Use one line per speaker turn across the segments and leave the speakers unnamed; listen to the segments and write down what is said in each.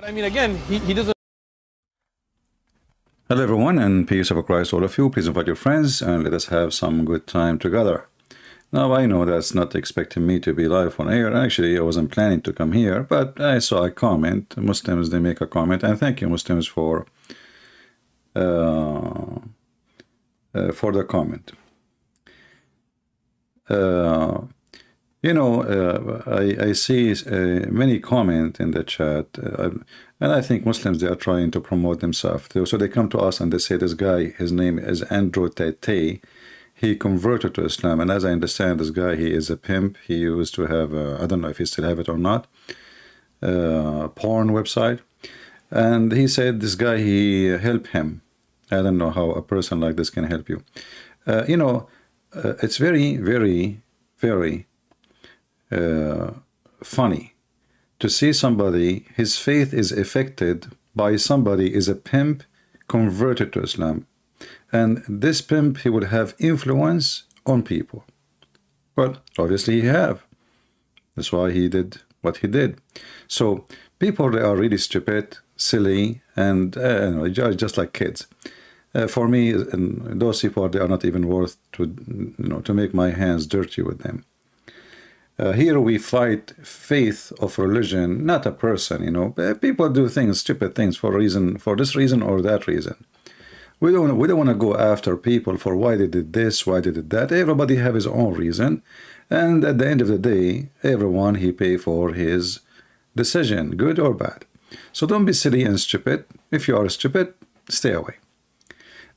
But I mean, again, he doesn't.
Hello everyone, and peace of Christ all of you. Please invite your friends and let us have some good time together. Now I know that's not expecting me to be live on air. Actually, I wasn't planning to come here, but I saw a comment. Muslims, they make a comment, and thank you Muslims for the comment. I see many comment in the chat, and I think Muslims, they are trying to promote themselves. So they come to us and they say this guy, his name is Andrew Tate. He converted to Islam, and as I understand, this guy, he is a pimp. He used to have, I don't know if he still have it or not, porn website. And he said this guy, he helped him. I don't know how a person like this can help you. It's very, very, very funny to see somebody, his faith is affected by somebody is a pimp converted to Islam. And this pimp, he would have influence on people. Well, obviously he have. That's why he did what he did. So people, they are really stupid, silly, and just like kids. For me, those people, they are not even worth to make my hands dirty with them. Here we fight faith of religion, not a person. People do things, stupid things, for this reason or that reason. We don't want to go after people for why they did this, why they did that. Everybody have his own reason, and at the end of the day, everyone, he pay for his decision, good or bad. So don't be silly and stupid. If you are stupid, stay away.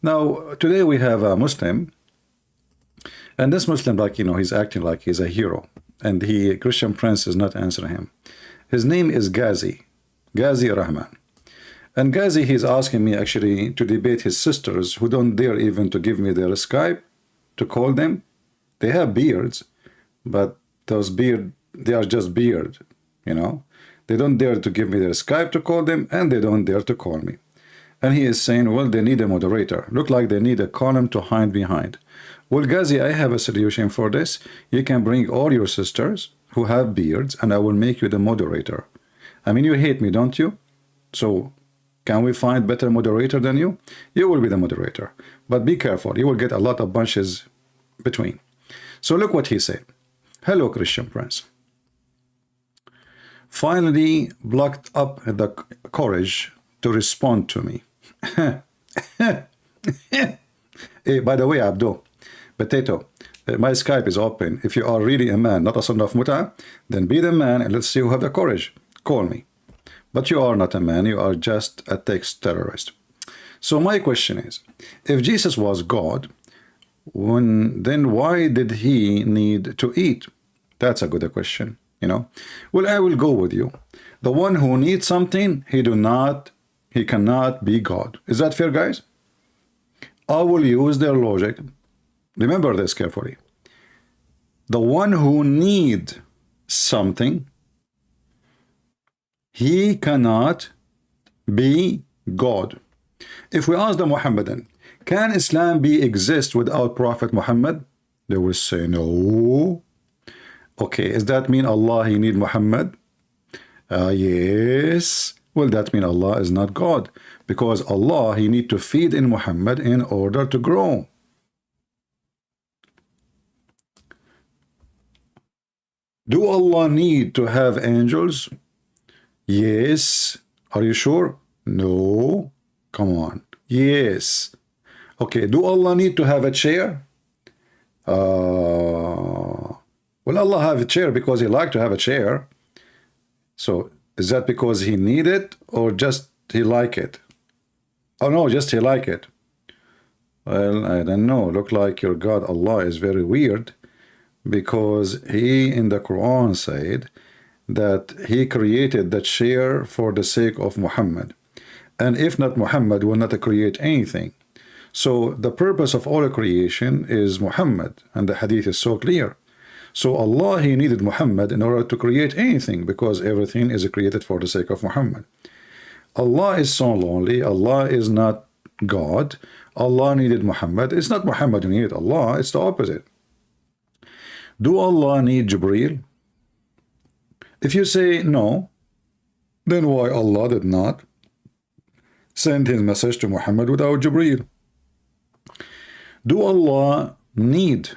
Now today we have a Muslim, and this Muslim, he's acting like he's a hero, and Christian Prince is not answering him. His name is Ghazi Rahman. And Ghazi, he's asking me actually to debate his sisters who don't dare even to give me their Skype to call them. They have beards, but those beard, they are just beard, They don't dare to give me their Skype to call them, and they don't dare to call me. And he is saying, well, they need a moderator. Look like they need a column to hide behind. Well, Ghazi, I have a solution for this. You can bring all your sisters who have beards, and I will make you the moderator. I mean, you hate me, don't you? So can we find better moderator than you? You will be the moderator. But be careful. You will get a lot of bunches between. So look what he said. Hello, Christian Prince. Finally blocked up the courage to respond to me. Hey, by the way, Abdo, Potato, my Skype is open. If you are really a man, not a son of Muta, then be the man and let's see who have the courage. Call me. But you are not a man, you are just a text terrorist. So my question is, if Jesus was God, then why did he need to eat? That's a good question, Well, I will go with you. The one who needs something, he cannot be God. Is that fair, guys? I will use their logic. Remember this carefully. The one who needs something, he cannot be God. If we ask the Muhammadan, can Islam exist without Prophet Muhammad? They will say no. Okay, does that mean Allah, he need Muhammad? Yes. Well, that means Allah is not God, because Allah, he need to feed in Muhammad in order to grow. Do Allah need to have angels? Yes. Are you sure? No. Come on. Yes. Okay, do Allah need to have a chair? Well, Allah have a chair because he like to have a chair. So is that because he need it or just he like it? Oh no, just he like it. Well, I don't know. Look like your God Allah is very weird, because he in the Quran said that he created the chair for the sake of Muhammad. And if not, Muhammad will not create anything. So the purpose of all creation is Muhammad, and the hadith is so clear. So Allah, he needed Muhammad in order to create anything, because everything is created for the sake of Muhammad. Allah is so lonely. Allah is not God. Allah needed Muhammad. It's not Muhammad who needed Allah. It's the opposite. Do Allah need Jibreel? If you say no, Then why Allah did not send his message to Muhammad without Jibreel? Do Allah need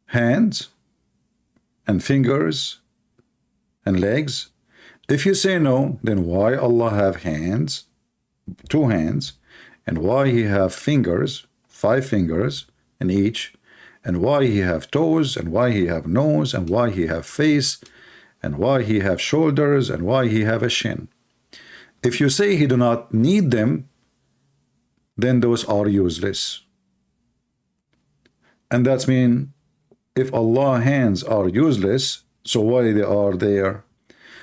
hands and fingers and legs? If you say no, then why Allah have hands, 2 hands, and why he have fingers, 5 fingers in each, and why he have toes, and why he have nose, and why he have face, and why he have shoulders, and why he have a shin? If you say he do not need them, then those are useless. And that's mean if Allah's hands are useless, so why they are there?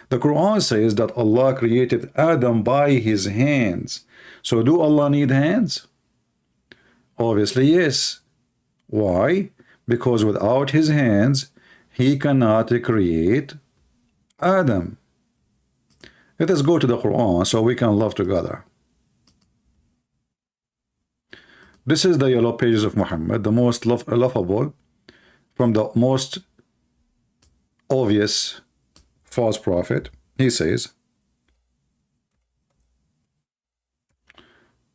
The Quran says that Allah created Adam by his hands. So do Allah need hands? Obviously yes. Why? Because without his hands, he cannot create Adam. Let us go to the Quran so we can love together. This is the yellow pages of Muhammad, the most laughable from the most obvious false prophet. He says,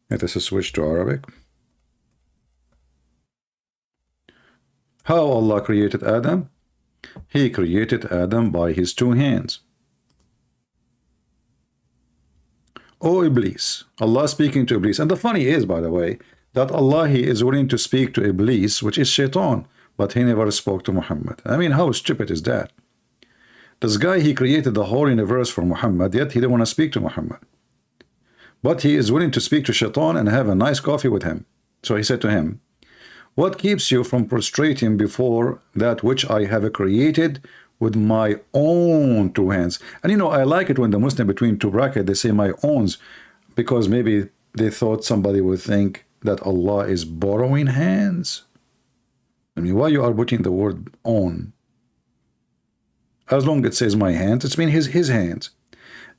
let us switch to Arabic. How Allah created Adam? He created Adam by his 2 hands. Oh Iblis, Allah speaking to Iblis. And the funny is, by the way, that Allah, he is willing to speak to Iblis, which is Shaitan, but he never spoke to Muhammad. I mean, how stupid is that? This guy, he created the whole universe for Muhammad, yet he didn't want to speak to Muhammad. But he is willing to speak to Shaitan and have a nice coffee with him. So he said to him, what keeps you from prostrating before that which I have created with my own 2 hands? And you know, I like it when the Muslim between 2 brackets, they say my owns, because maybe they thought somebody would think that Allah is borrowing hands. I mean, why you are putting the word own? As long as it says my hands, it's mean his hands.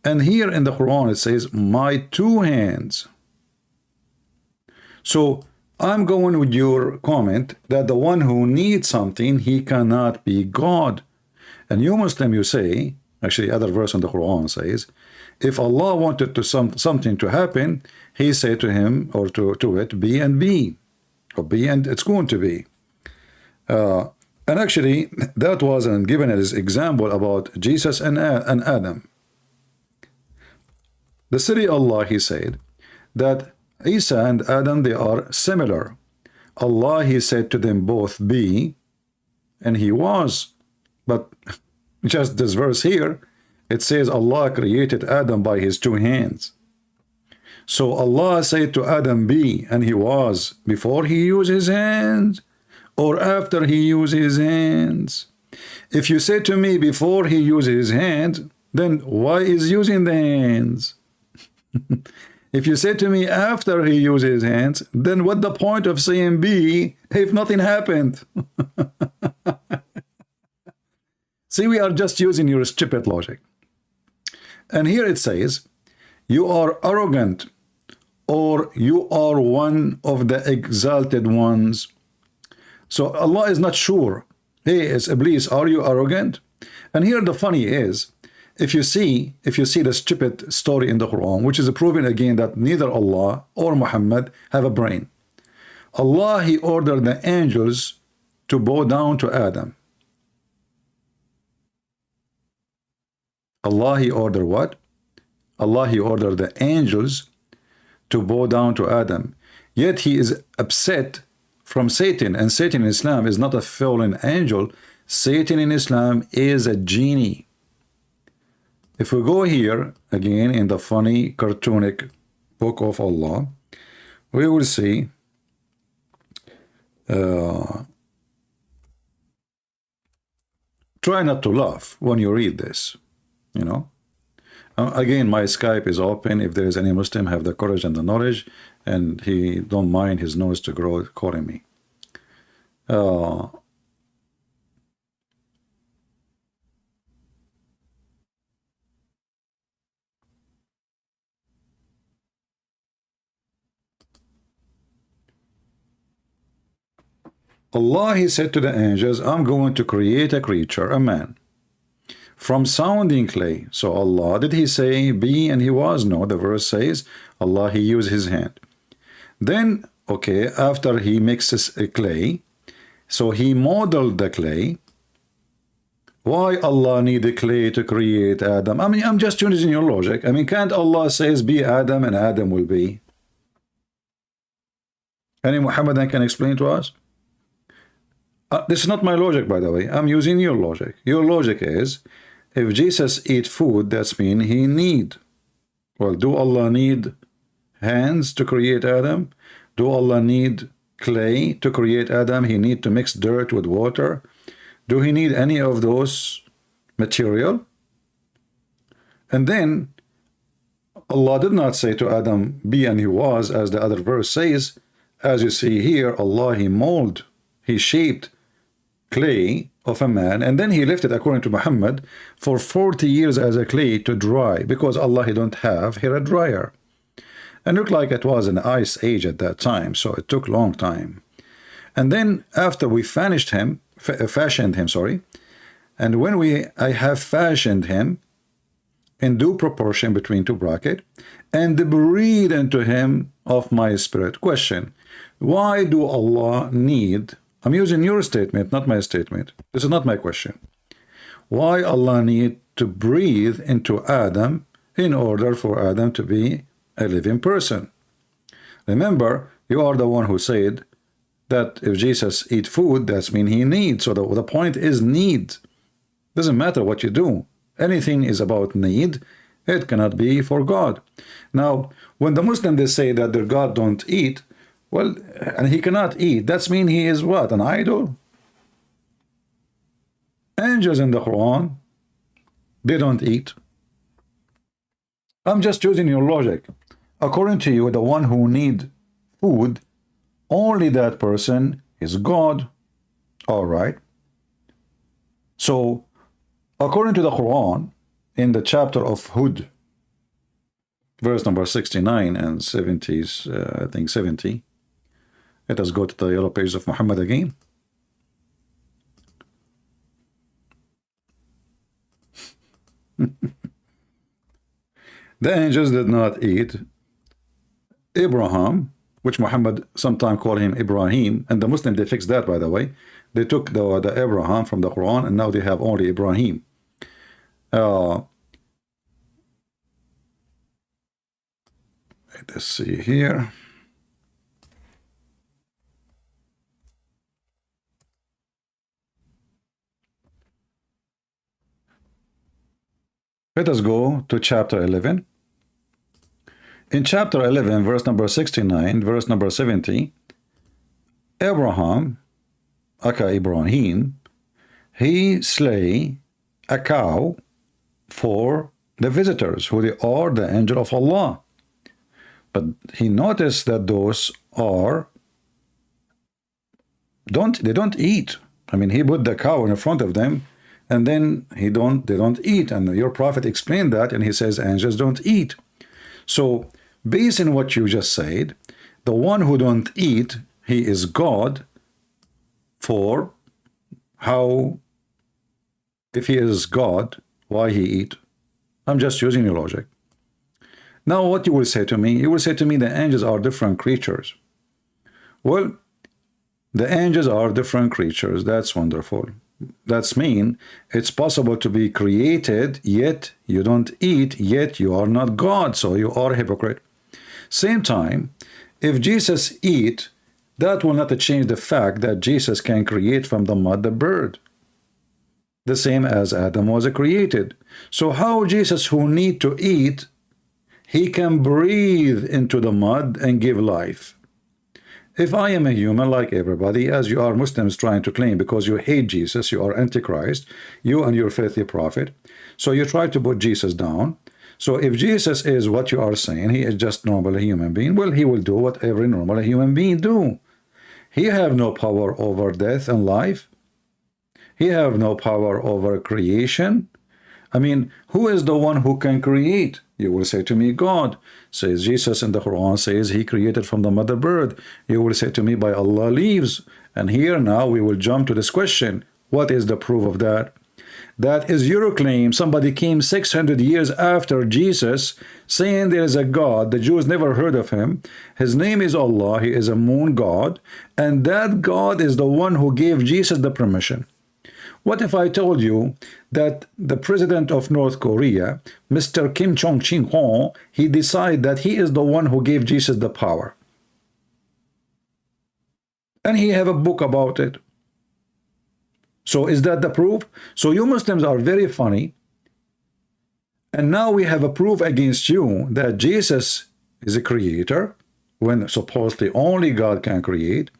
And here in the Quran it says my 2 hands. So I'm going with your comment that the one who needs something, he cannot be God. And you Muslim, you say, actually other verse in the Quran says, if Allah wanted to something to happen, he said to him or to it, be and be, or be and it's going to be. And actually that was given as example about Jesus and Adam. The city Allah, he said that Isa and Adam, they are similar. Allah, he said to them both, be, and he was. But just this verse here, it says Allah created Adam by his 2 hands. So Allah said to Adam, be, and he was, before he used his hands or after he used his hands. If you say to me before he used his hands, then why is using the hands? If you say to me after he used his hands, then what the point of saying be if nothing happened? See, we are just using your stupid logic. And here it says, you are arrogant, or you are one of the exalted ones. So Allah is not sure. Hey, it's Iblis, are you arrogant? And here the funny is, if you see the stupid story in the Quran, which is proving again that neither Allah or Muhammad have a brain. Allah, he ordered the angels to bow down to Adam. Allah, he ordered what? Allah, he ordered the angels to bow down to Adam. Yet he is upset from Satan, and Satan in Islam is not a fallen angel. Satan in Islam is a genie. If we go here again in the funny cartoonic book of Allah, we will see try not to laugh when you read this, you know. Again, my Skype is open. If there is any Muslim have the courage and the knowledge, and he don't mind his nose to grow calling me. Allah, he said to the angels, I'm going to create a creature, a man, from sounding clay. So Allah, did he say be and he was? No, the verse says Allah, he used his hand. Then, okay, after he mixes a clay, so he modeled the clay. Why Allah need the clay to create Adam? I mean, I'm just using your logic. I mean, can't Allah says be Adam and Adam will be? Any Muhammadan can explain to us? This is not my logic, by the way. I'm using your logic. Your logic is, if Jesus eat food, that's mean he need. Well, do Allah need hands to create Adam? Do Allah need clay to create Adam? He need to mix dirt with water? Do he need any of those material? And then Allah did not say to Adam, be and he was, as the other verse says. As you see here, Allah, he molded, he shaped clay of a man, and then he left it, according to Muhammad, for 40 years as a clay to dry, because Allah, he don't have here a dryer. And looked like it was an ice age at that time, so it took long time. And then after we fashioned him, sorry, and when I have fashioned him in due proportion between two brackets, and breathe into him of my spirit. Question, why do Allah need, I'm using your statement, not my statement. This is not my question. Why Allah need to breathe into Adam in order for Adam to be a living person? Remember, you are the one who said that if Jesus eat food, that's mean he needs. So the point is need. Doesn't matter what you do. Anything is about need. It cannot be for God. Now, when the Muslims, they say that their God don't eat, well, and he cannot eat, that's mean he is what, an idol? Angels in the Quran, they don't eat. I'm just using your logic. According to you, the one who need food, only that person is God. All right. So, according to the Quran, in the chapter of Hud, verse number 69 and 70, I think 70. Let us go to the yellow page of Muhammad again. The angels did not eat. Abraham, which Muhammad sometimes call him Ibrahim, and the Muslim, they fixed that, by the way. They took the Abraham from the Quran, and now they have only Ibrahim. Let's see here. Let us go to chapter 11. In chapter 11, verse number 69, verse number 70, Abraham, aka Ibrahim, he slay a cow for the visitors, who they are the angel of Allah. But he noticed that those are they don't eat. I mean, he put the cow in front of them, and then they don't eat. And your prophet explained that, and he says angels don't eat. So based on what you just said, the one who don't eat, he is God. For how, if he is God, why he eat? I'm just using your logic. Now what you will say to me, you will say to me the angels are different creatures. Well, the angels are different creatures. That's wonderful. That's mean it's possible to be created, yet you don't eat, yet you are not God, so you are a hypocrite. Same time, if Jesus eat, that will not change the fact that Jesus can create from the mud the bird, the same as Adam was created. So how Jesus, who need to eat, he can breathe into the mud and give life? If I am a human like everybody, as you are Muslims trying to claim, because you hate Jesus, you are Antichrist, you and your filthy prophet, so you try to put Jesus down. So if Jesus is what you are saying, he is just normal human being, well, he will do what every normal human being do. He have no power over death and life. He have no power over creation. I mean, who is the one who can create? You will say to me, God. Says Jesus in the Quran says he created from the mother bird. You will say to me, by Allah leaves. And here now we will jump to this question. What is the proof of that? That is your claim. Somebody came 600 years after Jesus saying there is a God. The Jews never heard of him. His name is Allah. He is a moon god. And that God is the one who gave Jesus the permission. What if I told you that the president of North Korea, Mr. Kim Jong-un, he decided that he is the one who gave Jesus the power? And he have a book about it. So is that the proof? So you Muslims are very funny. And now we have a proof against you that Jesus is a creator, when supposedly only God can create.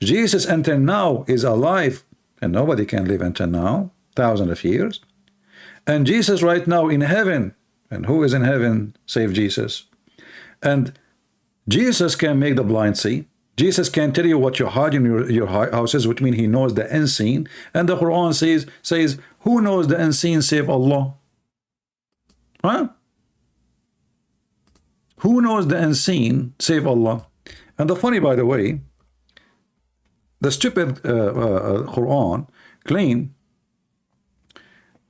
Jesus until now is alive, and nobody can live until now, thousands of years. And Jesus right now in heaven, and who is in heaven save Jesus? And Jesus can make the blind see. Jesus can tell you what you hide in your houses, which means he knows the unseen. And the Quran says, who knows the unseen save Allah? Huh? Who knows the unseen save Allah? And the funny, by the way, the stupid Quran claim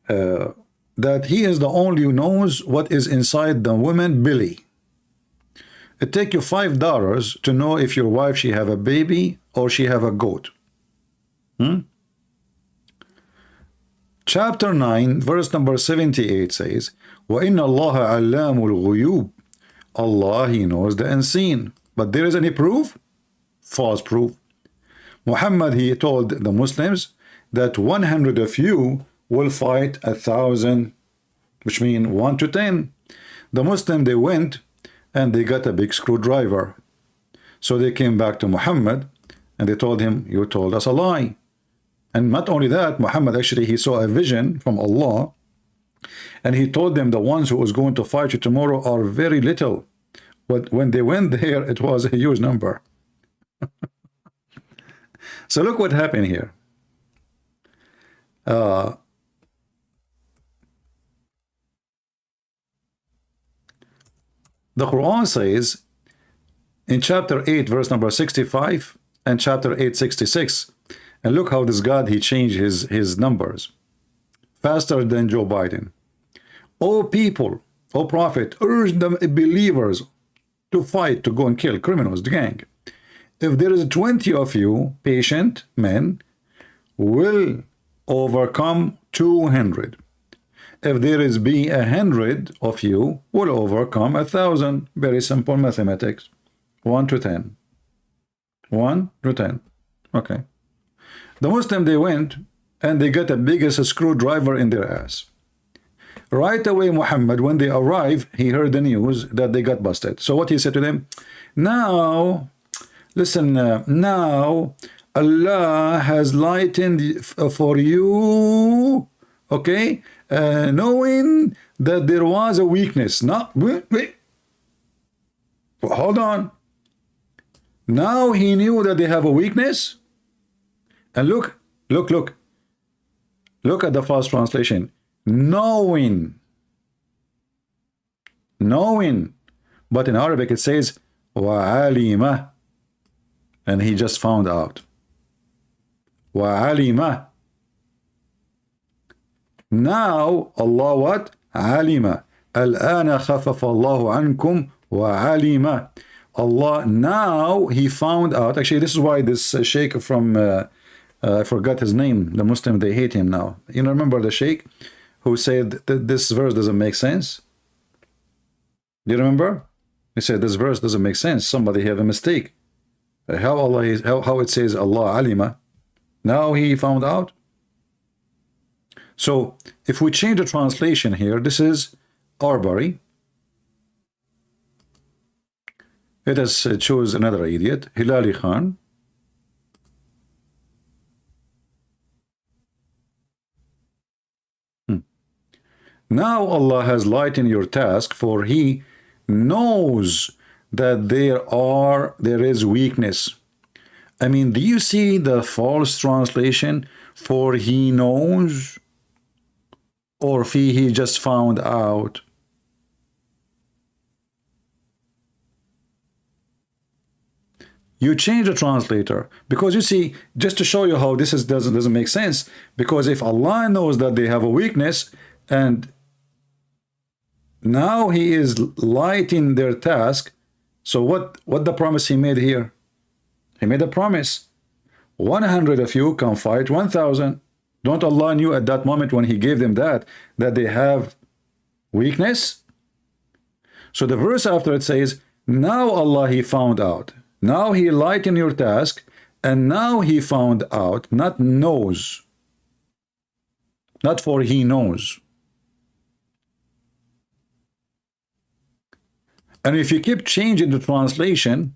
that he is the only who knows what is inside the woman belly. It take you $5 to know if your wife she have a baby or she have a goat. Chapter 9, verse number 78 says, وَإِنَّ اللَّهَ عَلَّامُ الْغُيُوبِ Allah, he knows the unseen. But there is any proof? False proof. Muhammad, he told the Muslims that 100 of you will fight 1,000, which means 1 to 10. The Muslim, they went and they got a big screwdriver. So they came back to Muhammad and they told him, you told us a lie. And not only that, Muhammad actually, he saw a vision from Allah, and he told them the ones who was going to fight you tomorrow are very little. But when they went there, it was a huge number. So look what happened here. The Quran says in chapter 8 verse number 65 and chapter 8 66, and look how this God, he changed his numbers faster than Joe Biden. O people, O prophet, urge the believers to fight, to go and kill criminals, the gang. If there is 20 of you patient men, will overcome 200. If there is be 100 of you, will overcome 1,000. Very simple mathematics. 1 to 10. 1 to 10. Okay. The Muslim, they went and they got the biggest screwdriver in their ass. Right away, Muhammad, when they arrived, he heard the news that they got busted. So what he said to them? Now, listen, now Allah has lightened for you, okay, knowing that there was a weakness. Now, wait. Hold on. Now he knew that they have a weakness. And look at the false translation. Knowing. But in Arabic it says وَعَلِمَ, and he just found out. وَعَلِمَ. Now Allah what? عَلِمَ. الْآنَ خَفَفَ اللَّهُ عَنْكُمْ وَعَلِمَ. Allah, now he found out. Actually, this is why this sheikh from I forgot his name, the Muslim, they hate him now. You know, remember the sheikh who said that this verse doesn't make sense? Do you remember? He said this verse doesn't make sense. Somebody have a mistake. How Allah is, how it says Allah alima. Now he found out. So if we change the translation here, this is Arbery. Let us choose another idiot, Hilali Khan. Now Allah has lightened your task, for he knows that there is weakness. I mean, do you see the false translation? For he knows, or he just found out? You change the translator, because you see, just to show you how this is doesn't make sense. Because if Allah knows that they have a weakness, and now He is lighting their task, so what the promise He made here? He made a promise: 100 of you can fight 1,000. Don't Allah knew at that moment when He gave them that they have weakness? So the verse after it says, now Allah He found out. Now He lightened your task, and now He found out, not knows. Not for He knows. And if you keep changing the translation,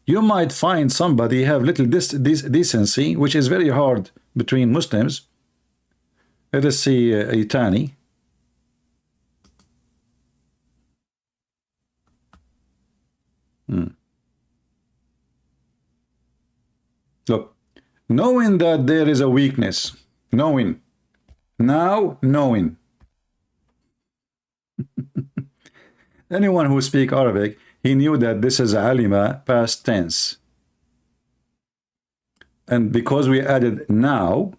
you might find somebody have little decency, which is very hard between Muslims. Let us see Itani. Look, knowing that there is a weakness, knowing, now knowing. Anyone who speaks Arabic, he knew that this is alima, past tense. And because we added now,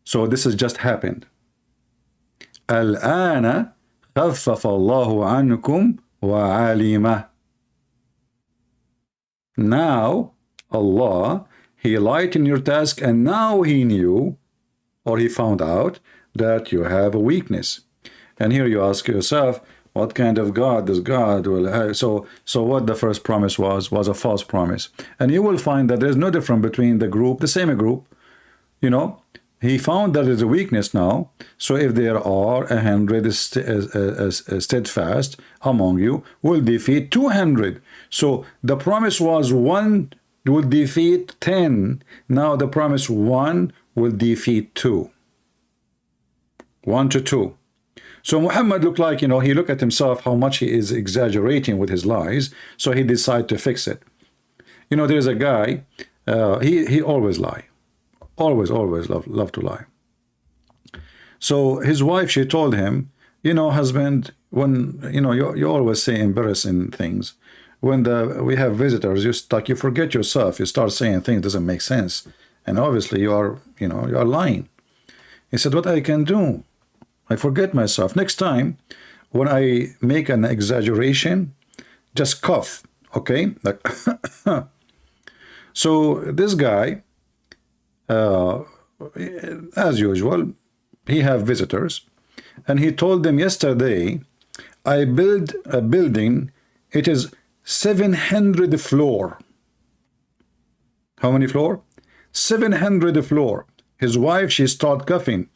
so this has just happened. Al-ana khaffafa Allahu ankum wa alima. Now, Allah, He lightened your task, and now He knew, or He found out, that you have a weakness. And here you ask yourself, what kind of God does God will have? So what the first promise was a false promise. And you will find that there's no difference between the group, the same group, you know. He found that there's a weakness now. So if there are 100 steadfast among you, will defeat 200. So the promise was 1 will defeat 10. Now the promise 1 will defeat 2. 1 to 2. So Muhammad looked like, you know, he looked at himself how much he is exaggerating with his lies. So he decided to fix it. You know, there's a guy, he always lie. Always love to lie. So his wife, she told him, you know, husband, when, you know, you always say embarrassing things. When we have visitors, you forget yourself. You start saying things that doesn't make sense. And obviously you are, you know, you are lying. He said, what I can do? I forget myself. Next time, when I make an exaggeration, just cough, okay? Like so this guy, as usual, he have visitors, and he told them yesterday, I build a building, it is 700 floor. How many floor? 700 floor. His wife, she start coughing.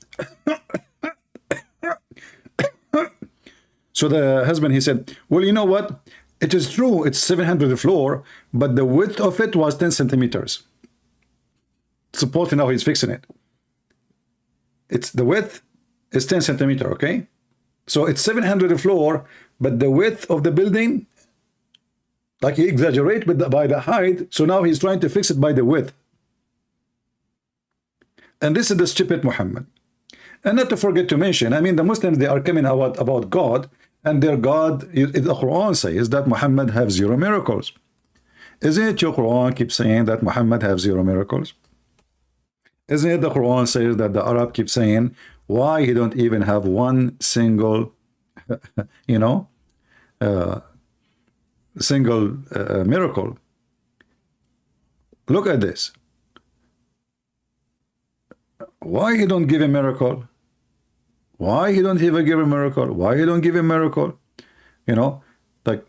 So the husband, he said, well, you know what? It is true, it's 700 floor, but the width of it was 10 centimeters. Supposedly now he's fixing it. It's the width is 10 centimeter, okay? So it's 700 floor, but the width of the building, like he exaggerate with by the height, so now he's trying to fix it by the width. And this is the stupid Muhammad. And not to forget to mention, I mean, the Muslims, they are coming about God, and their God, the Quran says that Muhammad have 0 miracles. Isn't it your Quran keeps saying that Muhammad have 0 miracles? Isn't it the Quran says that the Arab keep saying why he don't even have one single, you know, miracle? Look at this. Why he don't give a miracle? Why he don't even give a miracle? Why he don't give a miracle? You know, like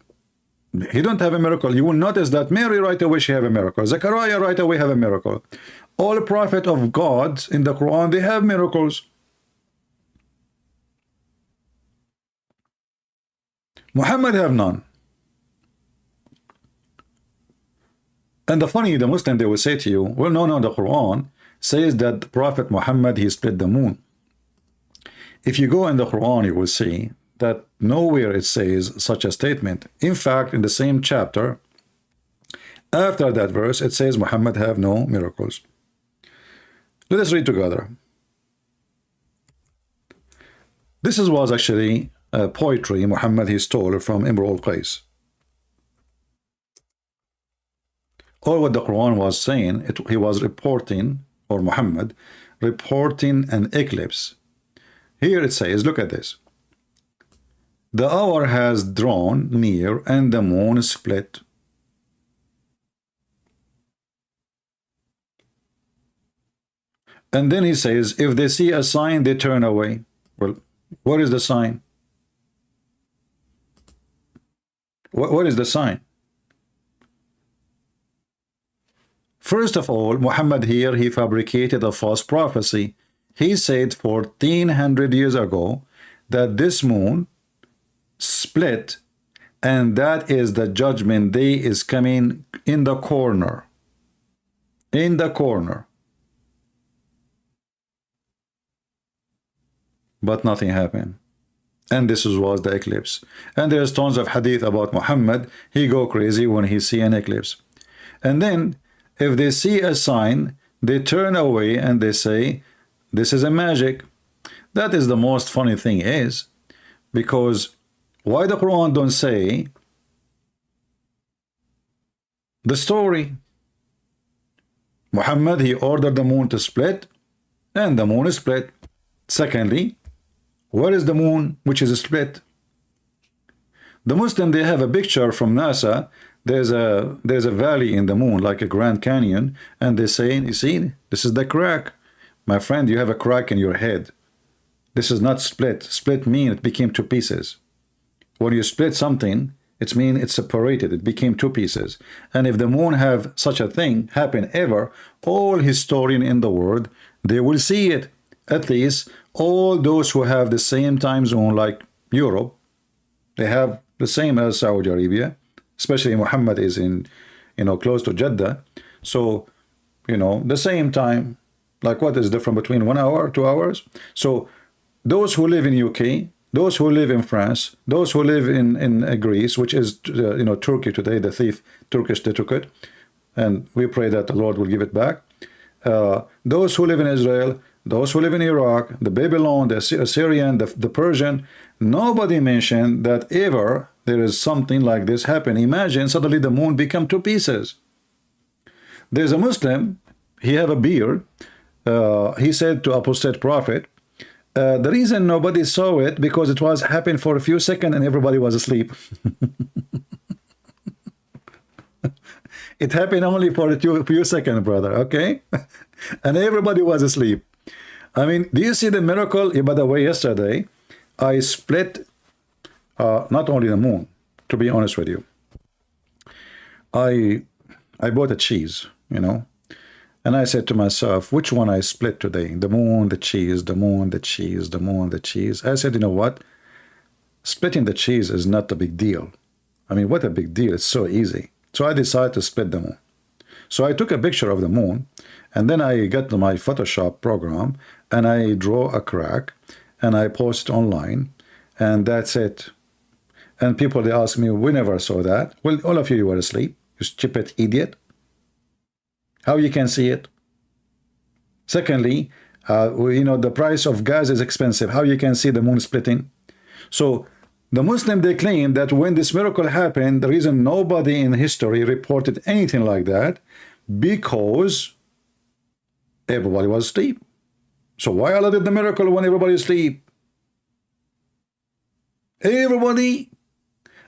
he don't have a miracle. You will notice that Mary right away she have a miracle. Zechariah right away have a miracle. All prophets of God in the Quran, they have miracles. Muhammad have none. And the funny, the Muslim, they will say to you, well, no, the Quran says that the Prophet Muhammad, he split the moon. If you go in the Quran, you will see that nowhere it says such a statement. In fact, in the same chapter, after that verse, it says Muhammad have no miracles. Let us read together. This was actually poetry Muhammad he stole from Imru al-Qais. All what the Quran was saying, he was reporting, or Muhammad, reporting an eclipse. Here it says, look at this. The hour has drawn near and the moon split. And then he says, if they see a sign, they turn away. Well, what is the sign? What is the sign? First of all, Muhammad here, he fabricated a false prophecy. He said 1400 years ago that this moon split, and that is the judgment day is coming in the corner. In the corner. But nothing happened. And this was the eclipse. And there's tons of hadith about Muhammad. He go crazy when he see an eclipse. And then if they see a sign, they turn away and they say, this is a magic. That is the most funny thing is, because why the Quran don't say the story? Muhammad, he ordered the moon to split, and the moon is split. Secondly, where is the moon which is split? The Muslim, they have a picture from NASA. There's a valley in the moon, like a Grand Canyon, and they say, you see, this is the crack. My friend, you have a crack in your head. This is not split. Split means it became two pieces. When you split something, it means it's separated. It became two pieces. And if the moon have such a thing happen ever, all historians in the world, they will see it. At least all those who have the same time zone like Europe, they have the same as Saudi Arabia, especially Muhammad is in, close to Jeddah. So, the same time, like what is different between 1 hour, 2 hours? So those who live in UK, those who live in France, those who live in Greece, which is, Turkey today, the thief, Turkish they took it, and we pray that the Lord will give it back. Those who live in Israel, those who live in Iraq, the Babylon, the Assyrian, the Persian, nobody mentioned that ever there is something like this happen. Imagine suddenly the moon become two pieces. There's a Muslim, he have a beard. He said to apostate prophet, the reason nobody saw it because it was happened for a few seconds and everybody was asleep. It happened only for a few seconds, brother, okay? And everybody was asleep. I mean, do you see the miracle? By the way, yesterday, I split not only the moon, to be honest with you. I bought a cheese, and I said to myself, which one I split today? The moon, the cheese, the moon, the cheese, the moon, the cheese. I said, you know what? Splitting the cheese is not a big deal. I mean, what a big deal. It's so easy. So I decided to split the moon. So I took a picture of the moon, and then I got my Photoshop program, and I draw a crack, and I post online, and that's it. And people, they ask me, we never saw that. Well, all of you were asleep, you stupid idiot. How you can see it? Secondly, the price of gas is expensive. How you can see the moon splitting? So the Muslim, they claim that when this miracle happened, the reason nobody in history reported anything like that, because everybody was asleep. So why Allah did the miracle when everybody is asleep? Everybody,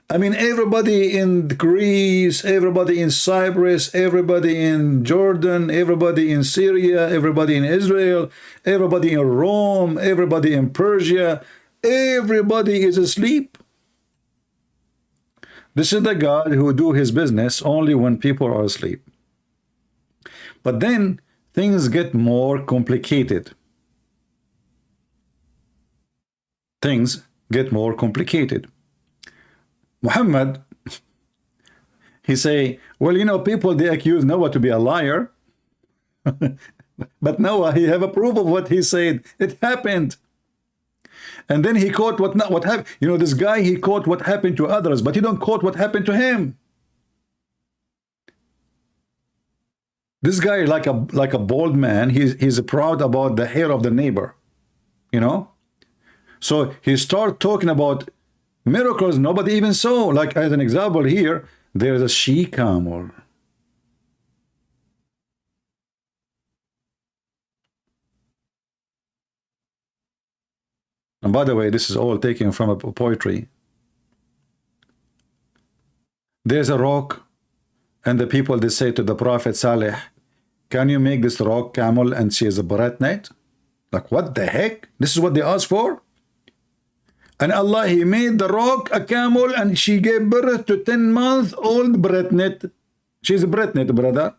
I mean, everybody in Greece, everybody in Cyprus, everybody in Jordan, everybody in Syria, everybody in Israel, everybody in Rome, everybody in Persia, everybody is asleep. This is the God who do his business only when people are asleep. But then things get more complicated. Things get more complicated. Muhammad, he say, well, people, they accuse Noah to be a liar. But Noah, he have a proof of what he said. It happened. And then he quote what happened. This guy, he quote what happened to others, but he don't quote what happened to him. This guy, like a bald man, he's proud about the hair of the neighbor, So he start talking about miracles nobody even saw. Like as an example here, there's a she-camel. And by the way, this is all taken from a poetry. There's a rock, and the people, they say to the Prophet Saleh, can you make this rock camel and she is a pregnant? Like, what the heck? This is what they asked for? And Allah, He made the rock a camel, and she gave birth to 10-month-old pregnant. She's pregnant, brother.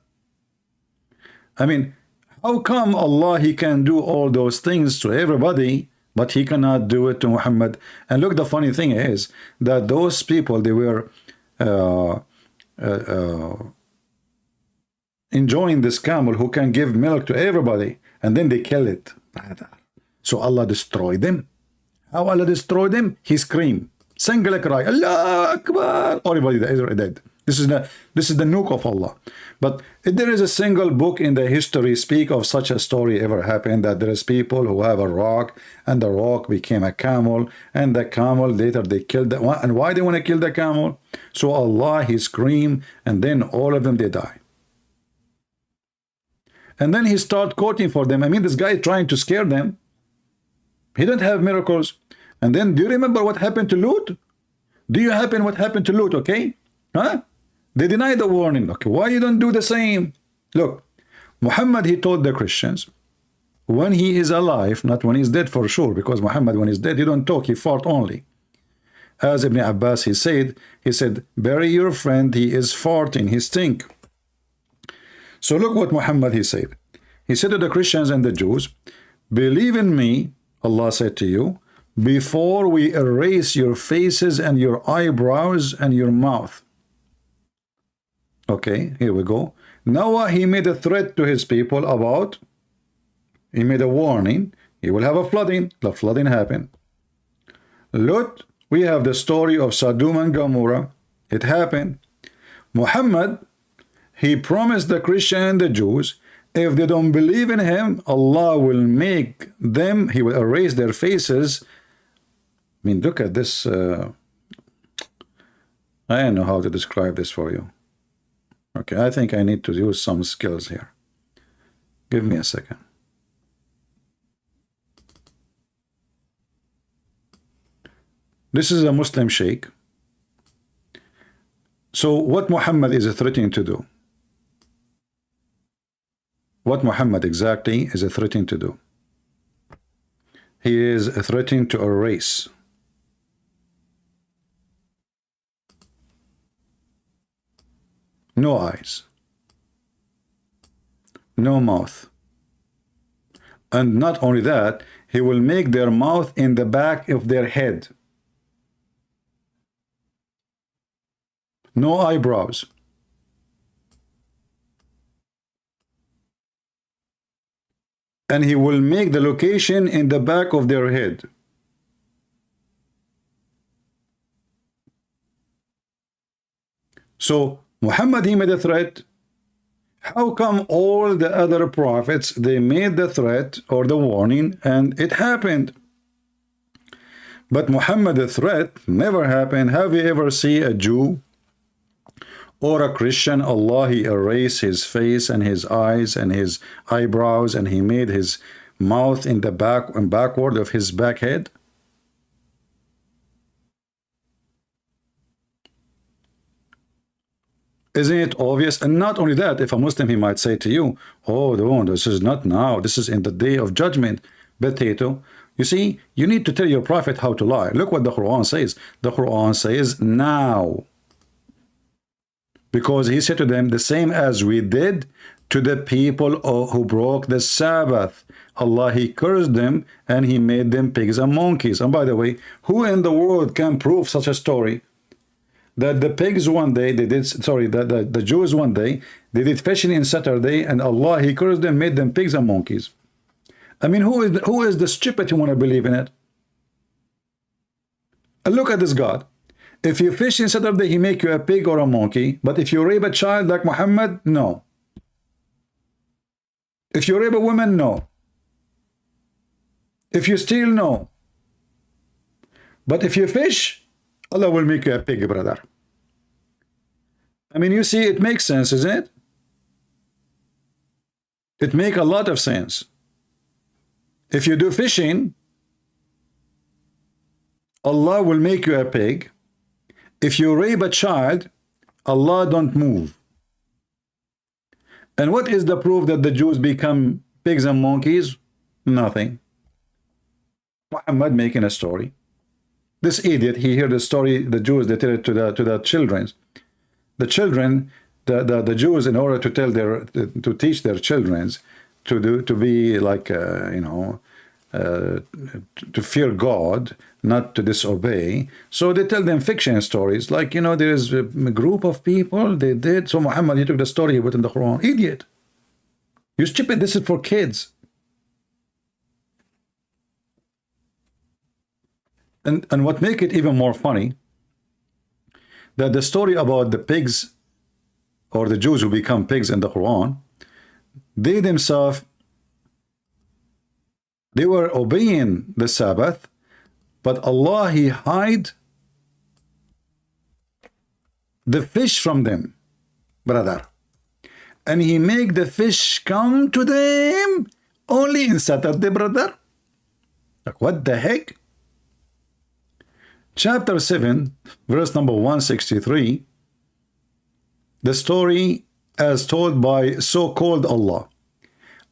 I mean, how come Allah, He can do all those things to everybody, but He cannot do it to Muhammad? And look, the funny thing is that those people, they were enjoying this camel who can give milk to everybody, and then they kill it. So Allah destroyed them. How Allah destroyed them? He screamed, single cry, Allah Akbar. Everybody is dead. This is the nuke of Allah. But if there is a single book in the history speak of such a story ever happened, that there is people who have a rock, and the rock became a camel, and the camel later they killed the one. And why they want to kill the camel? So Allah, He screamed, and then all of them, they die. And then He start quoting for them. I mean, this guy is trying to scare them. He don't have miracles. And then, do you remember what happened to Lut? Do you happen what happened to Lut, okay? Huh? They deny the warning. Okay, why you don't do the same? Look, Muhammad, he told the Christians, when he is alive, not when he's dead for sure, because Muhammad, when he's dead, he don't talk, he fart only. As Ibn Abbas, he said, bury your friend, he is farting, he stink. So look what Muhammad, he said. He said to the Christians and the Jews, believe in me, Allah said to you, before we erase your faces and your eyebrows and your mouth. Okay, here we go. Noah, he made a threat to his people about, he made a warning, he will have a flooding. The flooding happened. Lut, we have the story of Sodom and Gomorrah. It happened. Muhammad, he promised the Christian and the Jews, if they don't believe in him, Allah will make them, He will erase their faces. I mean, look at this. I don't know how to describe this for you. Okay, I think I need to use some skills here. Give me a second. This is a Muslim sheikh. So what Muhammad is threatening to do? What Muhammad exactly is threatening to do? He is threatening to erase no eyes, no mouth. And not only that, He will make their mouth in the back of their head. No eyebrows. And He will make the location in the back of their head. So Muhammad, he made a threat. How come all the other prophets, they made the threat or the warning and it happened? But Muhammad, the threat never happened. Have you ever seen a Jew or a Christian, Allah, He erased his face and his eyes and his eyebrows, and He made his mouth in the back and backward of his back head? Isn't it obvious? And not only that, if a Muslim, he might say to you, oh, no, this is not now, this is in the day of judgment. Potato. You see, you need to tell your prophet how to lie. Look what the Quran says. The Quran says now. Because He said to them, the same as we did to the people who broke the Sabbath. Allah, He cursed them and He made them pigs and monkeys. And by the way, who in the world can prove such a story? That the pigs one day, they did, sorry, the Jews one day, they did fishing in Saturday, and Allah, He cursed them, made them pigs and monkeys. I mean, who is the stupid who want to believe in it? And look at this God. If you fish in Saturday, He make you a pig or a monkey. But if you rape a child like Muhammad, no. If you rape a woman, no. If you steal, no. But if you fish, Allah will make you a pig, brother. I mean, you see, it makes sense, isn't it? It makes a lot of sense. If you do fishing, Allah will make you a pig. If you rape a child, Allah don't move. And what is the proof that the Jews become pigs and monkeys? Nothing. Muhammad making a story. This idiot, he heard the story, the Jews, they tell it to the children. The children, the Jews, in order to tell their, to teach their children to be like, you know, to fear God, not to disobey. So they tell them fiction stories, like, you know, there is a group of people, they did. So Muhammad, he took the story, he put in the Quran. Idiot. You stupid, this is for kids. And what make it even more funny, that the story about the pigs, or the Jews who become pigs in the Quran, they themselves, they were obeying the Sabbath, but Allah, he hide the fish from them, brother. And he make the fish come to them only in Saturday, brother. Like, what the heck? Chapter 7, verse number 163, the story as told by so-called Allah.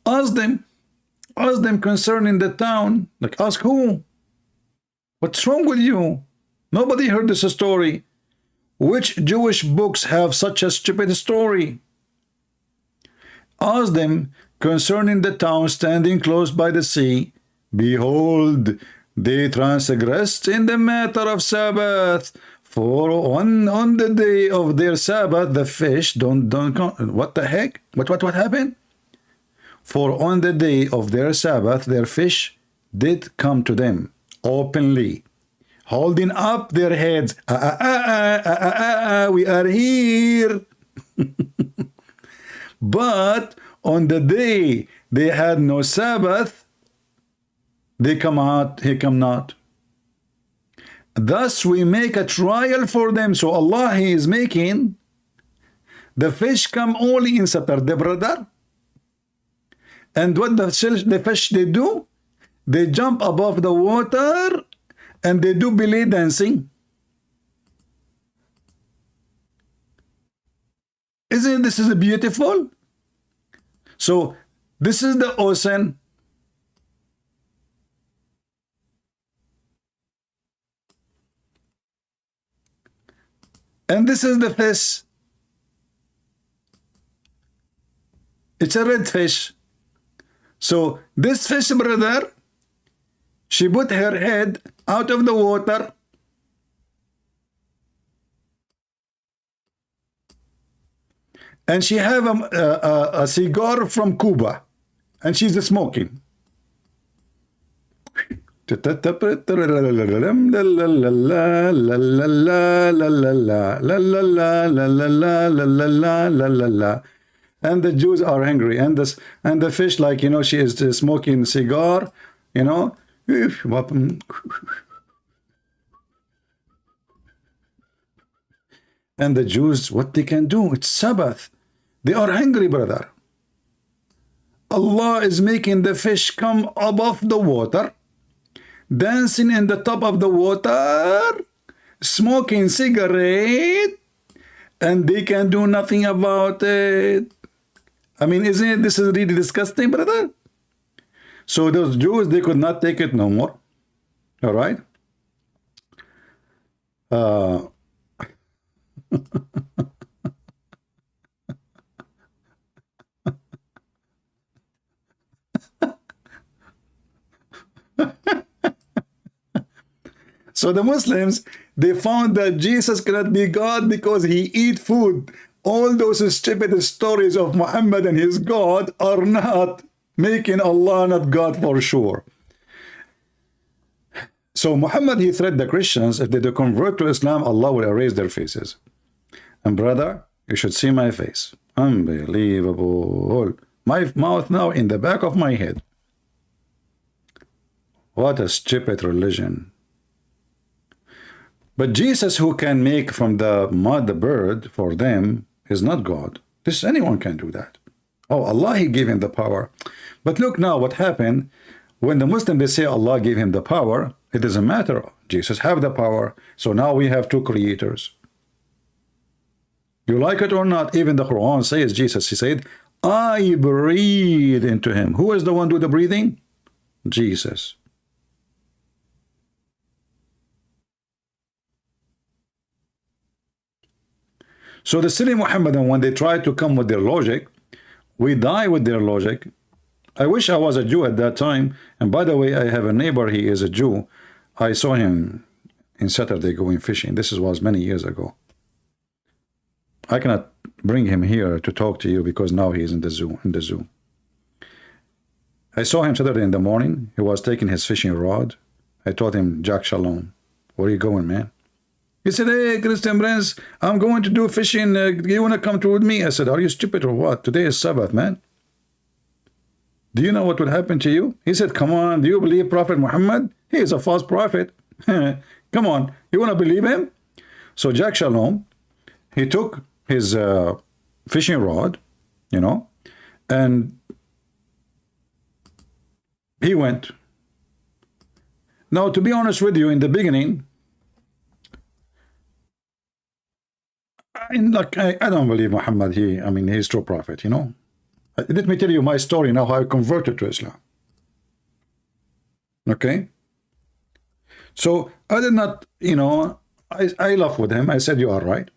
Ask them concerning the town. Like, ask who? What's wrong with you? Nobody heard this story. Which Jewish books have such a stupid story? Ask them concerning the town standing close by the sea. Behold, they transgressed in the matter of Sabbath. For on the day of their Sabbath, the fish don't what the heck? What happened? For on the day of their Sabbath, their fish did come to them openly, holding up their heads. We are here. But on the day they had no Sabbath, they come out, he come not. Thus we make a trial for them. So Allah, he is making the fish come only in Saturday, brother. And what the fish they do? They jump above the water and they do belly dancing. Isn't this is beautiful? So this is the ocean. And this is the fish. It's a red fish. So this fish, brother, she put her head out of the water. And she have a cigar from Cuba. And she's smoking. And the Jews are angry, and the fish, like, you know, she is smoking cigar, you know, and the Jews, what they can do? It's Sabbath. They are angry, brother. Allah is making the fish come above the water, dancing in the top of the water, smoking cigarette, and they can do nothing about it. I mean, isn't it, this is really disgusting, brother? So those Jews, they could not take it no more. All right? So the Muslims, they found that Jesus cannot be God because he eat food. All those stupid stories of Muhammad and his God are not making Allah not God for sure. So Muhammad, he threatened the Christians, if they do convert to Islam, Allah will erase their faces. And brother, you should see my face. Unbelievable. My mouth now in the back of my head. What a stupid religion. But Jesus, who can make from the mud the bird for them, is not God. This, anyone can do that. Oh, Allah, he gave him the power. But look now what happened when the Muslim, they say Allah gave him the power. It doesn't matter. Jesus have the power. So now we have two creators. You like it or not, even the Quran says, Jesus, he said, I breathe into him. Who is the one do the breathing? Jesus. So the silly Muhammadan, when they try to come with their logic, we die with their logic. I wish I was a Jew at that time. And by the way, I have a neighbor, he is a Jew. I saw him in Saturday going fishing. This was many years ago. I cannot bring him here to talk to you because now he is in the zoo. I saw him Saturday in the morning. He was taking his fishing rod. I told him, Jack Shalom, where are you going, man? He said, hey, Christian Prince, I'm going to do fishing. You want to come with me? I said, are you stupid or what? Today is Sabbath, man. Do you know what would happen to you? He said, come on, do you believe Prophet Muhammad? He is a false prophet. Come on, you want to believe him? So Jack Shalom, he took his fishing rod, you know, and he went. Now, to be honest with you, in the beginning, I don't believe Muhammad. He's true prophet, you know. Let me tell you my story now, how I converted to Islam. Okay? So, I did not, you know, I laughed with him. I said, you are right.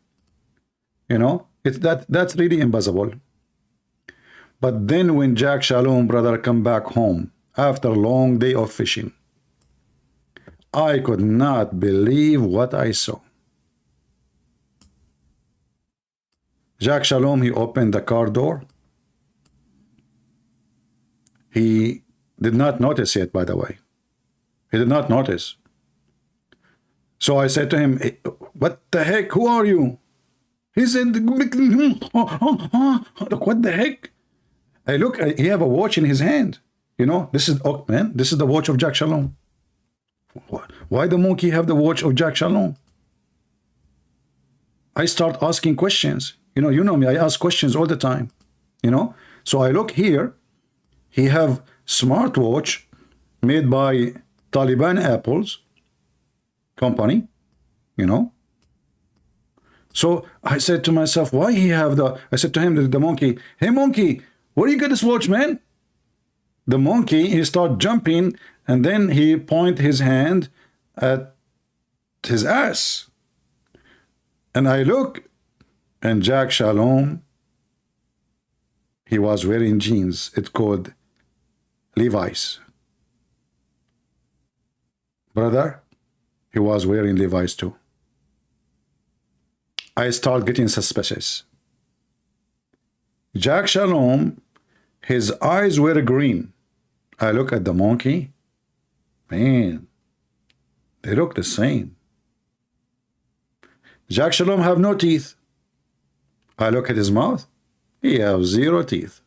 You know, that's really impossible. But then when Jack Shalom, brother, come back home after a long day of fishing, I could not believe what I saw. Jack Shalom, he opened the car door. He did not notice yet, by the way. He did not notice. So I said to him, hey, what the heck? Who are you? He said, what the heck? I look, he have a watch in his hand. You know, this is, oh man, this is the watch of Jack Shalom. Why the monkey have the watch of Jack Shalom? I start asking questions. You know me, I ask questions all the time. You know, so I look here. He have smartwatch made by Taliban Apples company, you know. So I said to myself, why he have I said to him, the monkey, hey monkey, where do you get this watch, man? The monkey, he start jumping, and then he point his hand at his ass. And I look, and Jack Shalom, he was wearing jeans. It's called Levi's. Brother, he was wearing Levi's too. I start getting suspicious. Jack Shalom, his eyes were green. I look at the monkey. Man, they look the same. Jack Shalom have no teeth. I look at his mouth. He have 0 teeth.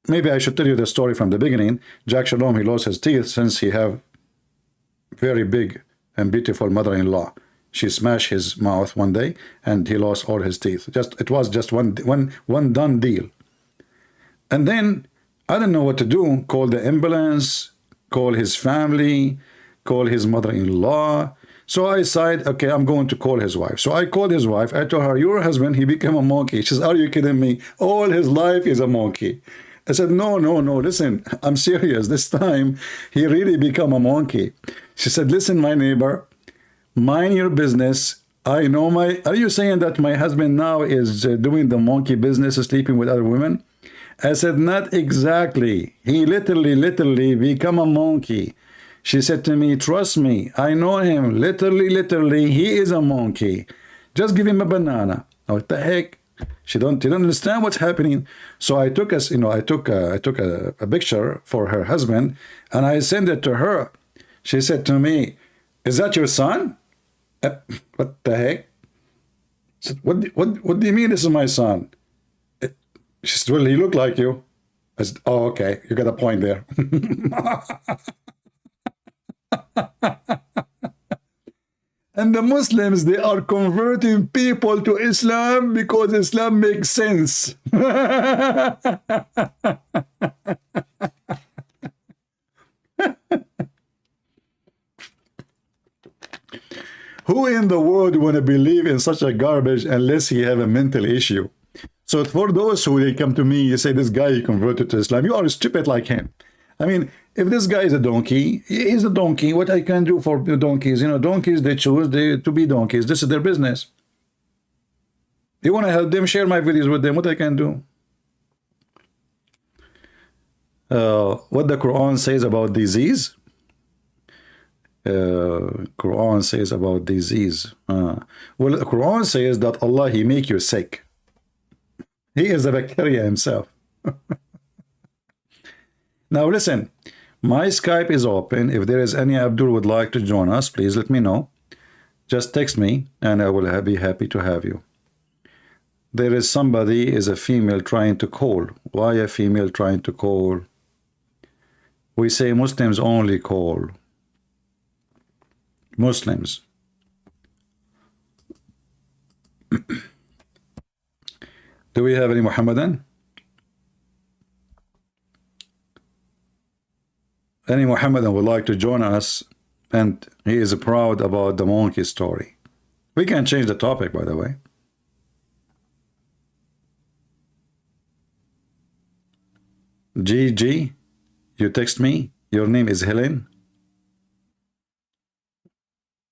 Maybe I should tell you the story from the beginning. Jack Shalom, he lost his teeth since he have very big and beautiful mother-in-law. She smashed his mouth one day and he lost all his teeth. It was just one done deal. And then I didn't know what to do. Call the ambulance, call his family, call his mother-in-law. So I decided, okay, I'm going to call his wife. So I called his wife. I told her, your husband, he became a monkey. She says, are you kidding me? All his life is a monkey. I said, no, listen, I'm serious. This time, he really become a monkey. She said, listen, my neighbor, mind your business. I know are you saying that my husband now is doing the monkey business, sleeping with other women? I said, not exactly. He literally become a monkey. She said to me, trust me, I know him. Literally, he is a monkey. Just give him a banana. What the heck? She didn't understand what's happening. So I took a picture for her husband and I sent it to her. She said to me, is that your son? What the heck? I said, what do you mean this is my son? She said, well, he looked like you. I said, oh, okay, you got a point there. And the Muslims, they are converting people to Islam because Islam makes sense. Who in the world want to believe in such a garbage unless he have a mental issue? So for those who they come to me, you say this guy he converted to Islam, you are stupid like him. I mean, if this guy is a donkey, he's a donkey. What I can do for the donkeys? You know, donkeys, they choose to be donkeys. This is their business. You want to help them, share my videos with them. What I can do? What the Quran says about disease? Quran says about disease. Well, the Quran says that Allah, he make you sick. He is a bacteria himself. Now listen, my Skype is open. If there is any Abdul would like to join us, please let me know. Just text me and I will be happy to have you. There is somebody, is a female trying to call. Why a female trying to call? We say Muslims only call. Muslims. Do we have any Muhammadan? Any Muhammadan would like to join us, and he is proud about the monkey story. We can change the topic, by the way. GG, you text me. Your name is Helen.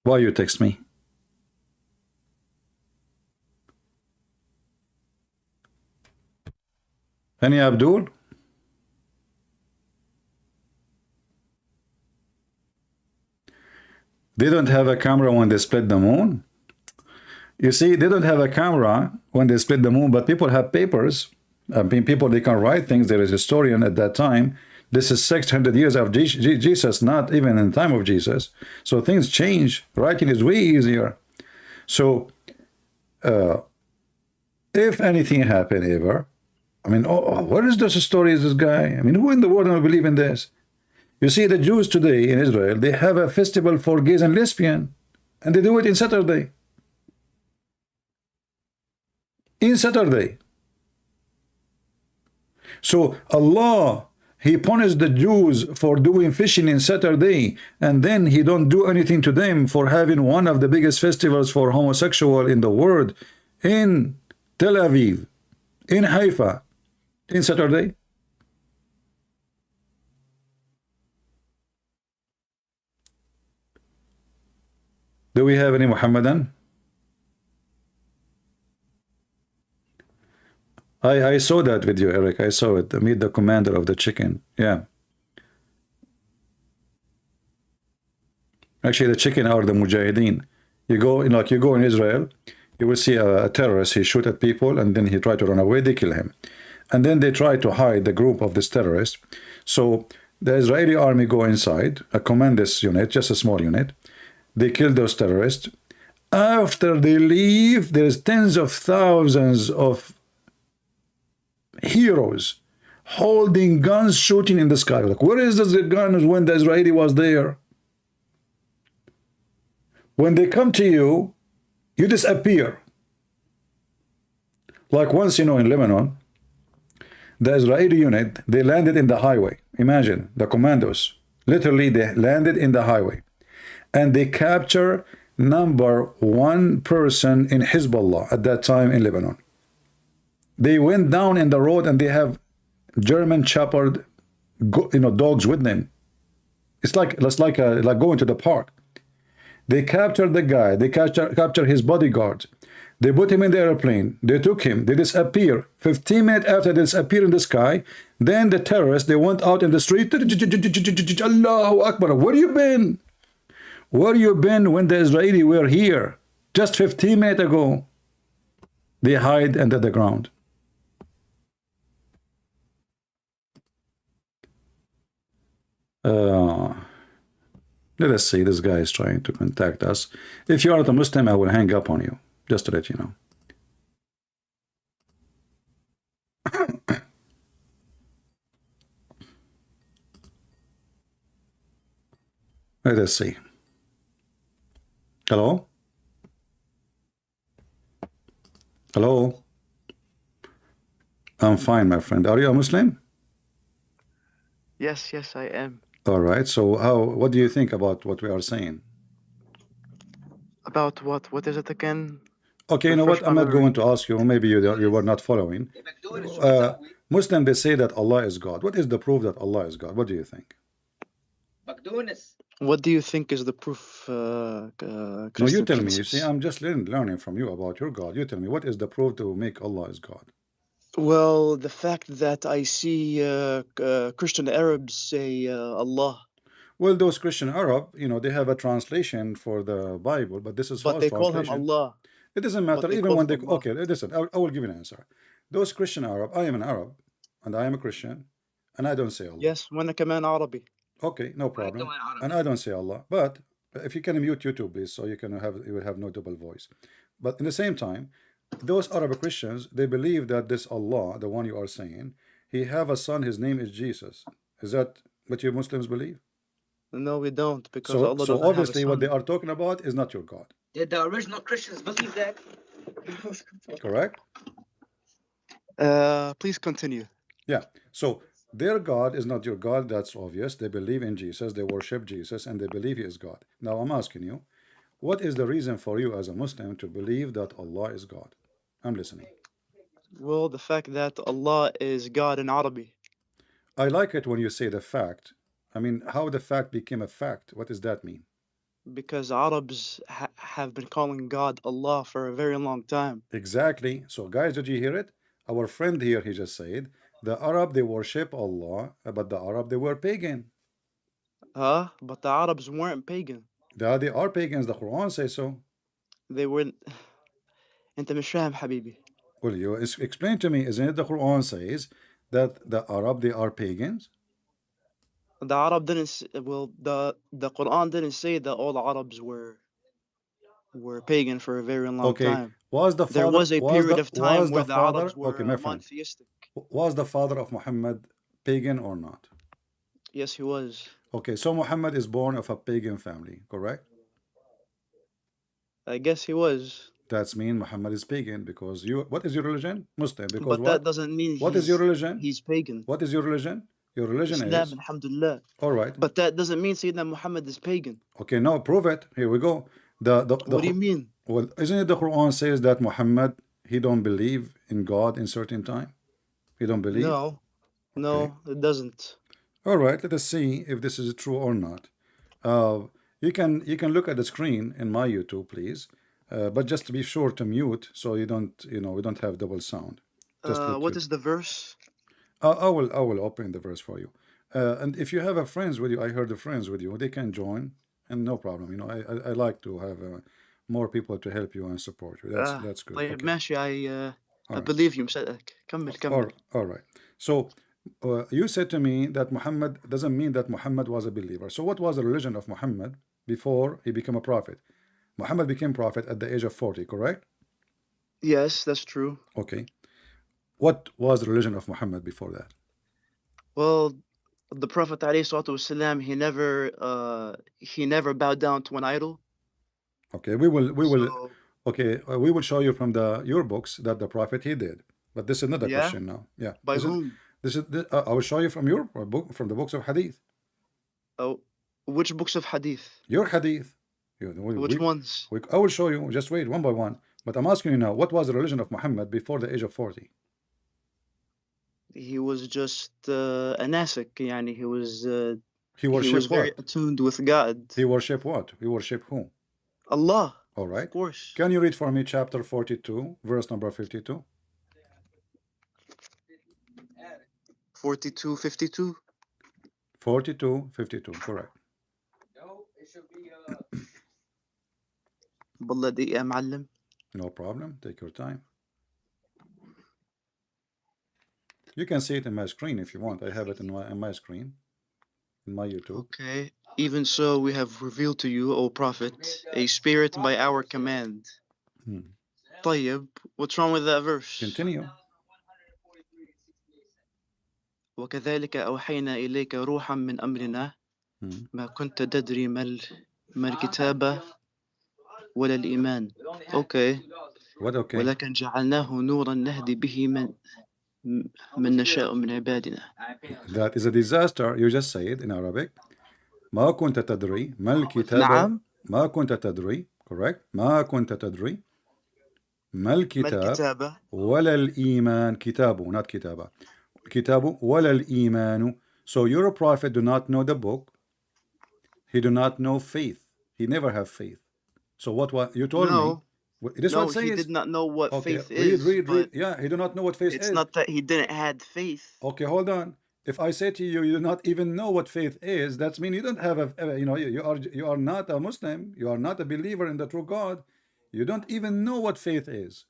Why you text me? Any Abdul? They don't have a camera when they split the moon. You see, they don't have a camera when they split the moon, but people have papers. I mean, people, they can write things. There is a historian at that time. This is 600 years of Jesus, not even in the time of Jesus. So things change. Writing is way easier. So if anything happened ever, I mean, what is this story? Is this guy? I mean, who in the world will believe in this? You see, the Jews today in Israel, they have a festival for gays and lesbians, and they do it in Saturday. In Saturday. So Allah, he punished the Jews for doing fishing in Saturday, and then he don't do anything to them for having one of the biggest festivals for homosexual in the world in Tel Aviv, in Haifa, in Saturday. Do we have any Muhammadan? I saw that video, Eric. I saw it. Meet the commander of the chicken. Yeah. Actually, the chicken are the Mujahideen. You go in Israel, you will see a terrorist. He shoot at people, and then he try to run away. They kill him, and then they try to hide the group of this terrorist. So the Israeli army go inside, a commanders unit, just a small unit. They kill those terrorists. After they leave, there's tens of thousands of heroes holding guns, shooting in the sky. Like, where is the guns when the Israeli was there? When they come to you, you disappear. Like once, in Lebanon, the Israeli unit, they landed in the highway. Imagine, the commandos, literally they landed in the highway. And they capture #1 person in Hezbollah at that time in Lebanon. They went down in the road and they have German shepherd, dogs with them. It's like going to the park. They captured the guy. They captured his bodyguard. They put him in the airplane. They took him. They disappear. 15 minutes after they disappear in the sky, then the terrorists, they went out in the street. Allahu Akbar. Where you been? Where you been when the Israeli were here? Just 15 minutes ago. They hide under the ground. Let us see. This guy is trying to contact us. If you are not a Muslim, I will hang up on you. Just to let you know. Let us see. Hello? Hello? I'm fine, my friend. Are you a Muslim?
Yes, I am.
All right. So what do you think about what we are saying?
About what? What is it again?
Okay, you know
Refresh
what?
my
I'm not
memory.
going to ask you. Maybe you were not following. Muslim, they say that Allah is God. What is the proof that Allah is God? What do you think?
What do you think is the proof,
No, you
Christian
tell me. You see,
princess?
I'm just learning from you about your God. You tell me, what is the proof to make Allah is God?
Well, the fact that I see Christian Arabs say Allah,
Well, those Christian Arab, you know, they have a translation for the Bible, but this is
but
false
they call him
translation.
Allah.
It doesn't
But
matter.
they
Even
call
when
him
they,
Allah.
okay, listen, I will give you an answer. Those Christian Arab, I am an Arab, and I am a Christian, and I don't say Allah.
Yes, وأنا كمان عربي.
Okay, no problem. And I don't say Allah. But if you can mute YouTube, please, so you will have no double voice. But in the same time, those Arab Christians, they believe that this Allah, the one you are saying, he have a son, his name is Jesus. Is that what you Muslims believe?
No, we don't, because
So,
Allah
so
doesn't have a
obviously what they
son.
are talking about is not your God.
Did the original Christians believe that?
Correct?
Please continue.
Yeah. So their God is not your God. That's obvious. They believe in Jesus. They worship Jesus, and they believe he is God. Now I'm asking you, what is the reason for you as a Muslim to believe that Allah is God? I'm listening.
Well, the fact that Allah is God in Arabic.
I like it when you say the fact. I mean, how the fact became a fact. What does that mean?
Because Arabs have been calling God Allah for a very long time.
Exactly. So guys, did you hear it? Our friend here, he just said, the Arab, they worship Allah, but the Arab, they were pagan.
But the Arabs weren't pagan.
They are pagans. The Quran says so.
They were. أنت مش فاهم حبيبي.
Well, you explain to me, isn't it the Quran says that the Arab, they are pagans?
The Arab didn't. Well, the Quran didn't say that all Arabs were pagan for a very long time.
Was the
There
father,
was a period of time
was
where
the
the
father,
Arabs were
okay, my friend,
monotheistic.
was the father of Muhammad pagan or not?
Yes, he was.
Okay, so Muhammad is born of a pagan family, correct?
I guess he was.
That's mean Muhammad is pagan because you. What is your religion? Muslim. Because
But
what?
that doesn't mean
What is your religion?
he's pagan.
What is your religion? Your religion
Islam,
is.
alhamdulillah.
All right.
But that doesn't mean Sayyidina Muhammad is pagan.
Okay, no, prove it. Here we go.
What do you mean?
Well, isn't it the Quran says that Muhammad, he don't believe in God in certain time? He don't believe?
No, no, it doesn't.
All right, let us see if this is true or not. You can look at the screen in my YouTube, please. But just to be sure to mute so you don't, we don't have double sound.
What is the verse?
I will open the verse for you. And if you have a friends with you, I heard the friends with you, they can join, and no problem. I like to have more people to help you and support you. That's good.
طيب
Okay.
ماشي, I believe you. مصدقك. كمل.
All right. So you said to me that Muhammad doesn't mean that Muhammad was a believer. So what was the religion of Muhammad before he became a prophet? Muhammad became prophet at the age of 40, correct?
Yes, that's true.
Okay. What was the religion of Muhammad before that?
Well, the Prophet ﷺ, he never bowed down to an idol.
Okay, we will show you from your books that the prophet he did. But this is another question now. Yeah.
By whom?
I will show you from your book, from the books of Hadith.
Oh, which books of Hadith?
Your Hadith.
Which ones?
I will show you. Just wait, one by one. But I'm asking you now, what was the religion of Muhammad before the age of 40?
He was just a nasik. يعني he was
very
attuned with God.
He worshipped what? He worshipped who?
Allah.
All right.
Of course.
Can you read for me chapter 42, verse number 52?
42:52.
42:52, correct.
No, it should be
بالله دقيقة يا معلم.
No problem. Take your time. You can see it in my screen if you want. I have it in my screen, in my YouTube.
Okay. Even so, we have revealed to you, O Prophet, a spirit by our command. طيب, what's wrong with that verse?
Continue.
وكذلك أوحينا إليك روحا من أمرنا ما كنت تدري ما الكتاب ولا الإيمان. Okay.
What okay?
ولكن جعلناه نورا نهدي به من نشاء من عبادنا.
That is a disaster. You just say it in Arabic. ما كنت تدري ما الكتاب.
نعم.
ما كنت تدري. correct? ما كنت تدري ما
ما
الكتاب
الكتابة
ولا الإيمان كتابه not كتابة كتابه ولا الإيمان. So your prophet do not know the book. He do not know faith. He never have faith. So what you told me? This
no,
what
he
says.
did not know what
Okay,
faith
read,
is,
read, read.
but
Yeah, he do not know what faith
it's
is.
not that he didn't had faith.
Okay, hold on. If I say to you, you do not even know what faith is, that means you don't have you know, you are not a Muslim. You are not a believer in the true God. You don't even know what faith is.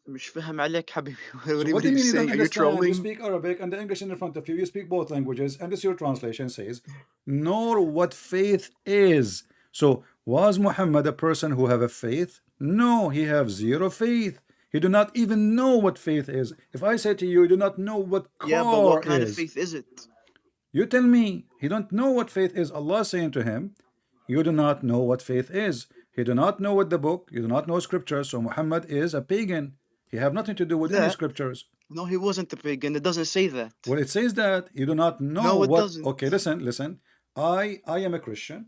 مش فاهم عليك حبيبي.
So
What
what
are
do you
you
mean you don't
saying? Are you
understand? You
trolling?
speak Arabic and the English in front of you. You speak both languages, and this your translation says, nor what faith is. So was Muhammad a person who have a faith? No, he have zero faith. He do not even know what faith is. If I say to you, you do not know what
Yeah, but what
car
kind of
is,
faith is it?
you tell me he don't know what faith is. Allah saying to him, you do not know what faith is. He do not know what the book. You do not know scriptures. So Muhammad is a pagan. He have nothing to do with any
لا.
scriptures.
No, he wasn't a pagan. It doesn't say that.
Well, it says that you do not know
No, it
what.
doesn't.
Okay, listen. I am a Christian,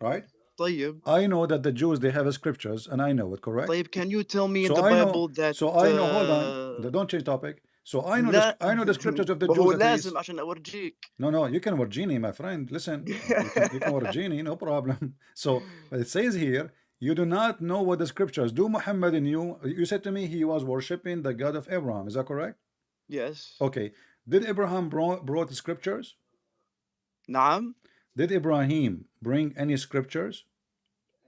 right?
طيب.
I know that the Jews they have scriptures, and I know it, correct?
طيب, can you tell me in
So
the
I know.
Bible that
So I know. Hold on. Don't change topic. So I know.
لا.
I know the scriptures of the
ما هو
Jews at least.
لازم عشان أورجيك.
No, you can Virginie, my friend. Listen, you can Virginie, no problem. So, but it says here, you do not know what the scriptures do. Muhammad and you said to me he was worshiping the God of Abraham. Is that correct?
Yes.
Okay. Did Abraham brought the scriptures?
نعم.
Did Ibrahim bring any scriptures?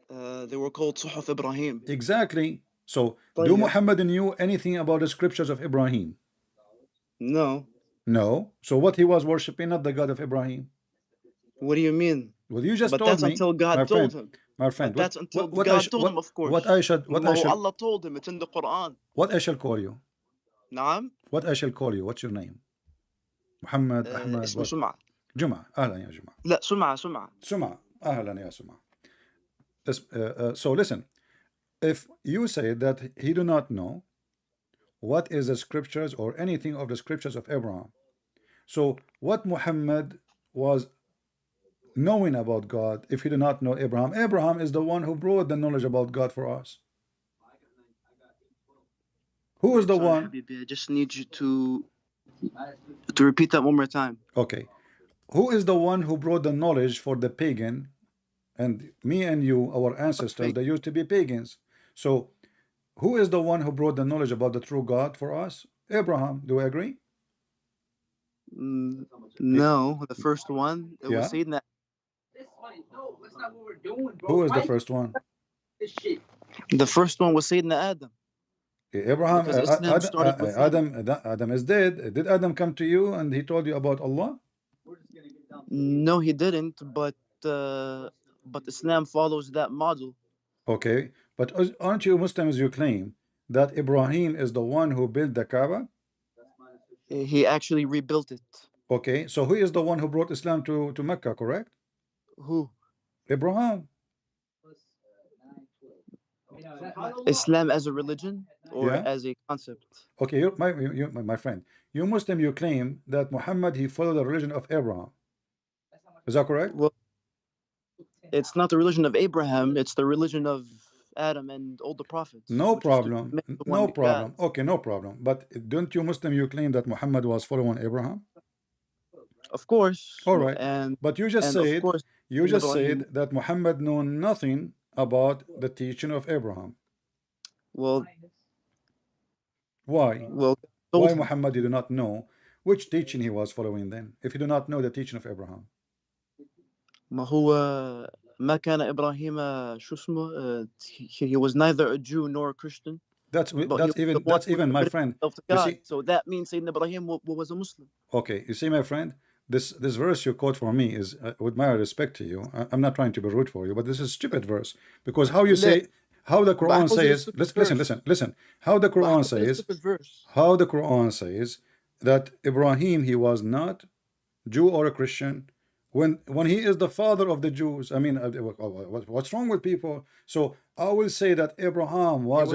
They were called صحف إبراهيم.
Exactly. So, do
طيب.
Muhammad knew anything about the scriptures of Ibrahim?
No.
No. So, what he was worshiping, not the God of Ibrahim?
What do you mean?
Well, you just
But
told
that's
me,
until God
my
told
friend.
him.
My friend,
But that's until
what
God told him, of course.
what I should
ما هو Allah told him. It's in the Quran.
what I shall call you?
نعم.
What I shall call you? What's your name? Muhammad, Ahmad,
اسمه
what?
سمعة.
Juma. أهلا يا Juma.
لا سمعة.
Suma. أهلا يا Suma. So listen, if you say that he do not know what is the scriptures or anything of the scriptures of Abraham, so what Muhammad was knowing about God if he did not know Abraham? Abraham is the one who brought the knowledge about God for us. Who is the
Sorry,
one?
حبيبي, I just need you to repeat that one more time.
Okay. Who is the one who brought the knowledge for the pagan? And me and you, our ancestors, they used to be pagans. So who is the one who brought the knowledge about the true God for us? Abraham. Do we agree?
No, the first one. It
Yeah.
was Sayyidina.
No, that's not what we're doing, bro.
Who is the
Why
first one?
this shit?
The first one was Sayyidina Adam.
Abraham.
Because Islam started with him.
Adam is dead. Did Adam come to you and he told you about Allah?
We're just gonna get down.
No, he didn't. But Islam follows that model.
Okay. But aren't you Muslims? You claim that Ibrahim is the one who built the Kaaba.
He actually rebuilt it.
Okay. So who is the one who brought Islam to Mecca? Correct?
Who?
Abraham.
Islam as a religion or
Yeah.
as a concept?
Okay, my friend, you Muslim, you claim that Muhammad he followed the religion of Abraham. Is that correct?
Well, it's not the religion of Abraham. It's the religion of Adam and all the prophets.
No
which is to
problem.
commit to
No
one
problem.
God.
Okay, no problem. But don't you Muslim you claim that Muhammad was following Abraham?
Of course.
All right.
And
But you just
of
said
course,
said
Ibrahim.
that Muhammad knew nothing about the teaching of Abraham.
well,
Why?
well,
Why Muhammad did not know which teaching he was following then, if he did not know the teaching of Abraham?
ما هو ما كان إبراهيم شو اسمه he was neither a Jew nor a Christian.
That's
But he was the one
that's
who
even my
committed
friend.
himself to
You
God.
see,
So that means Sayyidina Ibrahim was a Muslim.
okay, you see, my friend, this verse you quote for me is, with my respect to you, I'm not trying to be rude for you, but this is a stupid verse because how you say, how the Quran says, listen, how the Quran says, how the Quran says that Ibrahim he was not Jew or a Christian when he is the father of the Jews. I mean, what's wrong with people? So I will say that Abraham was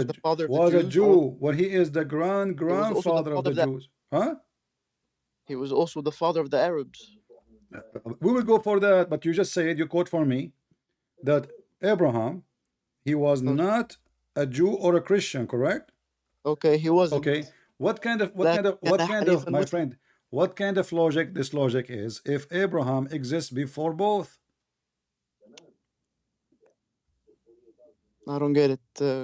a Jew when he is the grandfather of the Jews. Huh?
He was also the father of the Arabs.
We will go for that, but you just said, you quote for me, that Abraham, he was
Okay.
not a Jew or a Christian, correct?
Okay, he wasn't.
Okay. What kind of
لكن حنيفا
my
مسلم.
friend, what kind of logic this logic is if Abraham exists before both?
I don't get it.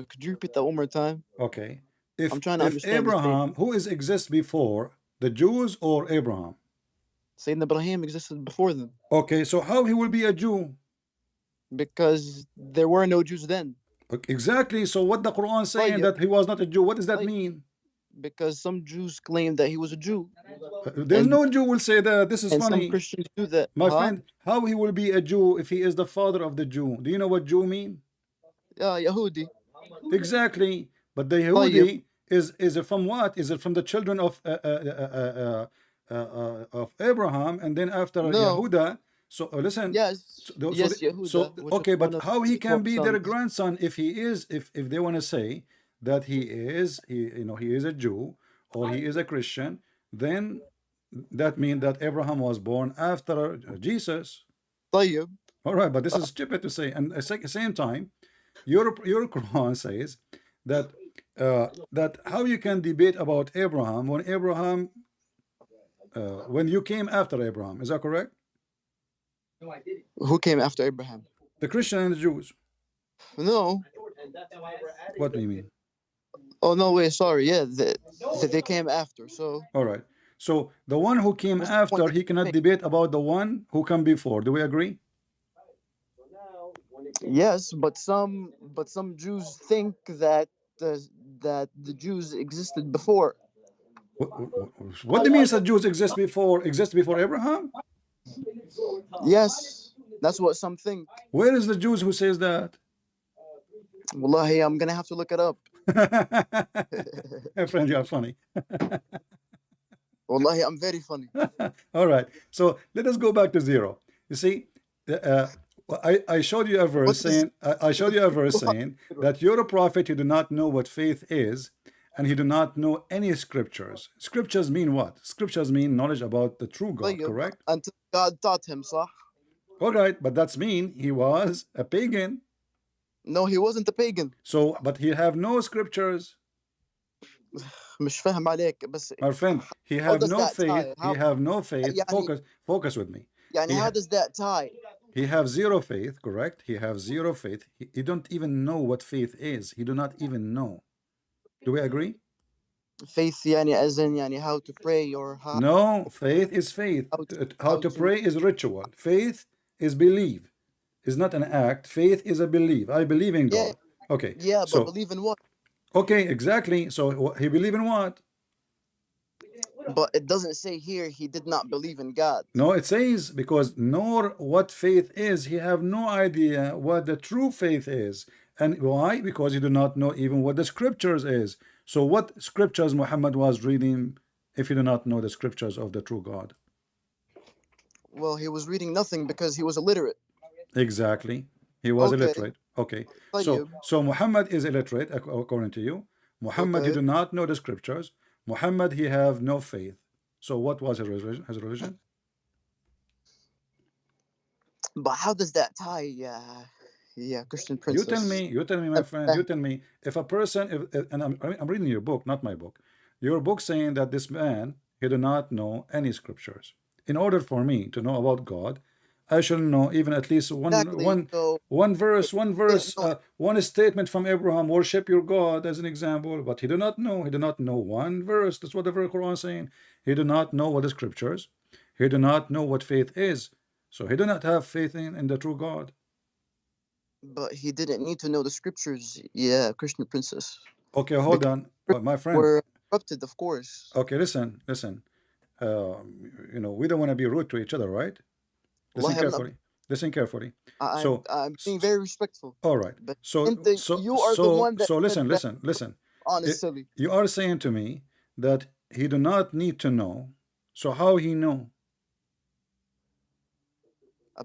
Could you repeat that one more time?
Okay.
I'm trying to
If
understand this
Abraham, who is exists before, the Jews or Abraham?
Sayyidina Ibrahim existed before them
Okay, so how he will be a Jew?
because there were no Jews then.
Okay, exactly. So what the Quran saying
طيب.
that he was not a Jew, what does that
طيب.
mean?
Because some Jews claimed that he was a Jew.
There's
And-
no Jew will say that. This is
And
funny.
some Christians do that.
My
Huh?
friend, how he will be a Jew if he is the father of the Jew? Do you know what Jew mean?
Yahudi.
Exactly. But the Yehudi is it from what? Is it from the children of Abraham and then after
No.
Yehuda? So listen.
Yes.
So,
Yes, Yehuda.
so
which
okay,
is one
but
of
how he
the
can
12
be their
sons.
grandson if he is if they want to say that he is he is a Jew or he is a Christian, then that means that Abraham was born after Jesus.
طيب.
All right, but this is stupid to say. And at the same time, your Quran says that that how you can debate about Abraham when Abraham when you came after Abraham. Is that correct?
No, I didn't.
Who came after Abraham?
The Christian and the Jews.
No.
And that's why we're at it.
What do you mean?
Oh, no, wait, sorry. Yeah, they came after. So,
All right. So the one who came
What's the point
after,
that
he
you
cannot
make?
debate about the one who came before. Do we agree?
yes, but some Jews think that the Jews existed before.
What do you mean that Jews exist before Abraham?
Yes, that's what some think.
Where is the Jews who says that?
Wallahi, I'm gonna have to look it up.
My friend, you are funny.
Wallahi, I'm very funny.
All right. So let us go back to zero. You see, I showed you a verse
What is-
saying I showed you a verse saying that you're a prophet, you do not know what faith is, and you do not know any scriptures. Scriptures mean what? Scriptures mean knowledge about the true God,
طيب,
correct?
Until God taught him, صح?
All right, but that's mean he was a pagan.
No, he wasn't a pagan.
So, but he have no scriptures.
مش فاهم عليك بس
My friend, he
How
have
does
no
that tie?
faith.
How-
He have no faith.
يعني-
Focus with me.
يعني
He
how
ha-
does that tie?
He have zero faith, correct? He have zero faith. He don't even know what faith is. He do not even know. Do we agree?
Faith يعني as in يعني how to pray or how
No, faith is faith. How to pray is ritual. Faith is believe. Is not an act. Faith is a believe. I believe in
Yeah.
God. Okay.
Yeah, but
So
believe in what?
okay, exactly. So he believe in what?
But it doesn't say here he did not believe in God.
No, it says because nor what faith is. He have no idea what the true faith is. And why? Because he do not know even what the scriptures is. So what scriptures Muhammad was reading if he do not know the scriptures of the true God?
Well, he was reading nothing because he was illiterate.
Exactly. He was
Okay.
illiterate. Okay.
طيب.
So Muhammad is illiterate according to you. Muhammad he
Okay.
do not know the scriptures. Muhammad he have no faith. So what was his religion?
But how does that tie? Christian Princess.
You tell me, my friend. You tell me if a person, and I'm reading your book, not my book. Your book saying that this man he do not know any scriptures. In order for me to know about God, I should know even at least
Exactly. So
one verse,
no.
one statement from Abraham, worship your God as an example. But he do not know. He do not know one verse. That's what the very Quran is saying. He do not know what the scriptures. He do not know what faith is. So he do not have faith in the true God.
but he didn't need to know the scriptures. Christian Princess.
Okay, hold on, my friend.
We're corrupted, of course.
Okay, listen. We don't want to be rude to each other, right? Listen
Wallahi,
carefully. Listen carefully.
I'm being very respectful.
All right.
But
So
you are the one that
listen,
said that.
listen.
Honestly,
You are saying to me that he do not need to know. So how he know?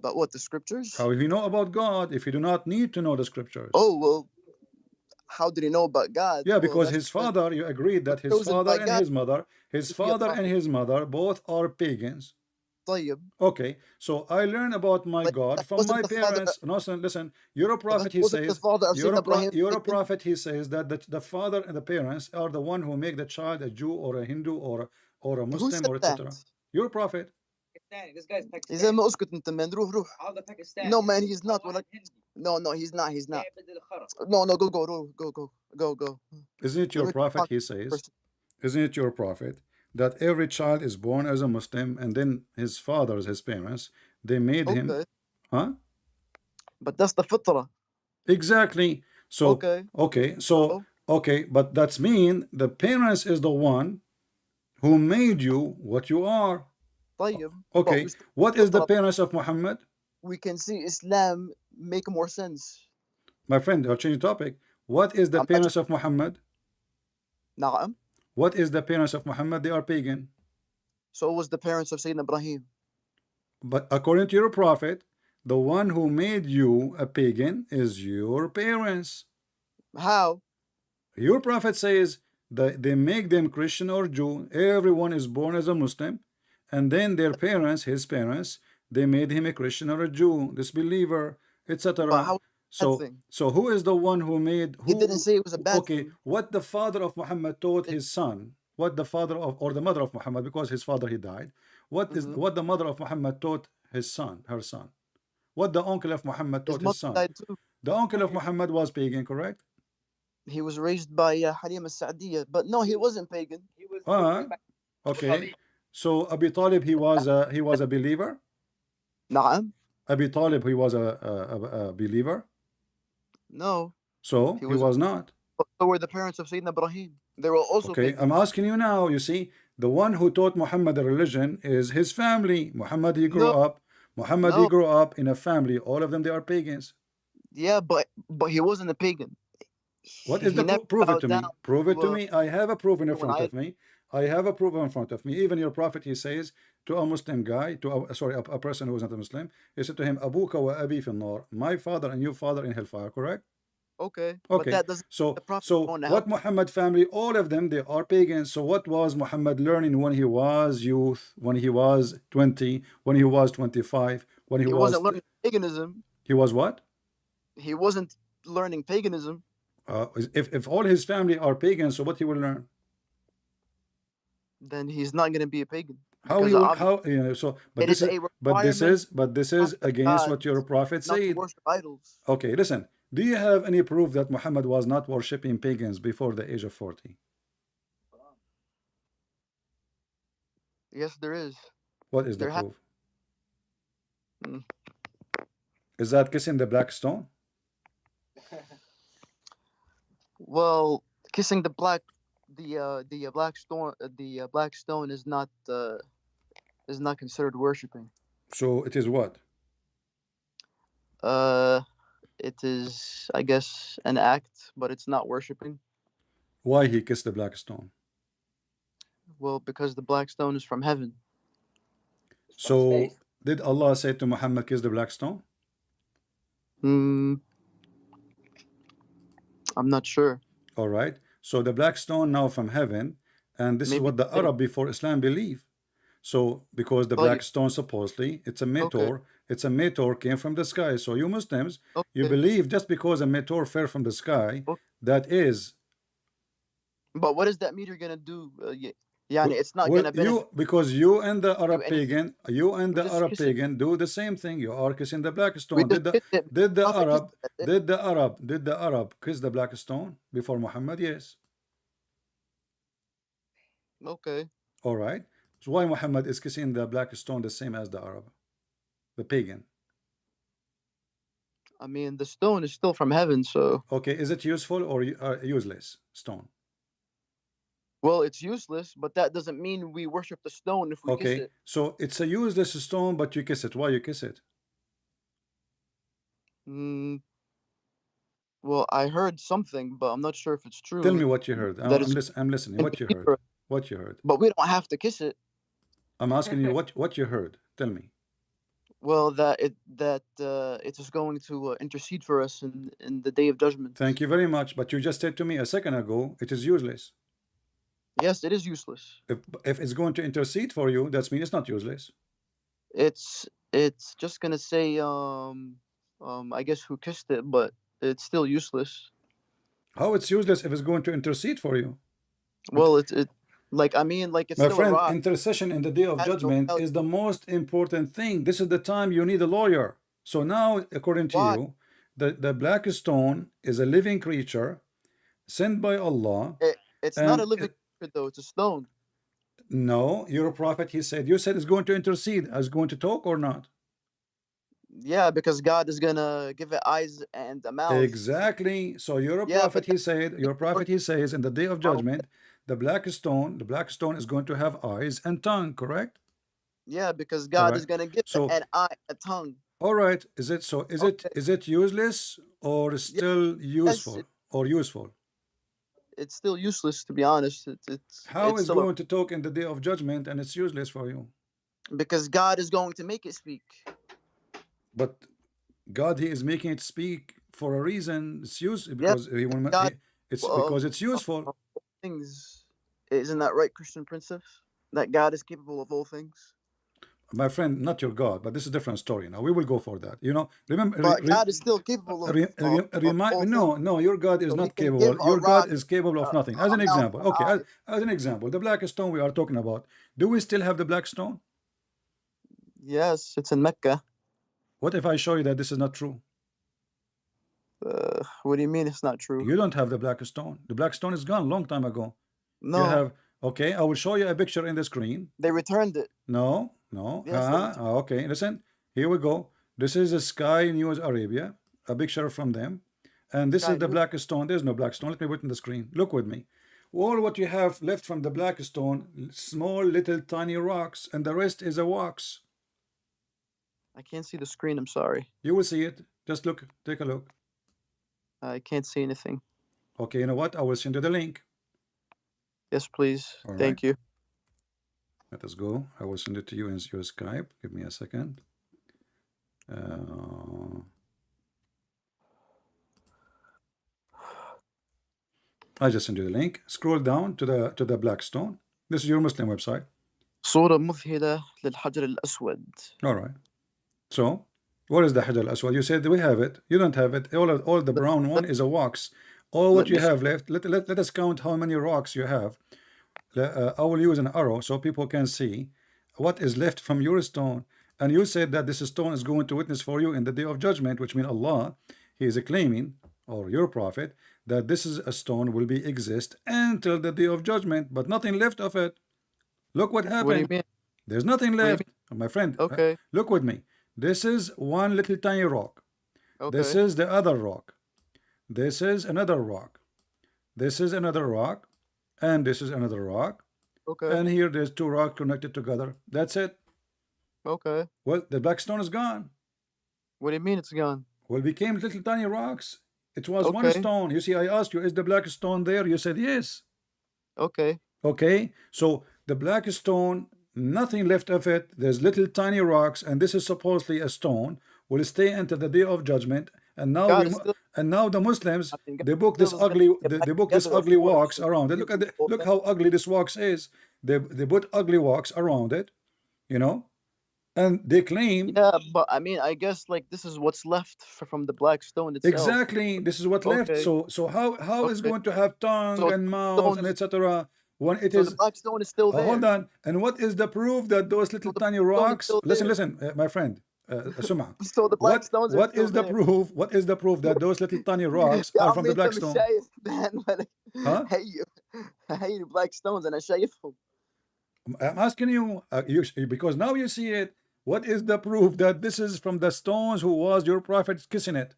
about what, the scriptures?
How he know about God if he do not need to know the scriptures?
Oh well, how did he know about God?
Yeah,
Well,
because
that's
his father, you agreed that his
chosen by
father and
God
his mother,
to be a prophet.
both are pagans.
طيب.
Okay, so I learn about my
Like,
God
that
from
wasn't
my
the father.
parents. No, listen. You're a
That
prophet. He
wasn't the
says.
father of Sayyidina Ibrahim.
You're a
pagan?
prophet. He says that the father and the parents are the one who make the child a Jew or a Hindu or a
Who
Muslim
said
or
that?
etc. You're a prophet.
Pakistani. This guy's Pakistani. إذا ما اسكت أنت man. روح. No man, he's not. No, he's not. He's not. No, go.
Isn't it your prophet? He says. Isn't it your prophet that every child is born as a Muslim and then his fathers, his parents, they made him, huh?
But that's the fitra.
Exactly. So okay, but that's mean the parents is the one who made you what you are.
طيب.
Okay, what is the parents of Muhammad?
We can see Islam make more sense.
My friend, I'll change the topic. What is the parents of Muhammad?
نعم.
What is the parents of Muhammad? They are pagan.
So was the parents of Sayyidina Ibrahim.
But according to your prophet, the one who made you a pagan is your parents.
How?
Your prophet says that they make them Christian or Jew. Everyone is born as a Muslim, and then their parents, his parents, they made him a Christian or a Jew, disbeliever, etc. So who is the one who made? Who,
he didn't say it was a bad thing.
What the father of Muhammad taught his son, what the father of or the mother of Muhammad, because his father he died. What is what the mother of Muhammad taught his son, her son? What the uncle of Muhammad taught his son? The uncle of Muhammad was pagan, correct?
He was raised by Halim al-Sa'diyah, but no, he wasn't pagan. He was
okay. So Abi Talib, he was a believer.
نعم.
Abi Talib, he was a believer.
No.
So he was not.
So were the parents of Sayyidina Ibrahim. They were also
okay.
pagan.
I'm asking you now. You see, the one who taught Muhammad the religion is his family. Muhammad, he grew up. Muhammad, he grew up in a family. All of them, they are pagans.
Yeah, but he wasn't a pagan.
What is the prove it to me? Prove it to me. I have a proof in front of me. I have a proof in front of me. Even your prophet, he says to a Muslim guy, to a person who is not a Muslim, he said to him, Abuka wa abi fi nar, my father and your father in hellfire, correct?
Okay. But that doesn't
so what Muhammad family, all of them, they are pagans. So what was Muhammad learning when he was youth, when he was 20, when he was 25, when he
wasn't learning paganism.
He was what?
He wasn't learning paganism.
If all his family are pagans, so what he will learn?
Then he's not going to be a pagan.
How you know? So but this is against what your prophet said.
Worship idols.
Okay, listen. Do you have any proof that Muhammad was not worshiping pagans before the age of 40?
Yes, there is.
What is the proof? Is that kissing the black stone?
Well, kissing the black stone is not considered worshiping.
So it is what?
It is, I guess, an act, but it's not worshiping.
Why he kissed the black stone?
Well, because the black stone is from heaven.
So did Allah say to Muhammad, kiss the black stone?
I'm not sure.
All right. So the black stone now from heaven, and this is what the Arab before Islam believe. So because the black stone supposedly it's a meteor, it's a meteor came from the sky. So you Muslims, you believe just because a meteor fell from the sky, that is.
But what is that meteor gonna do? It's not gonna benefit.
Because you and the Arab pagan, do the same thing. You are kissing the black stone. Did the Arab kiss the black stone before Muhammad? Yes.
Okay.
All right. So why Muhammad is kissing the black stone the same as the Arab, the pagan?
I mean, the stone is still from heaven, so.
Okay, is it useful or useless stone?
Well, it's useless, but that doesn't mean we worship the stone if we kiss it.
Okay, so it's a useless stone, but you kiss it. Why you kiss it?
Well, I heard something, but I'm not sure if it's true.
Tell me what you heard. I'm listening. What you heard? What you heard?
But we don't have to kiss it.
I'm asking you what you heard. Tell me.
Well, that it is going to intercede for us in the day of judgment.
Thank you very much. But you just said to me a second ago it is useless.
Yes, it is useless.
If it's going to intercede for you, that means it's not useless.
It's just gonna say I guess who kissed it, but it's still useless.
How it's useless if it's going to intercede for you?
Well, it like I mean like it's
My
still a
friend,
rock.
intercession in the day of
Has no
judgment
value.
is the most important thing. This is the time you need a lawyer. So now, according to
Why?
you, the black stone is a living creature sent by Allah.
It's not a
And
living creature though. It's a stone.
no, you're a prophet. He said, you said it's going to intercede. Is going to talk or not?
Yeah, because God is gonna give it eyes and a mouth.
Exactly. So you're a
Yeah,
prophet.
but
He said, you're a prophet. He says, in the day of judgment, the black stone is going to have eyes and tongue. Correct?
yeah, because
All
God
right.
is gonna give it
So,
an eye, a tongue.
all right. Is it so? Is
Okay.
it useless or still
Yes,
useful or useful?
it's still useless to be honest.
How
It's
is
still
going to talk in the day of judgment and it's useless for you?
because God is going to make it speak.
But God, He is making it speak for a reason. It's useful
Yeah,
because He will.
God
It's because it's
of
useful.
things. Isn't that right, Christian princess? That God is capable of all things.
My friend, not your God, but this is a different story. Now we will go for that. You know, remember,
But God is still capable of
remind
all
no,
things.
no, your God is
So he
not
can
capable.
give a
Your God
rock
is capable of nothing. As
a
an
mouth
example,
and
okay,
eyes.
as an example, the black stone we are talking about. Do we still have the black stone?
Yes, it's in Mecca.
What if I show you that this is not true?
What do you mean it's not true?
You don't have the black stone. The black stone is gone long time ago.
No.
You have, okay, I will show you a picture in the screen.
They returned it.
No.
Yes,
Okay, listen. Here we go. This is a Sky News Arabia, a picture from them. And this
Sky
is the
News.
black stone. There's no black stone. Let me put it in the screen. Look with me. All what you have left from the black stone, small little tiny rocks, and the rest is a wax.
I can't see the screen. I'm sorry.
You will see it. Just look. Take a look.
I can't see anything.
Okay, you know what? I will send you the link.
Yes, please.
All
Thank
right.
you.
Let us go. I will send it to you in your Skype. Give me a second. I just sent you the link. Scroll down to the black stone. This is your Muslim website.
صورة مذهلة للحجر الأسود.
All right. So, what is the Hajar al-Aswad? You said we have it. You don't have it. All the brown one is a wax. All what you have left. Let us count how many rocks you have. I will use an arrow so people can see what is left from your stone. And you said that this stone is going to witness for you in the day of judgment, which means Allah, He is claiming, or your prophet, that this is a stone will be exist until the day of judgment, but nothing left of it. Look what happened.
What do you mean?
There's nothing left. My friend,
Okay.
look with me. This is one little tiny rock.
Okay.
This is the other rock. This is another rock. This is another rock. And this is another rock.
Okay.
And here there's two rocks connected together. That's it.
Okay.
Well, the black stone is gone.
What do you mean it's gone?
Well, it became little tiny rocks. It was one
Okay.
stone. You see, I asked you, is the black stone there? You said yes.
Okay.
Okay. So the black stone, nothing left of it. There's little tiny rocks, and this is supposedly a stone. Will stay until the day of judgment. And now
God is still-
the Muslims,
I think
they book this
still is
ugly
gonna get back
they book this
together
ugly
of course.
wax around it. Look how ugly this wax is. They put ugly wax around it, you know, and they claim
Yeah, but I mean, I guess like this is what's left from the black stone itself.
exactly this is what left.
Okay.
So how is
Okay.
going to have tongue
So
and mouth and
stones-
etc. when it
So
is
the black stone is still there.
hold on. And what is the proof that those little
the
tiny
stone is
rocks?
still
Listen, my friend, Suma.
So the black stones are
What
still
is the
there.
proof? What is the proof that those little tiny rocks
يا
are from
عمي
the
انت
black
مش
stone?
شايف man
Huh?
هي black stones انا شايفهم.
I'm asking you, because now you see it. What is the proof that this is from the stones who was your prophet kissing it?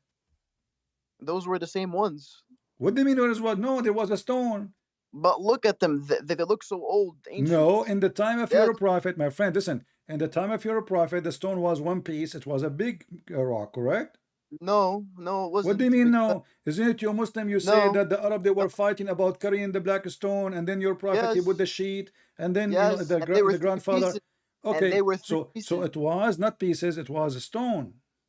Those were the same ones.
What do you mean there was what? No, there was a stone.
But look at them. They look so old, ancient.
No, in the time of
Yes.
your prophet, my friend, listen. In the time of your prophet, the stone was one piece. It was a big rock, correct?
No, it wasn't.
What do you mean no? Isn't it you Muslim? You say
No.
that the Arab they were fighting about carrying the black stone, and then your prophet he
Yes.
put the sheet, and then
Yes, and they were
the
three
grandfather.
pieces, and
Okay,
they were three
so
pieces.
it was not pieces, it was a stone.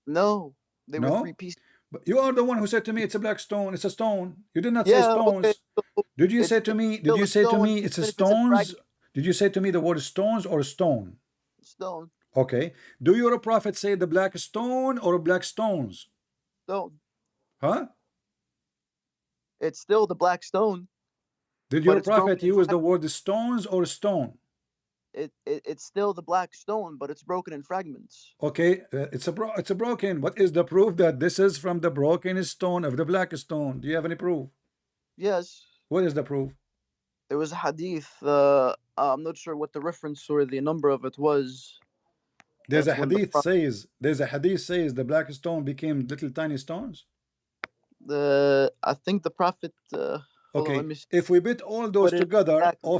No, they
No?
were three pieces.
But you are the one who said to me it's a black stone. It's a stone. You did not say
Yeah,
stones.
okay. So
Did you
it's
say to me? Did
still
you
a
say to
stone,
me it's a
even if it's a
stones?
fragment.
Did you say to me the word stones or stone?
Stone.
Okay. Do your prophet say the black stone or black stones?
Stone.
Huh?
It's still the black stone,
Did
but
your
it's broken
prophet
in
use the
fragments.
word stones or stone?
It's still the black stone, but it's broken in fragments.
Okay, it's a broken. What is the proof that this is from the broken stone of the black stone? Do you have any proof?
Yes,
What is the proof?
there was a hadith. I'm not sure what the reference or the number of it was.
There's a
It's when the
hadith says the black stone became little tiny stones.
I think the prophet. Hold on, let
Okay,
me see
if we put all those
what it is
together, or
exactly.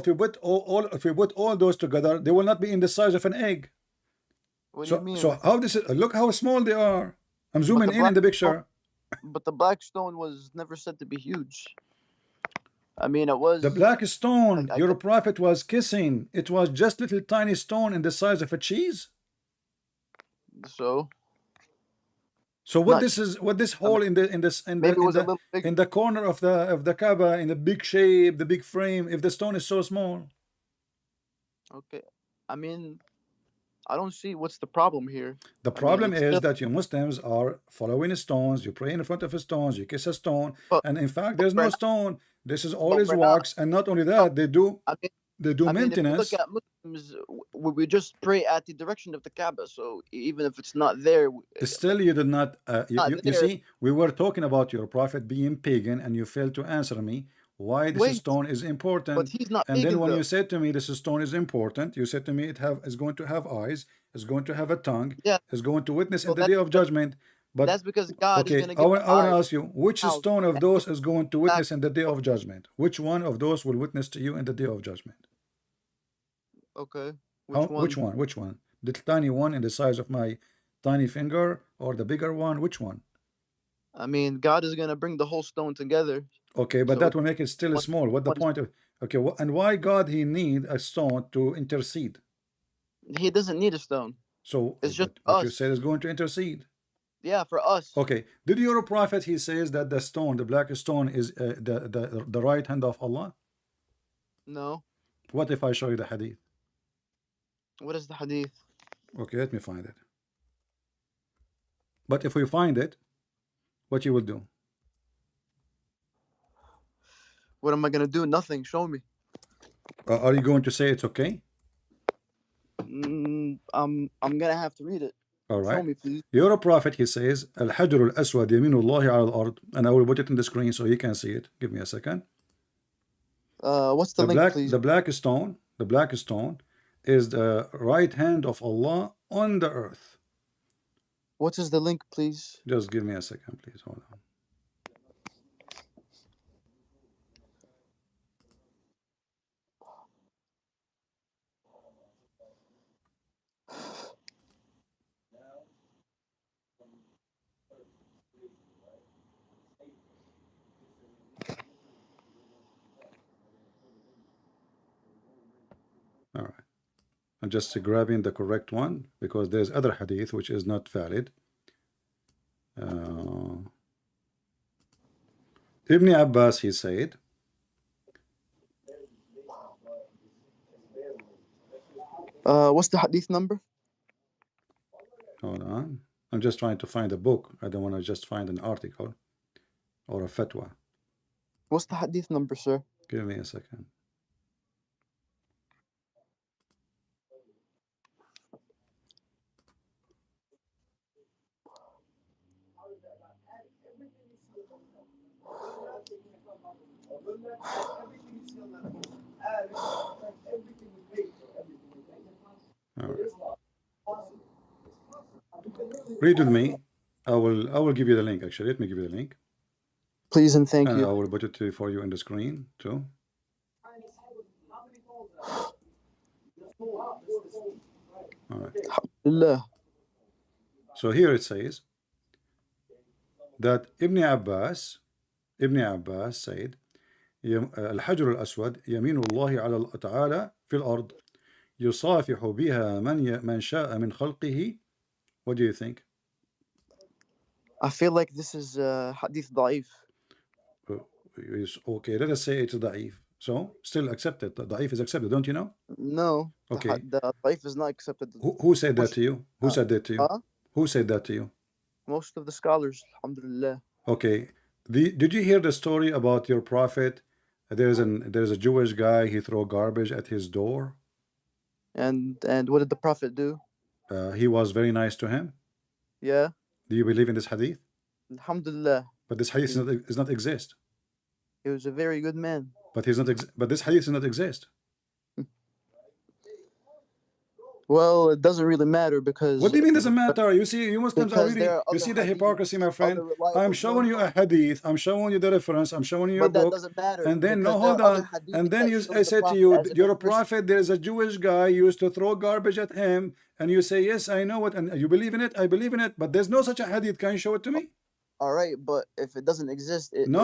if we put all those together, they will not be in the size of an egg.
What do you
So
mean?
how this is, look how small they are. I'm
But
zooming
the
in
black
the
stone,
picture.
but the black stone was never said to be huge. I mean, it
The
was.
black stone,
I
your
guess
prophet was kissing. It was just little tiny stone in the size of a cheese.
so.
So what
Not.
this is, what this
I mean,
hole in
maybe it was a little bigger.
the corner of the Kaaba, in the big shape, the big frame, if the stone is so small?
Okay. I mean, I don't see what's the problem here.
The
I mean,
problem
it's
is
still.
that you Muslims are following stones, you pray in front of stones, you kiss a stone,
But,
and in fact
but
there's no
we're not.
stone. This is all
But
is
we're not.
wax, and not only
No,
that,
I mean,
they do
if you look
maintenance.
at Muslims, we just pray at the direction of the Kaaba. So even if it's not there,
Still, you did not.
not
You
there.
see, we were talking about your prophet being pagan, and you failed to answer me why this
Wait,
stone is
but
important.
he's not
And then
pagan
when you
though.
said to me this stone is important, you said to me is going to have eyes, is going to have a tongue,
Yeah.
is going to witness in
So
the day of judgment. But
that's because God is
okay,
gonna give the
I want to
eyes
ask you, which
out.
stone of those is going to witness in the day of
Okay.
judgment? Which one of those will witness to you in the day of judgment?
Which
Which
one?
one? Which one? The tiny one in the size of my tiny finger, or the bigger one? Which one?
I mean, God is gonna bring the whole stone together.
Okay, but
So
that
it's
will make it still
one.
small. What the
one
point of? Okay, and why God he need a stone to intercede?
he doesn't need a stone.
So,
It's just
but you
us.
said is going to intercede.
Yeah, for us.
Okay, did your prophet he says that the stone, the black stone, is the right hand of Allah?
No.
What if I show you the hadith?
What is the hadith?
Okay, let me find it. But if we find it, what you will do?
What am I gonna do? Nothing. Show me.
Are you going to say it's okay?
I'm gonna have to read it.
All
Show
right.
me, please.
Your prophet he says, Al-Hajr al-Aswad yaminullahi ala al-ard, and I will put it in the screen so you can see it. Give me a second.
What's the link, please?
The black stone is the right hand of Allah on the earth.
What is the link, please?
Just give me a second, please. Hold on. All right. I'm just grabbing the correct one because there's other hadith which is not valid. Ibn Abbas he said,
What's the hadith number?
hold on. I'm just trying to find a book. I don't want to just find an article or a fatwa.
What's the hadith number, sir?
Give me a second. All right. Read with me. I will give you the link. Actually, let me give you the link.
Please and thank
And
you.
I will put it for you in the screen too. All right. So here it says that Ibn Abbas said, الحجر الأسود يمين الله على تعالى في الأرض يصافح بها من شاء من خلقه. What do you think?
I feel like this is hadith da'if.
Okay, let us say it's ضعيف. So still accepted. The da'if is accepted, don't you know?
No.
Okay.
The da'if is not accepted.
Who said that to you? Who said that to you?
Huh?
Who said that to you?
Most of the scholars, alhamdulillah.
Okay. Did you hear the story about your prophet? There's a Jewish guy, he throw garbage at his door.
And what did the Prophet do?
He was very nice to him.
Yeah.
Do you believe in this hadith?
Alhamdulillah.
But this hadith does not exist.
He was a very good man.
But but this hadith does not exist.
Well, it doesn't really matter because.
What do you mean doesn't matter? You see, you Muslims are really. You see the hypocrisy, my friend. I'm showing you a hadith. I'm showing you the reference. I'm showing you your book.
But that doesn't matter.
And then no, hold on. And then I said to you, you're a prophet. There is a Jewish guy used to throw garbage at him, and you say yes, I know it, and you believe in it. I believe in it. But there's no such a hadith. Can you show it to me?
All right, but if it doesn't exist,
no.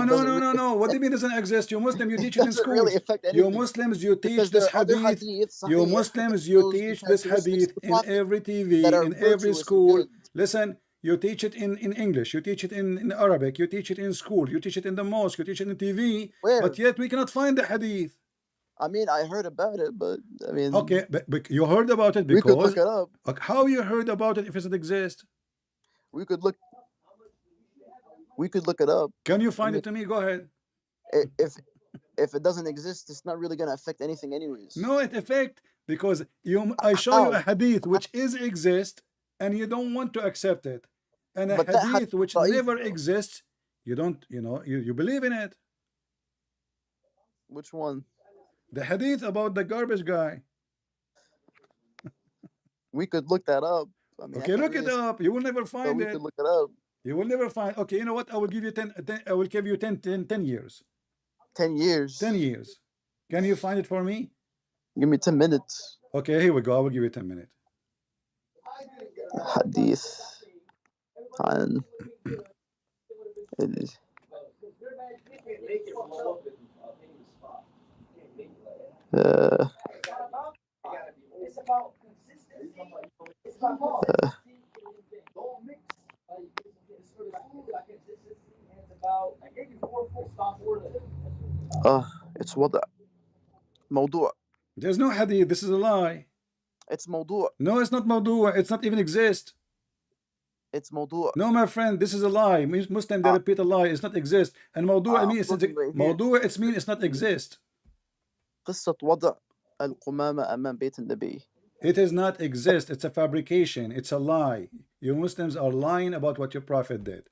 What do you mean doesn't exist? You Muslim, you teach it in schools.
Really
you Muslims, you teach this hadith. You Muslims, you teach this hadith in every TV, in every school. Listen, you teach it in English, you teach it in Arabic, you teach it in school, you teach it in the mosque, you teach it in TV.
Where?
But yet we cannot find the hadith.
I mean, I heard about it, but I mean.
Okay, but you heard about it because.
We could look it up.
How you heard about it if it doesn't exist?
We could look it up.
Can you find it to me? Go ahead.
If it doesn't exist, it's not really gonna affect anything anyways.
No, it affect because I show you a hadith which exist and you don't want to accept it. And a hadith which never exists, you don't, you believe in it.
Which one?
The hadith about the garbage guy.
We could look that up. I mean,
okay, look it up. You will never find it.
We could look it up.
You will never find. Okay, you know what? I will give you 10 years.
10 years.
10 years. Can you find it for me?
Give me 10 minutes.
Okay, here we go. I will give you 10 minutes.
Hadith. It's wada. Mawdu'.
There's no hadith. This is a lie.
It's mawdu'.
No, it's not mawdu'. It's not even exist.
It's mawdu'.
No, my friend, this is a lie. Muslim, they repeat a lie. It's not exist. And mawdu' means mawdu' it means it's not exist.
قصة وضع القمامة أمام بيت النبي.
It does not exist. It's a fabrication. It's a lie. You Muslims are lying about what your prophet did.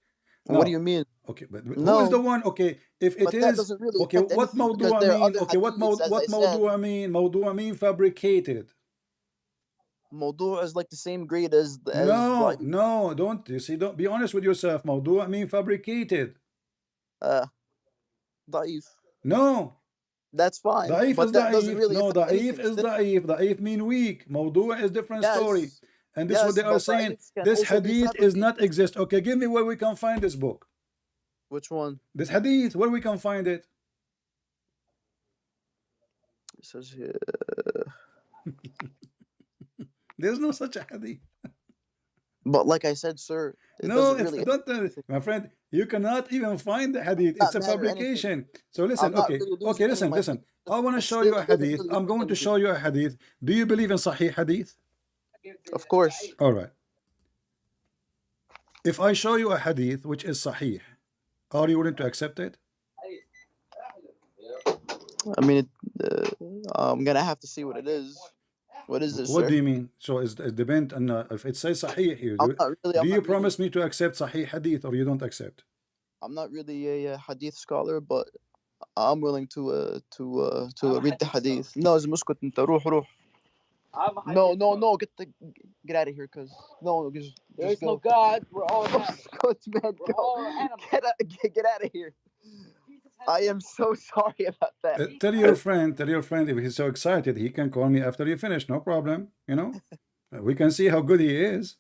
Now, what do you mean?
Okay, but who is the one? Okay, if it is really okay, what mawdu'a mean? Okay, what mawdu'a mean? Mawdu'a mean fabricated.
Mawdu'a is like the same grade as
no, don't you see? Don't be honest with yourself. Mawdu'a mean fabricated.
Da'if.
No.
That's fine.
Da'if
but
is
that
da'if.
really
No, da'if is da'if. Da'if mean weak. Mawdu'a is different story. And this is what they are saying. This hadith is not exist. Okay, give me where we can find this book.
Which one?
This hadith, where we can find it.
It says here.
There's no such a hadith.
But like I said, sir.
No, it's really not. My friend, you cannot even find the hadith. It's a fabrication. So listen, okay, listen. I want to show you a hadith. I'm going to show you a hadith. Do you believe in Sahih hadith?
Of course.
All right. If I show you a hadith which is sahih, are you willing to accept it?
I mean, I'm gonna have to see what it is. What is this?
What
sir?
do you mean? So it depends on if it says sahih here. Do you promise me to accept sahih hadith or you don't accept?
I'm not really a hadith scholar, but I'm willing to read the hadith. No, it's muskut. روح. No, get out of here, cause there is no God. We're all animals. Man, get out of here. I am so sorry about that.
Tell your friend if he's so excited, he can call me after you finish. No problem. We can see how good he is.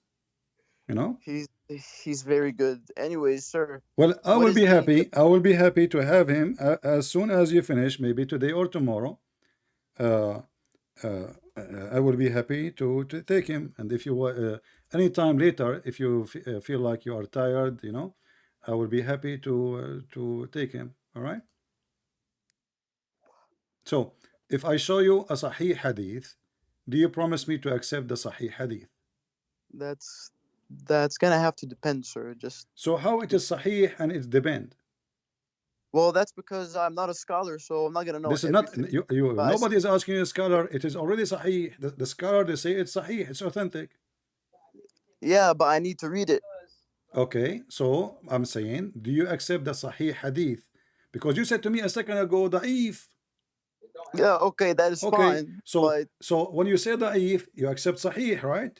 He's very good. Anyways, sir.
Well, I will be happy. I will be happy to have him as soon as you finish, maybe today or tomorrow. I will be happy to take him, and if you anytime later, if you feel like you are tired, I will be happy to take him. All right. So if I show you a Sahih hadith, do you promise me to accept the Sahih hadith?
That's gonna have to depend, sir. Just
So how it is Sahih and it depend?
well, that's because I'm not a scholar, so I'm not gonna know
This is not
everything.
you.
But I
Nobody is asking you, a scholar. It is already Sahih. The scholar, they say it's Sahih. It's authentic.
Yeah, but I need to read it.
Okay, so I'm saying, do you accept the Sahih hadith? Because you said to me a second ago, da'if.
Yeah, okay, that is
Okay,
fine. But
so when you say da'if, you accept Sahih, right?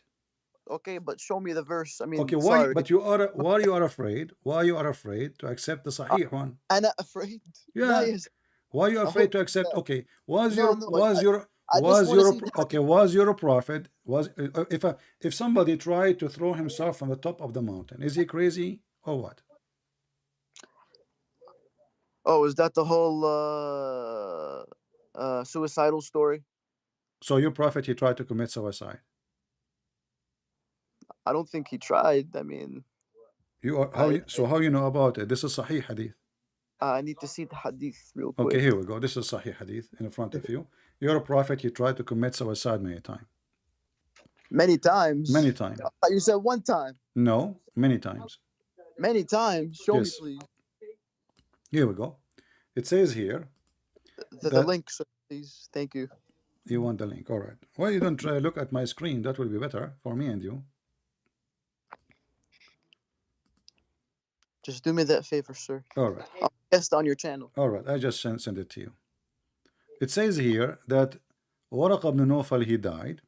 okay, but show me the verse. I mean,
Okay, why?
sorry,
But you are why you are afraid? Why you are afraid to accept the Sahih one?
I'm not afraid.
Yeah.
Yes.
Why you
I
afraid
hope
to accept?
not.
Okay, was
No,
your
no,
was
I
your
just
was
wanna
your
see the
okay was your prophet was if somebody tried to throw himself from the top of the mountain, is he crazy or what?
Oh, is that the whole suicidal story?
So your prophet, he tried to commit suicide.
I don't think he tried. I mean,
You are how you, so how you know about it? This is Sahih hadith.
I need to see the hadith real quick.
Okay, here we go. This is Sahih hadith in front of you. You're a prophet. You tried to commit suicide many times.
Many times.
Many times.
You said one time.
No, many times.
Many times. Show
Yes.
me, please.
Here we go. It says here.
The link, sir, please. Thank you.
You want the link? All right. Well, you don't try look at my screen. That will be better for me and you.
Just do me that favor, sir.
All right.
I'll guest on your channel.
All right. I just send it to you. It says here that Waraq ibn Nawfal, he died,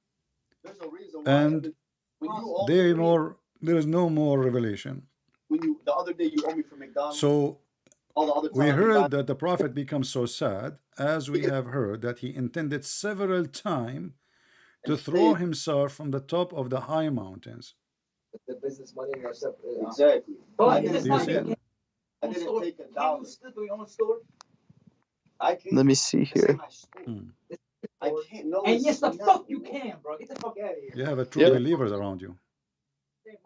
and there is no more revelation.
The other day you owe me for McDonald's.
So
all the other
we
times you
heard
got-
that the prophet becomes so sad, as we have heard that he intended several times to throw himself from the top of the high mountains.
The business money are separate.
Exactly.
But
I
it's
didn't
Do you
not
see
making
it?
I didn't take $1.
split your own store.
I can't.
Let me see
This ain't
here.
my school.
Hmm.
I can't. No.
And
it's
yes, the
not.
fuck you can, bro. Get the fuck out of here.
You have a true
Yeah.
believers around you.
You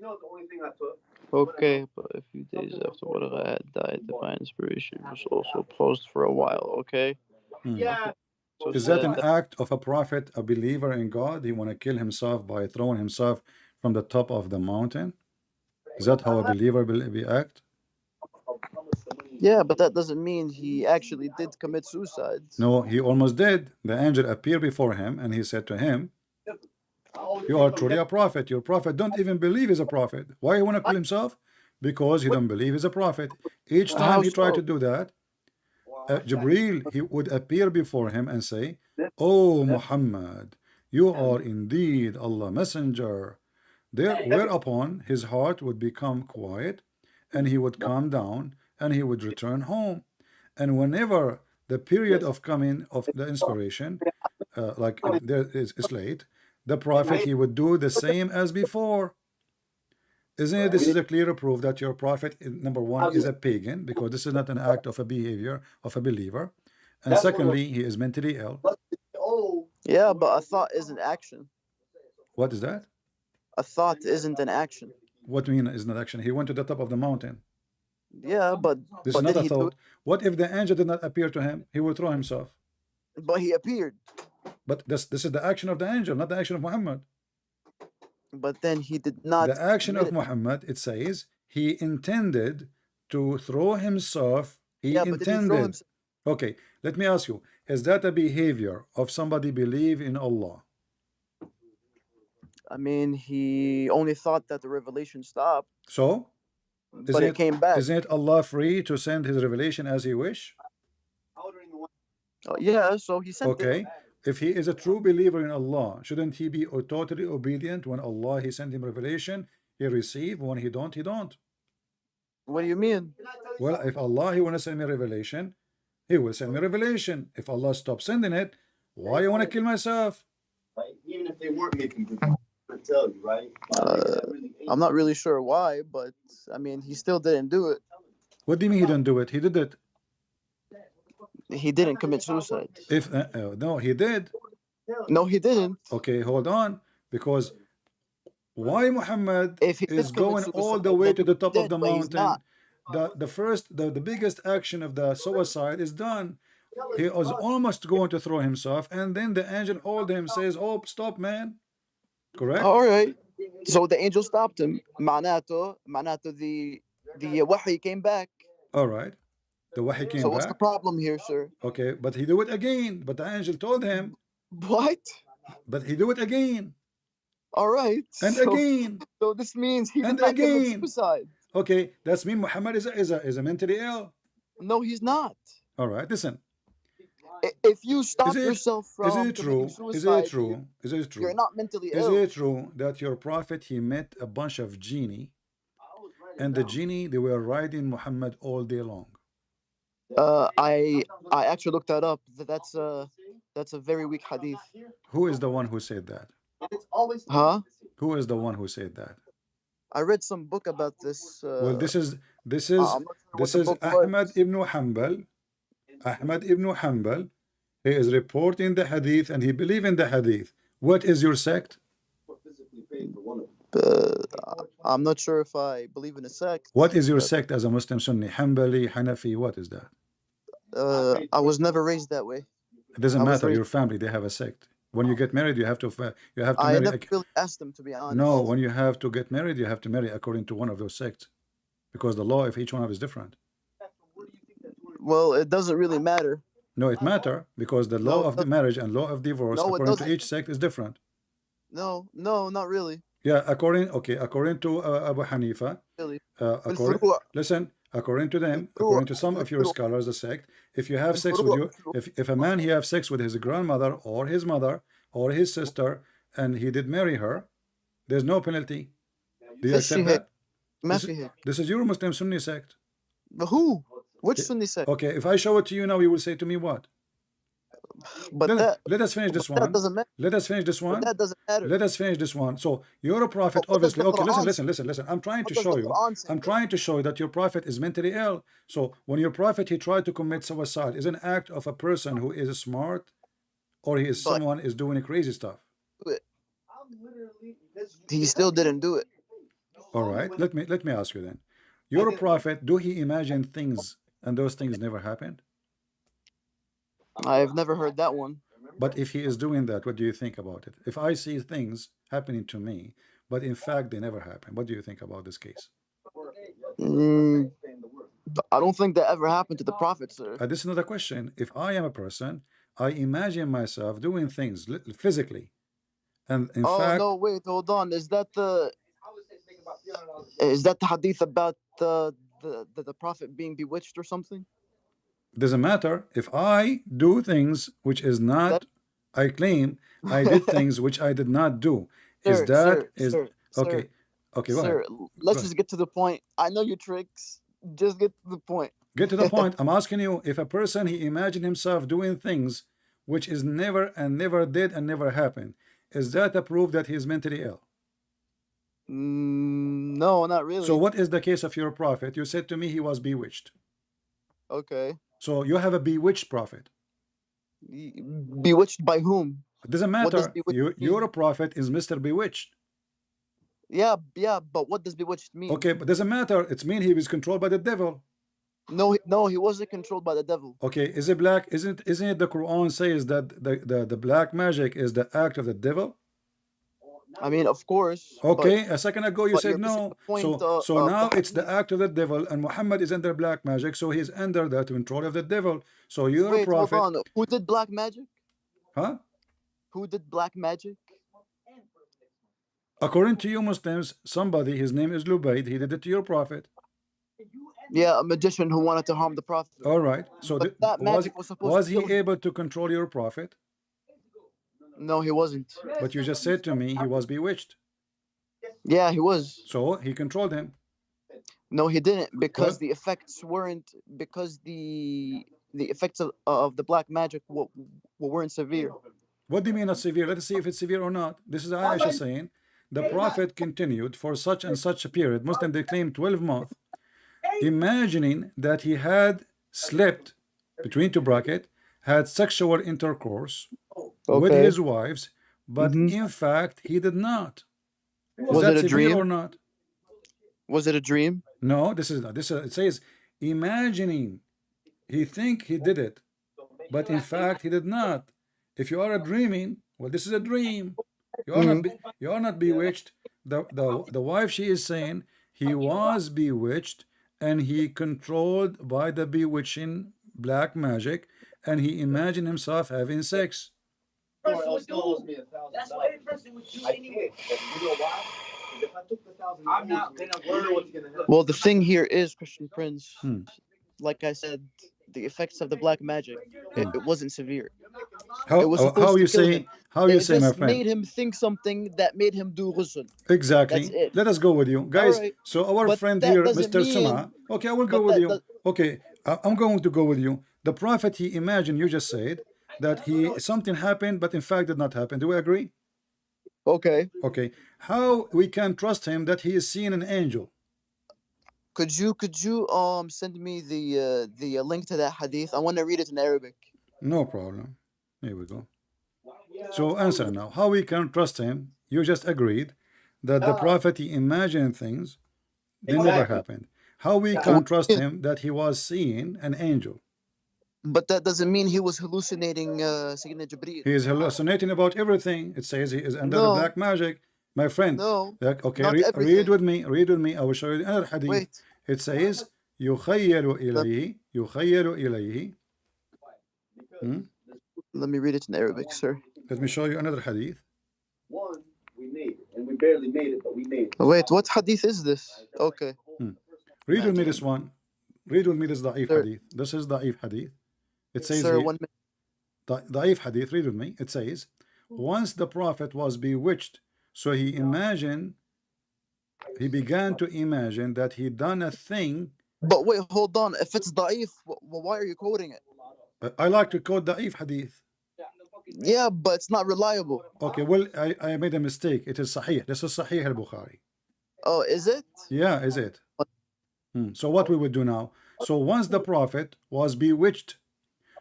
know the only thing I took.
Okay, but a few days after Waraqa had died, divine inspiration was also paused for a while. Okay.
Hmm.
Yeah.
So
Is
it
that
said
an act of a prophet, a believer in God? He want to kill himself by throwing himself from the top of the mountain? Is that how a believer will be act?
Yeah, but that doesn't mean he actually did commit suicide.
No, he almost did. The angel appeared before him and he said to him, you are truly a prophet. Your prophet don't even believe he's a prophet. Why he want to kill himself? Because he don't believe he's a prophet. Each
How
time he tried
so?
to do that, Jibreel, he would appear before him and say, "Oh Muhammad, you are indeed Allah messenger." Whereupon his heart would become quiet and he would calm down and he would return home. And whenever the period of coming of the inspiration, like there is late, the prophet, he would do the same as before. Isn't it? This is a clear proof that your prophet, number one, is a pagan, because this is not an act of a behavior of a believer. And secondly, he is mentally ill.
Oh.
Yeah, but a thought isn't action.
What is that?
A thought isn't an action.
What do you mean is not action? He went to the top of the mountain.
Yeah, but
This
but
is not
did
a
he do
thought. What if the angel did not appear to him? He would throw himself.
But he appeared.
But this is the action of the angel, not the action of Muhammad.
But then he did not.
The action of
commit it.
Muhammad, it says, he intended to throw himself. He
Yeah, but did he throw
intended.
himself?
Okay, let me ask you, is that a behavior of somebody believe in Allah?
I mean, he only thought that the revelation stopped,
So,
but it came back.
isn't it Allah free to send his revelation as he wish?
Oh, yeah, so he sent
Okay,
it.
if he is a true believer in Allah, shouldn't he be totally obedient? When Allah, he sent him revelation, he receive. When he don't, he don't.
What do you mean?
Well, if Allah, he want to send me revelation, he will send me revelation. If Allah stops sending it, why you want to kill myself?
Right? Even if they weren't making good, I tell you, right?
I'm not really sure why, but I mean, he still didn't do it.
What do you mean he didn't do it? He did it.
He didn't commit suicide.
If no, he did.
No, he didn't.
Okay, hold on, because why Muhammad
If he did
is
commit
going all
suicide,
the way
then
to the top
he
of the
did, but he's
mountain?
not.
The biggest action of the suicide is done. He was almost going to throw himself, and then the angel hold him, says, "Oh, stop, man." Correct?
All right. So the angel stopped him. معناته the wahi came back.
All right. The wahi came
So what's the
back.
problem here, sir?
Okay, but he do it again. But the angel told him,
What?
but he do it again
All right.
and
so,
again
so this means he
and
did not commit
again.
suicide.
Okay, that's mean Muhammad is a mentally ill.
No, he's not.
All right, listen.
If you stop
Is it
yourself from
is it true?
committing
Is
suicide,
it true? Is it true?
you're not mentally
Is
ill.
it true that your prophet he met a bunch of genie, and the genie they were riding Muhammad all day long?
I actually looked that up. That's a very weak hadith.
Who is the one who said that?
Huh?
Who is the one who said that?
I read some book about this.
Well, this is
I'm not sure what the book
Ahmad
was.
ibn Hanbal. Ahmad ibn Hanbal. He is reporting the hadith and he believe in the hadith. What is your sect?
I'm not sure if I believe in a sect.
What is your
but,
sect as a Muslim Sunni? Hanbali, Hanafi, what is that?
I was never raised that way.
It doesn't
I was
matter.
raised-
Your family, they have a sect. When you get married, you have to
I
marry.
never really asked them, to be honest.
No, when you have to get married, you have to marry according to one of those sects, because the law of each one of is different.
Well, it doesn't really matter.
No, it matter because the law
No,
of the marriage and law of divorce
No, it
according to
doesn't.
each sect is different.
No, not really.
Yeah, according to Abu Hanifa,
Really.
listen, according to them, according to some of your scholars, the sect, if you have sex with if a man he have sex with his grandmother or his mother or his sister and he did marry her, there's no penalty. Do you accept that?
ما في هيك.
This is your Muslim Sunni sect.
But who? Which Sunni sect?
Okay, if I show it to you now, you will say to me what?
But
Let us finish this
that
one.
doesn't matter.
Let us finish this one.
That doesn't matter.
Let us finish this one. So your prophet,
What does
obviously.
the
Okay,
Quran
listen. I'm trying to
What does
show
the
you.
Quran say
I'm
then?
trying to show you that your prophet is mentally ill. So when your prophet he tried to commit suicide, is an act of a person who is smart, or he is
But-
someone is doing crazy stuff.
He still didn't do it.
All right. Let me ask you then. Your prophet, do he imagine things and those things never happened?
I've never heard that one.
But if he is doing that, what do you think about it? If I see things happening to me, but in fact they never happen, what do you think about this case?
I don't think that ever happened to the Prophet, sir.
This is another question. If I am a person, I imagine myself doing things physically, and in fact,
no, wait, hold on. Is that the hadith about the Prophet being bewitched or something?
doesn't matter. If I do things which is not, I claim I did things which I did not do. Is
Sir,
that
sir,
is
sir,
okay? Okay, go
Sir,
ahead.
let's
Go
just get to the point. I know your tricks. Just get to the point.
Get to the point. I'm asking you, if a person he imagined himself doing things which is never and never did and never happened, is that a proof that he is mentally ill?
No, not really.
So what is the case of your prophet? You said to me he was bewitched.
Okay.
So you have a bewitched prophet.
Bewitched by whom?
It doesn't
What does
matter.
bewitched mean?
Your prophet is Mr. Bewitched.
Yeah, but what does bewitched mean?
Okay, but doesn't matter. It's mean he was controlled by the devil.
No, he wasn't controlled by the devil.
Okay, is it black? Isn't it the Quran says that the black magic is the act of the devil?
I mean, of course.
Okay, a second ago you
but
said
you're missing
no.
the point
So
of
now
the
it's the act of the devil, and Muhammad is under black magic, so he's under the control of the devil. So your
Wait,
prophet,
hold on. Who did black magic?
huh?
Who did black magic?
According to you Muslims, somebody, his name is Lubayd, he did it to your prophet.
Yeah, a magician who wanted to harm the Prophet.
All right. So
But that magic was supposed
was
to
he
kill him.
able to control your prophet?
No, he wasn't.
But you just said to me he was bewitched.
Yeah, he was.
So he controlled him.
No, he didn't, because
What?
the effects weren't the effects of the black magic weren't severe.
What do you mean not severe? Let's see if it's severe or not. This is Aisha saying the prophet continued for such and such a period. Muslim they claim 12 months, imagining that he had slept between two brackets, had sexual intercourse with
Okay.
his wives, but in fact he did not. Is
Was
that
it a
severe
dream?
or not?
Was it a dream?
No, this is it says imagining. He think he did it, but in fact he did not. If you are dreaming, well, this is a dream. You are not you are not bewitched. The wife, she is saying he was bewitched and he controlled by the bewitching black magic, and he imagined himself having sex.
Someone else owes me $1,000.
That's what every person would do
I
anyway.
can't. But you know why? 'Cause if I took the $1,000,
I'm not gonna
you know what's
worry.
gonna happen.
Well, the thing here is, Christian Prince,
Hmm.
like I said, the effects of the black magic, it wasn't severe.
How
It was
how
supposed
you
to kill
say
him.
how you
It
say, my
just
friend?
made him think something that made him do ghusl.
Exactly.
That's it.
Let us go with you, guys.
Alright.
So our
But
friend
that
here,
doesn't
Mr.
mean.
Suma. Okay, I will go
But
with
that
you.
does.
Okay, I'm going to go with you. The prophet, he imagined, you just said that he something happened, but in fact did not happen. Do we agree?
Okay.
Okay. How we can trust him that he is seeing an angel?
Could you send me the link to that hadith? I want to read it in Arabic.
No problem. Here we go. So answer now. How we can trust him? You just agreed that the prophet, he imagined things, they never
Exactly.
happened. How we can trust him that he was seeing an angel?
But that doesn't mean he was hallucinating Sayyidina Jibreel.
He is hallucinating about everything. It says he is under the
No.
black magic. My friend,
No,
okay,
not
read
everything.
with me. Read with me. I will show you another hadith.
Wait.
It says, يخيل إليه. Hmm?
Let me read it in Arabic, sir.
Let me show you another hadith.
One, we made it, and we barely made it, but we made it.
Wait, what hadith is this? Okay.
Read with me this one. Read with me this da'if
Sir.
hadith. This is da'if hadith. It says
Sir,
here,
1 minute.
da'if hadith, read with me. It says, once the prophet was bewitched, so he began to imagine that he done a thing.
But wait, hold on. If it's da'if, why are you quoting it?
I like to quote da'if hadith.
Yeah, but it's not reliable.
Okay, well, I made a mistake. It is sahih. This is sahih al-Bukhari.
Oh, is it?
Yeah, is it? So what we would do now? So once the prophet was bewitched,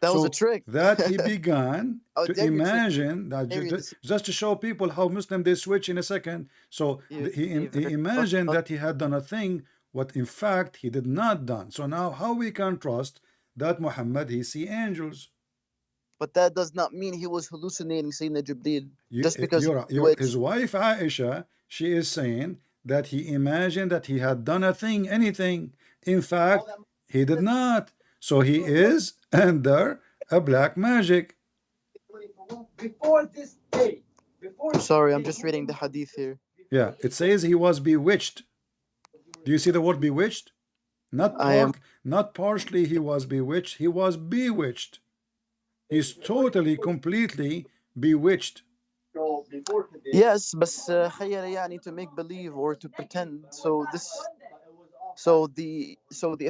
That was
so
a trick.
that he began
Oh,
to
dare you trick me.
imagine that
Dare you
just to show people how Muslim they switch in a second. So he imagined that he had done a thing what in fact he did not done. So now how we can trust that Muhammad he see angels?
But that does not mean he was hallucinating Sayyidina Jibreel. Just because
His wife Aisha, she is saying that he imagined that he had done a thing, anything. In fact, he did not. So he is under a black magic.
Before this day. Before.
Sorry, I'm just reading the hadith here.
Yeah, it says he was bewitched. Do you see the word bewitched? Not not partially he was bewitched, he was bewitched. He's totally, completely bewitched.
So before today,
Yes, but خير يعني to make believe or to pretend. So the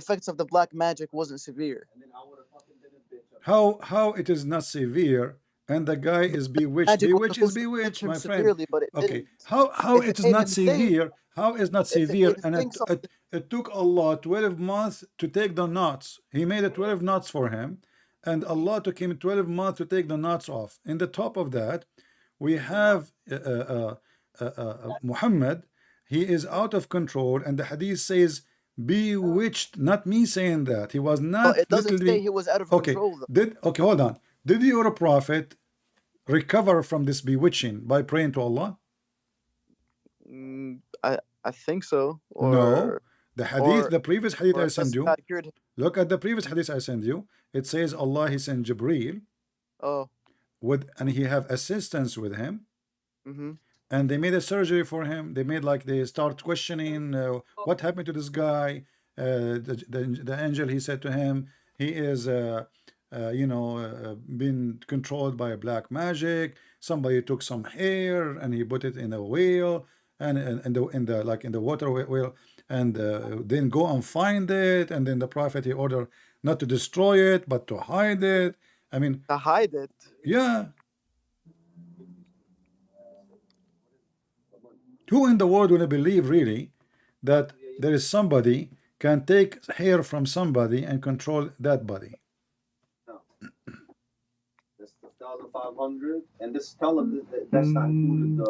effects of the black magic wasn't severe.
How it is not severe and the guy is bewitched?
Magic was
Bewitched is
supposed to touch
bewitched,
him
my
severely,
friend.
but it
Okay,
didn't.
how
If
it
it
is
made
not
him think-
severe? How is not
If it
severe?
made him
And
think something-
it took Allah 12 months to take the knots. He made it 12 knots for him, and Allah took him 12 months to take the knots off. In the top of that, we have Muhammad. He is out of control, and the hadith says bewitched. Not me saying that. He was not.
But it doesn't
literally-
say he was out of
Okay,
control, though.
hold on. Did your prophet recover from this bewitching by praying to Allah?
I think so. Or,
No. The hadith,
or-
the previous hadith
or
I sent you.
God cured him.
Look at the previous hadith I sent you. It says Allah he sent Jibreel
Oh.
and he have assistance with him,
Mm-hmm.
and they made a surgery for him. They start questioning what happened to this guy. The angel, he said to him, he is been controlled by a black magic. Somebody took some hair and he put it in a whale and in the water whale, and then go and find it, and then the prophet he ordered not to destroy it but to hide it. I mean,
To hide it.
yeah. Who in the world will believe really that there is somebody can take hair from somebody and control that body?
that's the 1,500, and this tell them that's not included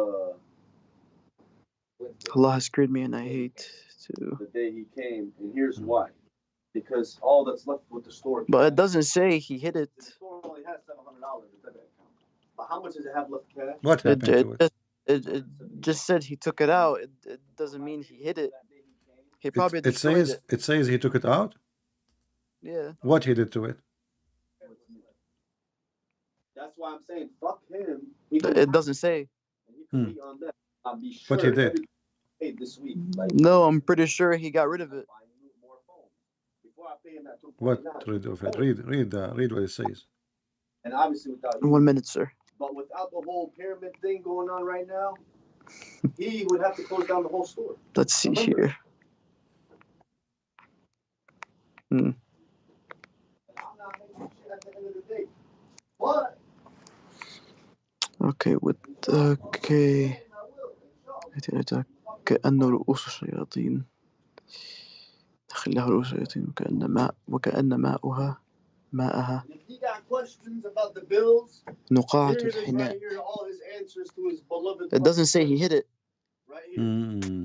Allah has cured me, and I hate to.
the day he came, and here's why. Because all that's left with the store.
But it doesn't say he hid it.
The store only the debit account. But how much does it have left cash?
What happened to it?
It just said he took it out. It doesn't mean he hid it. He probably
It
destroyed
says
it.
it says he took it out.
Yeah.
What he did to it?
That's why I'm saying fuck him. He
It doesn't say.
Hmm.
be on that. I'll be sure
But he did.
everything paid this week. Like,
No, I'm pretty sure he got rid of it.
more phones. Before I pay him that
What
2.9.
rid of it? Read what it says.
And obviously without you.
1 minute, sir.
But without the whole pyramid thing going on right now, he would have to close down the whole store.
Let's see here.
I'm not making shit at the end of the day. But
Okay, okay. كأنه رؤوس الشياطين خلاها رؤوس الشياطين وكأن ماءها
if he got questions about the bills,
نقاعة
here it is
الحناء.
right here, all his answers to his beloved.
It doesn't say he hid it.
Right here.
Hmm.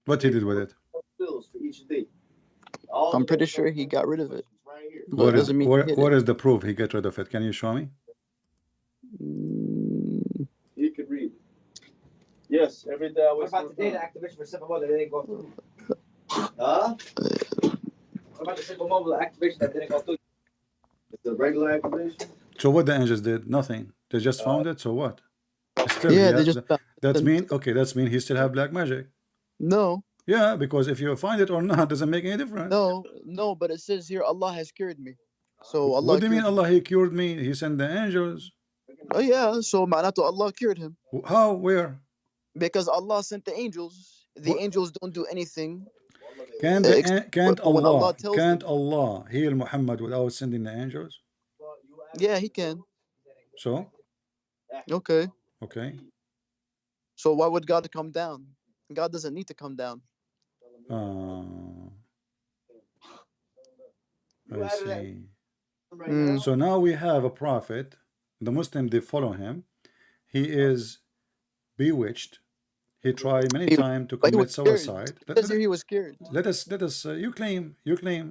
What he did with it?
Bills for each day. All
I'm
the
pretty
bills
sure he got rid of it.
right here.
But
What
it
is
doesn't mean he hid
what
it.
is the proof he got rid of it? Can you show me?
He could read. Yes, every day I
What
was.
about the data activation for Simple Mobile that didn't go through?
Huh?
What about the Simple Mobile activation that didn't go through?
It's the regular activation.
So what the angels did? Nothing. They just found it. So what? Still,
Yeah,
he
they
has-
just
that's mean. Okay, that's mean he still have black magic.
no,
Yeah, because if you find it or not doesn't make any difference.
no. But it says here Allah has cured me. So Allah.
What do you mean
cured
Allah he cured me? He sent the angels.
Oh yeah. So معناته Allah cured him
How? Where?
because Allah sent the angels. The
What?
angels don't do anything.
Can't
When Allah tells
can't Allah heal Muhammad without sending the angels?
Yeah, he can.
So
Okay.
okay.
So why would God come down? God doesn't need to come down.
I see.
Mm.
So now we have a prophet. The Muslims they follow him. He is bewitched. He tried many
He-
times to
But he
commit
was cured.
suicide.
It says here he was cured.
Let us. You claim.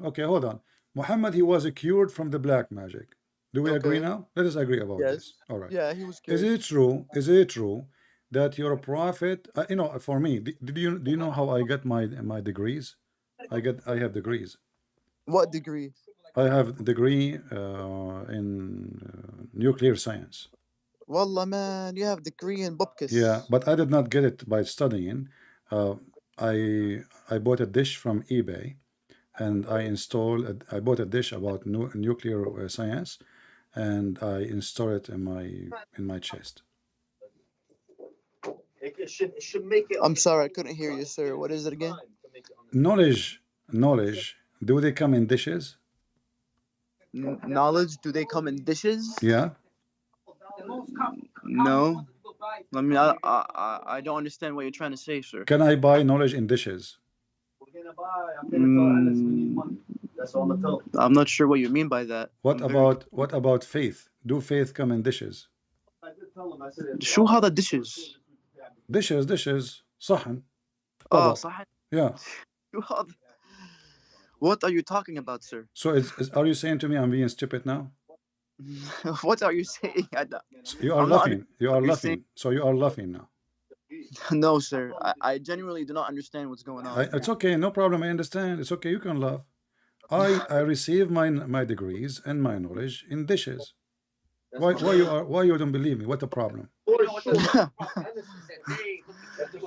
Okay, hold on. Muhammad he was cured from the black magic. Do we agree
Okay.
now? Let us agree about
Yes.
this. All right.
Yeah, he was
Is
cured.
it true? Is it true that you're a prophet? You know, for me, do you know how I got my degrees? I have degrees.
What degree?
I have a degree in nuclear science.
Wallah man, you have degree in Bupkis.
Yeah, but I did not get it by studying. I bought a dish from eBay, and I bought a dish about nuclear science, and I installed it in my chest.
It should make it.
I'm sorry, I couldn't hear you, sir. What is it again?
Knowledge. Do they come in dishes?
Knowledge? Do they come in dishes?
Yeah.
No. I mean, I don't understand what you're trying to say, sir.
Can I buy knowledge in dishes?
We're gonna buy. I'm gonna tell Alice we need money. That's all I'm gonna tell him.
I'm not sure what you mean by that.
What about faith? Do faith come in dishes?
I did tell him. I said.
شو هذا dishes?
Dishes. صحن.
Oh,
طبق.
صح.
Yeah.
شو هذا? What are you talking about, sir?
So are you saying to me I'm being stupid now?
What are you saying?
You are
I'm not
laughing. You are
you're
laughing. So you are laughing now.
No, sir. I genuinely do not understand what's going on.
It's okay. No problem. I understand. It's okay. You can laugh. I receive my degrees and my knowledge in dishes. Why you don't believe me? What the problem?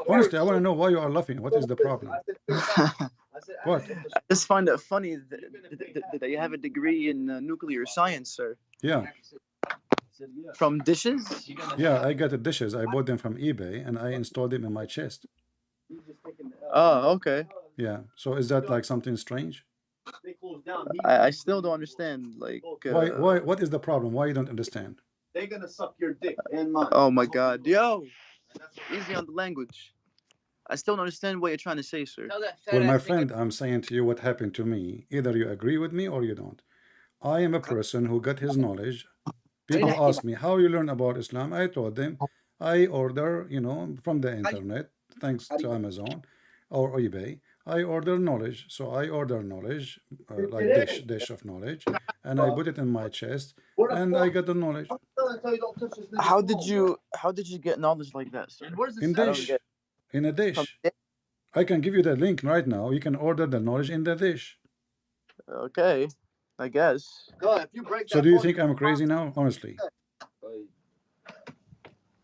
Honestly, I want to know why you are laughing. What is the problem? What?
I just find it funny that you have a degree in nuclear science, sir.
Yeah.
From dishes?
Yeah, I got the dishes. I bought them from eBay and I installed them in my chest.
Oh, okay.
Yeah. So is that like something strange?
They closed down.
I still don't understand. Like,
Why? What is the problem? Why you don't understand?
They're gonna suck your dick and mine.
oh my God, yo, easy on the language. I still don't understand what you're trying to say, sir.
Well, my friend, I'm saying to you what happened to me. Either you agree with me or you don't. I am a person who got his knowledge. People ask me how you learn about Islam. I told them I order, from the internet, thanks to Amazon or eBay. I order knowledge. So I order knowledge, like dish of knowledge, and I put it in my chest, and I got the knowledge.
tell you don't touch this nigga's
How did
phone,
you get knowledge like that, sir?
And where's the
In
I don't
dish.
get
In a
from
dish. I can give you the link right now. You can order the knowledge in the dish.
Okay, I guess.
God, if you break
So
that
do you
phone,
think I'm crazy now? Honestly.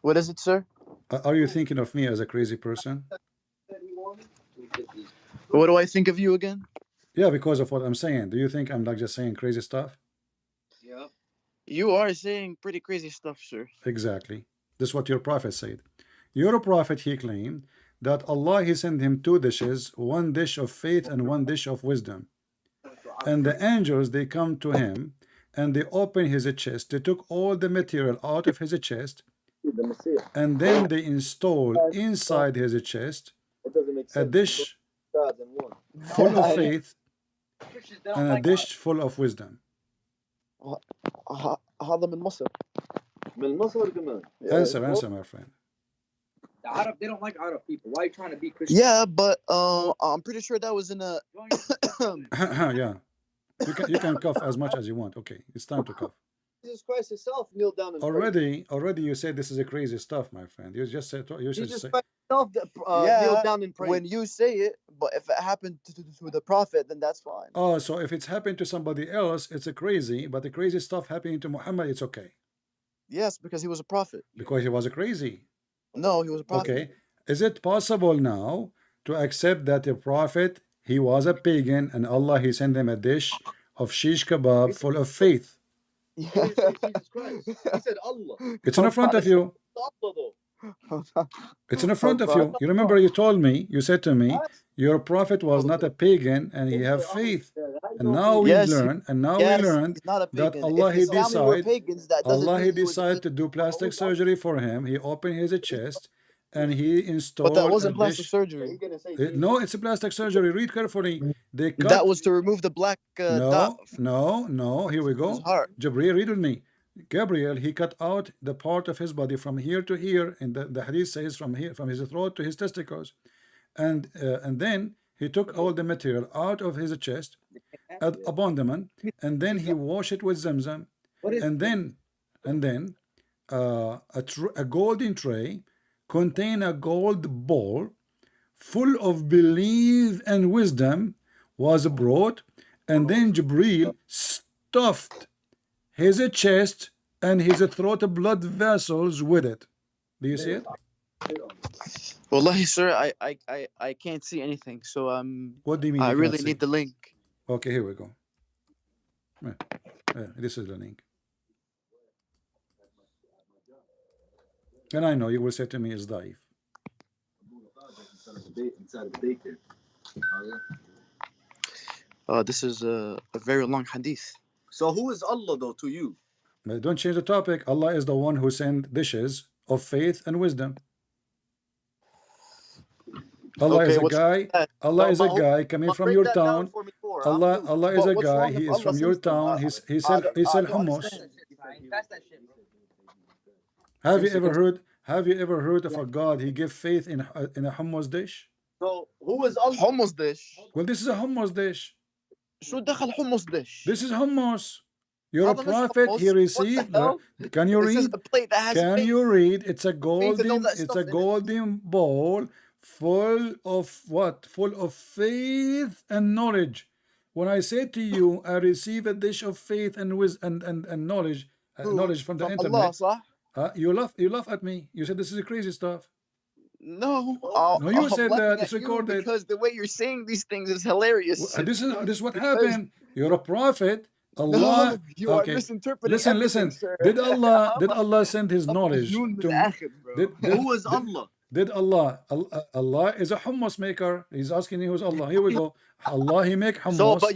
What is it, sir?
Are you thinking of me as a crazy person?
What do I think of you again?
Yeah, because of what I'm saying. Do you think I'm like just saying crazy stuff?
Yeah.
You are saying pretty crazy stuff, sir.
Exactly. This is what your prophet said. Your prophet, he claimed that Allah, he sent him 2 dishes, 1 dish of faith and 1 dish of wisdom. And the angels, they come to him and they open his chest. They took all the material out of his chest and then they installed inside his chest a dish full of faith and a dish full of wisdom.
هذا من مصر.
من مصر كمان.
Answer, my friend.
The Arab, they don't like Arab people. Why are you trying to be Christian?
Yeah, but I'm pretty sure that was in a.
Yeah. You can cough as much as you want. Okay, it's time to cough.
Jesus Christ himself kneeled down and
Already you said this is a crazy stuff, my friend. You just said
prayed.
say
Jesus Christ himself kneeled down and prayed.
When you say it, but if it happened to the prophet, then that's fine.
oh, so if it's happened to somebody else, it's a crazy, but the crazy stuff happening to Muhammad, it's okay.
Yes, because he was a prophet.
Because he was a crazy.
No, he was a prophet.
Okay. Is it possible now to accept that the prophet, he was a pagan and Allah, he sent him a dish of shish kebab full of faith?
He didn't say Jesus Christ. He said Allah.
It's in front of you.
Allah though.
It's in front of you. You remember you told me, you said to me, your prophet was not a pagan and he have faith. And now we
Yes,
learn, and now
yes,
we learned
he's not a
that
pagan.
Allah,
If
he
his family were
decide,
pagans, that doesn't
Allah,
mean
he
he was a
decided to
pagan.
do plastic surgery for him. He opened his chest and he installed
But that wasn't
a
plastic
dish.
surgery.
No, it's a plastic surgery. Read carefully. They cut.
That was to remove the black dot
No. Here we
from his
go.
heart.
Jabril, read with me. Gabriel, he cut out the part of his body from here to here, and the hadith says from here, from his throat to his testicles, and then he took all the material out of his chest, abandonment, and then he washed it with Zamzam, and then a golden tray contain a gold bowl full of belief and wisdom was brought, and then Jibril stuffed his chest and his throat blood vessels with it. Do you see it?
Wallahi, sir, I can't see anything. So
What do you mean?
I
you
really
cannot
need the link.
see? Okay, here we go. This is the link. And I know you will say to me, it's daif.
This is a very long hadith.
So who is Allah though to you?
But don't change the topic. Allah is the one who sent dishes of faith and wisdom. Allah
Okay,
is a
what's
guy.
that?
Allah
No,
is a
but
guy coming
but
from
break
your
that down
town.
for me more.
Allah is
But
a
what's
guy.
wrong
He
if
is from
Allah
your
sends them?
town. He sell hummus.
Pass that shit.
Have you ever heard of a God? He gave faith in a hummus dish.
So who is Allah?
Hummus dish.
Well, this is a hummus dish.
شو دخل hummus dish?
This is hummus. You're a
هذا مش
prophet.
hummus.
He received.
What
Can you
This is
read?
a plate that has
Can
faith.
you read? It's a
to know
golden.
that
It's
stuff
a
in it.
golden bowl full of what? Full of faith and knowledge. When I say to you, I receive a dish of faith and wisdom and knowledge, knowledge from the
Allah,
internet.
صح?
You laugh at me. You said this is crazy stuff.
No.
No, you
I'm
said
laughing
that.
at
It's
you
recorded.
because the way you're saying these things is hilarious.
This is what happened. You're a prophet. Allah.
No, you are
Okay.
misinterpreting
Listen,
everything,
listen.
sir.
Did Allah send His knowledge
مجنون
to?
بالآخر, bro.
Who is Allah?
Did Allah is a hummus maker. He's asking you who's Allah. Here we go. Allah, He make hummus.
So, but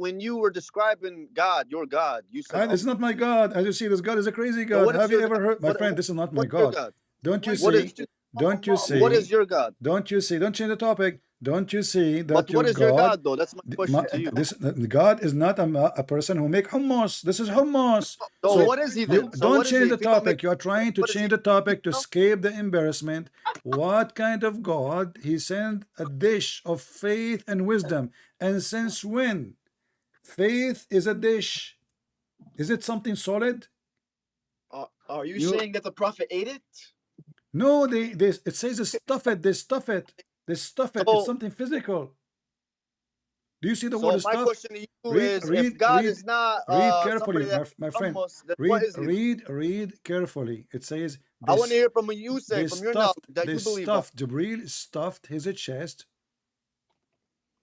when you were describing God, your God, you said
And it's not my God. As you see, this God is a crazy God.
what is
Have you
your
ever
God?
heard? My
What-
friend, this is not my
what's your
God.
God?
Don't you
What
see?
is
Don't you see?
what is your God?
Don't you see? Don't change the topic. Don't you see that
But what is your God though? That's my question to you.
God is not a person who make hummus. This is hummus.
So what is he then? So
Don't
what is
change
he
the
if he don't
topic.
make-
You are trying to
what is
change
he-
the topic to escape the embarrassment. What kind of God? He sent a dish of faith and wisdom. And since when? Faith is a dish. Is it something solid?
Are you
You-
saying that the prophet ate it?
No, it says they stuff it. They stuff it. They stuff it.
So-
It's something physical. Do you see the
So
word
my
stuff?
question to you
Read-
is,
read-
if God
read-
is not
Read carefully,
somebody that
my friend.
hummus, then what is he?
Read carefully. It says
I want to hear from what you say,
they
from your knowledge that
they
you believe of.
stuffed Jibril stuffed his chest.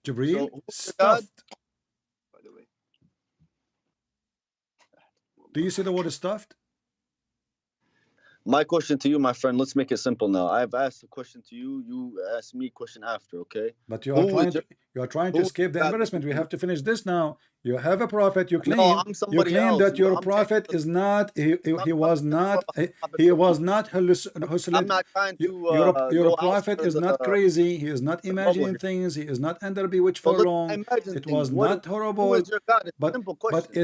Jibril
So, who's your God?
stuffed.
By the way.
Do you see the word stuffed?
My question to you, my friend, let's make it simple now. I've asked a question to you, you ask me a question after, okay?
But you are
Who
trying
is
to
who
escape the
God
embarrassment. We
is?
have to finish this now. You have a prophet. You claim
No, I'm somebody else.
that your
I'm saying
prophet is not. He was not.
prophet
He
from
was
you.
not hallucinating.
I'm not trying to
Your
go
prophet
outside
is not
the
crazy. He is not
bubble
imagining
here.
things. He is not under bewitched
So
for
look, I
long.
imagine
It
things.
was
What
not
who
horrible.
is your God? It's a
But
simple question.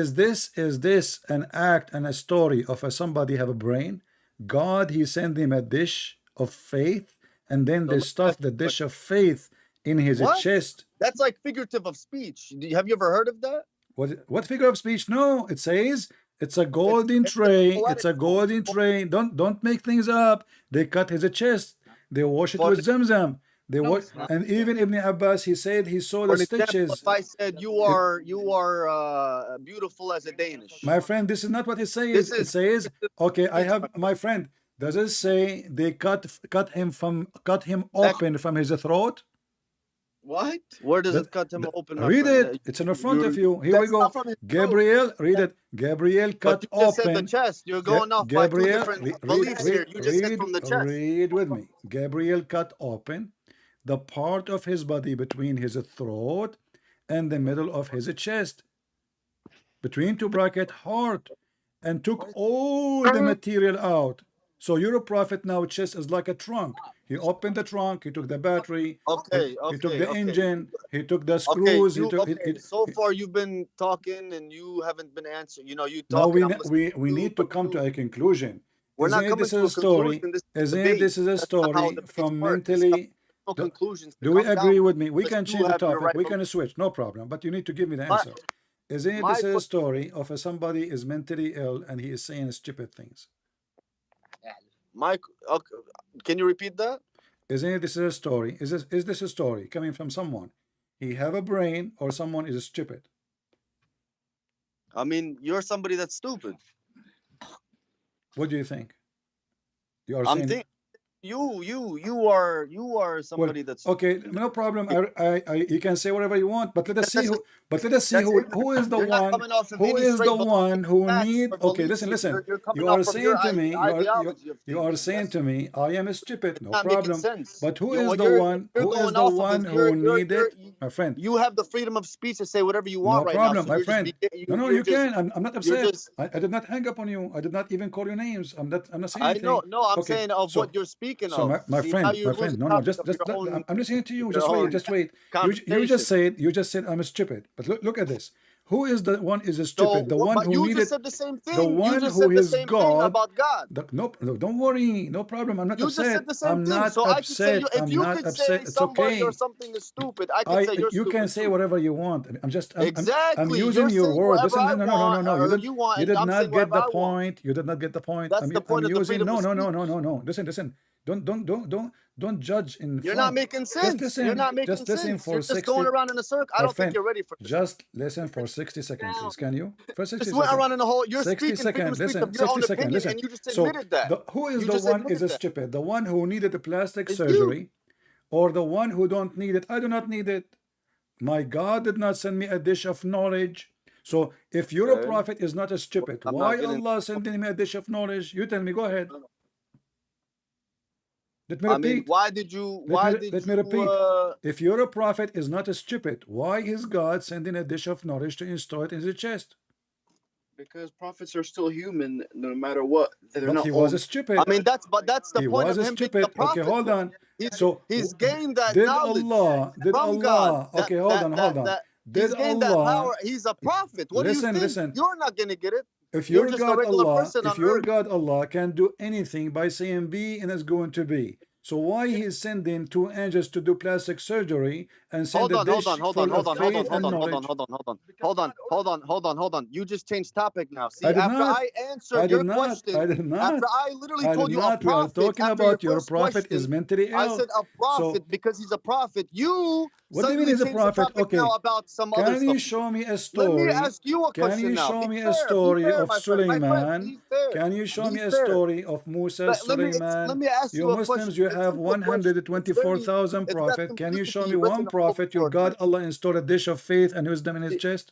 is this an act and a story of somebody have a brain? God, he sent him a dish of faith, and then
So
they
let me
stuffed
ask
the
you a
dish
question.
of faith in his
What?
chest.
That's like figurative of speech. Have you ever heard of that?
What figure of speech? No, it says it's a golden
It's
tray.
poetic
It's a
form.
golden tray. Don't make things up. They cut his chest. They wash it
For
with Zamzam. They
No,
wash,
it's not.
and even Ibn Abbas, he said he saw
For
the
an example,
stitches.
if I said you are beautiful as a Danish,
My friend, this is not what it says.
this
It
is
says, okay, I
speech,
have my friend. Does it say they cut him
Actually,
open from his throat?
what? Where does
That,
it cut him open, my
read
friend?
it. It's in front of you. Here we
That's
go.
not from his throat.
Gabriel, read it. Gabriel
But
cut
you just said the
open.
chest. You're going off by two
Gabriel,
different beliefs here. You just said from the chest.
read with me. Gabriel cut open the part of his body between his throat and the middle of his chest, between two bracket heart, and took all the material out. So your prophet now chest is like a trunk. He opened the trunk, he took the battery,
Okay,
he took
okay,
the
okay.
engine, he took the
Okay,
screws, he
you
took
okay? So far, you've been talking and you haven't been answering. You know, you
now
talking. I'm listening
we
to you,
need to
but
come to
you
a conclusion.
we're not
Isn't it
coming
this
to
is
a
a story?
conclusion. This is a
Isn't it
debate.
this is a
That's not how
story
debates
from
work. There's
mentally?
no conclusions to
Do we
come down
agree
from
with me? We
unless
can
you
change the
have your
topic.
right
We
belief.
can switch, no problem. But you need to give me the
My
answer. Isn't it
my
this is a
question.
story of somebody is mentally ill and he is saying stupid things?
My okay, can you repeat that?
Isn't it this is a story? Is this a story coming from someone? He have a brain or someone is stupid?
I mean, you're somebody that's stupid.
What do you think? You are
I'm
saying
thinking you are somebody that's
okay, no problem. You can say whatever you want, but let us see
that's
who. But let us see
that's
who is the
you're not
one.
coming off of
Who
any
is
straight
the one who
facts
need?
or
Okay,
beliefs.
listen.
You're coming
You
off
are
from
saying
your
to me.
ideology of
You are
things.
saying
That's
to me, I am stupid. No
not making
problem.
sense.
But who
You know
is
what
the one?
you're
Who is
going
the
off of
one
is
who need it?
you
My friend.
you have the freedom of speech to say whatever you
No
want right now.
problem,
So
my
you're
friend.
just
No,
you're
you
just
can. I'm not
you're
upset.
just
I did not hang up on you. I did not even call your names. I'm not saying
I
anything.
know no I'm
Okay,
saying of
so
what you're speaking
so
of.
my
See now
friend,
you're losing
no,
topic
just
of your own
I'm listening to you.
your own
Just wait.
conversation.
You just said I'm stupid. But look at this. Who is the one is
So
stupid? The one
but
who
you
needed
just said the same
the
thing. You
one
just
who
said the
is
same thing
God.
about God.
No, don't worry. No problem. I'm not
You just
upset.
said the same
I'm
thing.
not
So I could say
upset.
if
I'm
you
not
could
upset.
say
It's
somebody or
okay.
something is stupid, I could say you're
You can
stupid
say
too.
whatever you want. I'm
Exactly.
using
You're
your
saying
word.
whatever
Listen,
I want
no.
or you want,
You
and
did
I'm
not
saying
get
whatever
the
I want.
point. You did not get the point.
That's the
I'm
point of the
using
freedom of speech.
no. Listen. Don't judge in
You're not
front.
making sense. You're not making
Just listen
sense.
for
You're just
60.
going around in a circle. I
My
don't think
friend,
you're ready for this.
just listen for 60 seconds, please. Can you? For 60
Just went
seconds.
around in a whole. You're
60
speaking freedom
seconds.
of speech
Listen,
of your
60
own
seconds.
opinion,
Listen.
and you just
So
admitted that.
who is
You
the
just
one is
admitted that.
stupid? The one who needed the plastic
It's you.
surgery, or the one who don't need it? I do not need it. My God did not send me a dish of knowledge. So if your
Okay.
prophet is not a stupid,
I'm
why
not getting.
Allah sending me a dish of knowledge? You tell me. Go ahead. Let me
I mean,
repeat.
why did you?
Let me repeat. If your prophet is not a stupid, why is God sending a dish of knowledge to install it in his chest?
Because prophets are still human, no matter what. They're
But
not
he was
all.
a stupid.
I mean, that's the
He
point
was
of
a
him being a
stupid. Okay,
prophet.
hold on. So
He's gained that
did
knowledge
did
from God.
Allah? Okay, hold on.
He's
Did
gained that
Allah?
power. He's a prophet. What do you think?
Listen.
You're not gonna get it.
If
You're
your
just a
God
regular
Allah,
person
if
on
your
earth.
God Allah can do anything by saying be and it's going to be. So why he is sending 2 angels to do plastic surgery and send
Hold
a
on,
dish
hold on, hold
full
on, hold
of
on, hold
faith
on,
and
hold on, hold on,
knowledge?
hold on, hold on. You just changed topic now. See,
I did
after
not.
I
I
answered
did
your
not.
question,
I did not.
after I literally
I
told
did
you a
not. We are
prophet
talking
after your
about your
first
prophet is
question,
mentally
I
ill.
said a prophet
So
because he's a prophet. You
what do you mean
suddenly
he's a
changed the
prophet?
topic now
Okay.
about some other
Can you
stuff.
show me a
Let me
story?
ask you a
Can
question
you
now.
show
Be
me a
fair,
story of
my friend. My friend,
Suleiman?
be fair.
Can you show
Be
me a
fair.
story of Musa,
Let me
Suleiman?
ask
You
you a
Muslims,
question.
you
It's a
have
simple question.
124,000
It's got
prophets. Can you show me
simplicity
one
written all
prophet, your
over
God,
it.
Allah installed a dish of faith and wisdom in his chest?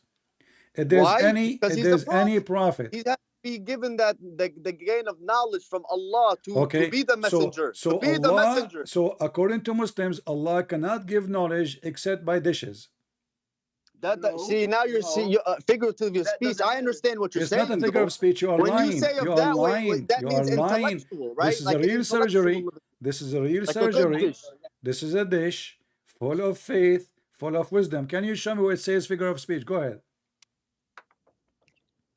If
Why? Because
if
he's a
there's any
prophet.
prophet,
He has to be given that the gain of knowledge from Allah to
okay,
be the messenger.
so
To be the
Allah,
messenger.
so according to Muslims, Allah cannot give knowledge except by dishes.
See, now you're figurative speech. I understand what you're
It's
saying.
not a figure of speech. You are
When you
lying.
say
You
of
are
that way,
lying.
that
You
means
are lying.
intellectual, right?
This is
Like
a real surgery.
intellectual,
This is a real
like a good
surgery.
dish.
This is a dish full of faith, full of wisdom. Can you show me where it says figure of speech? Go ahead.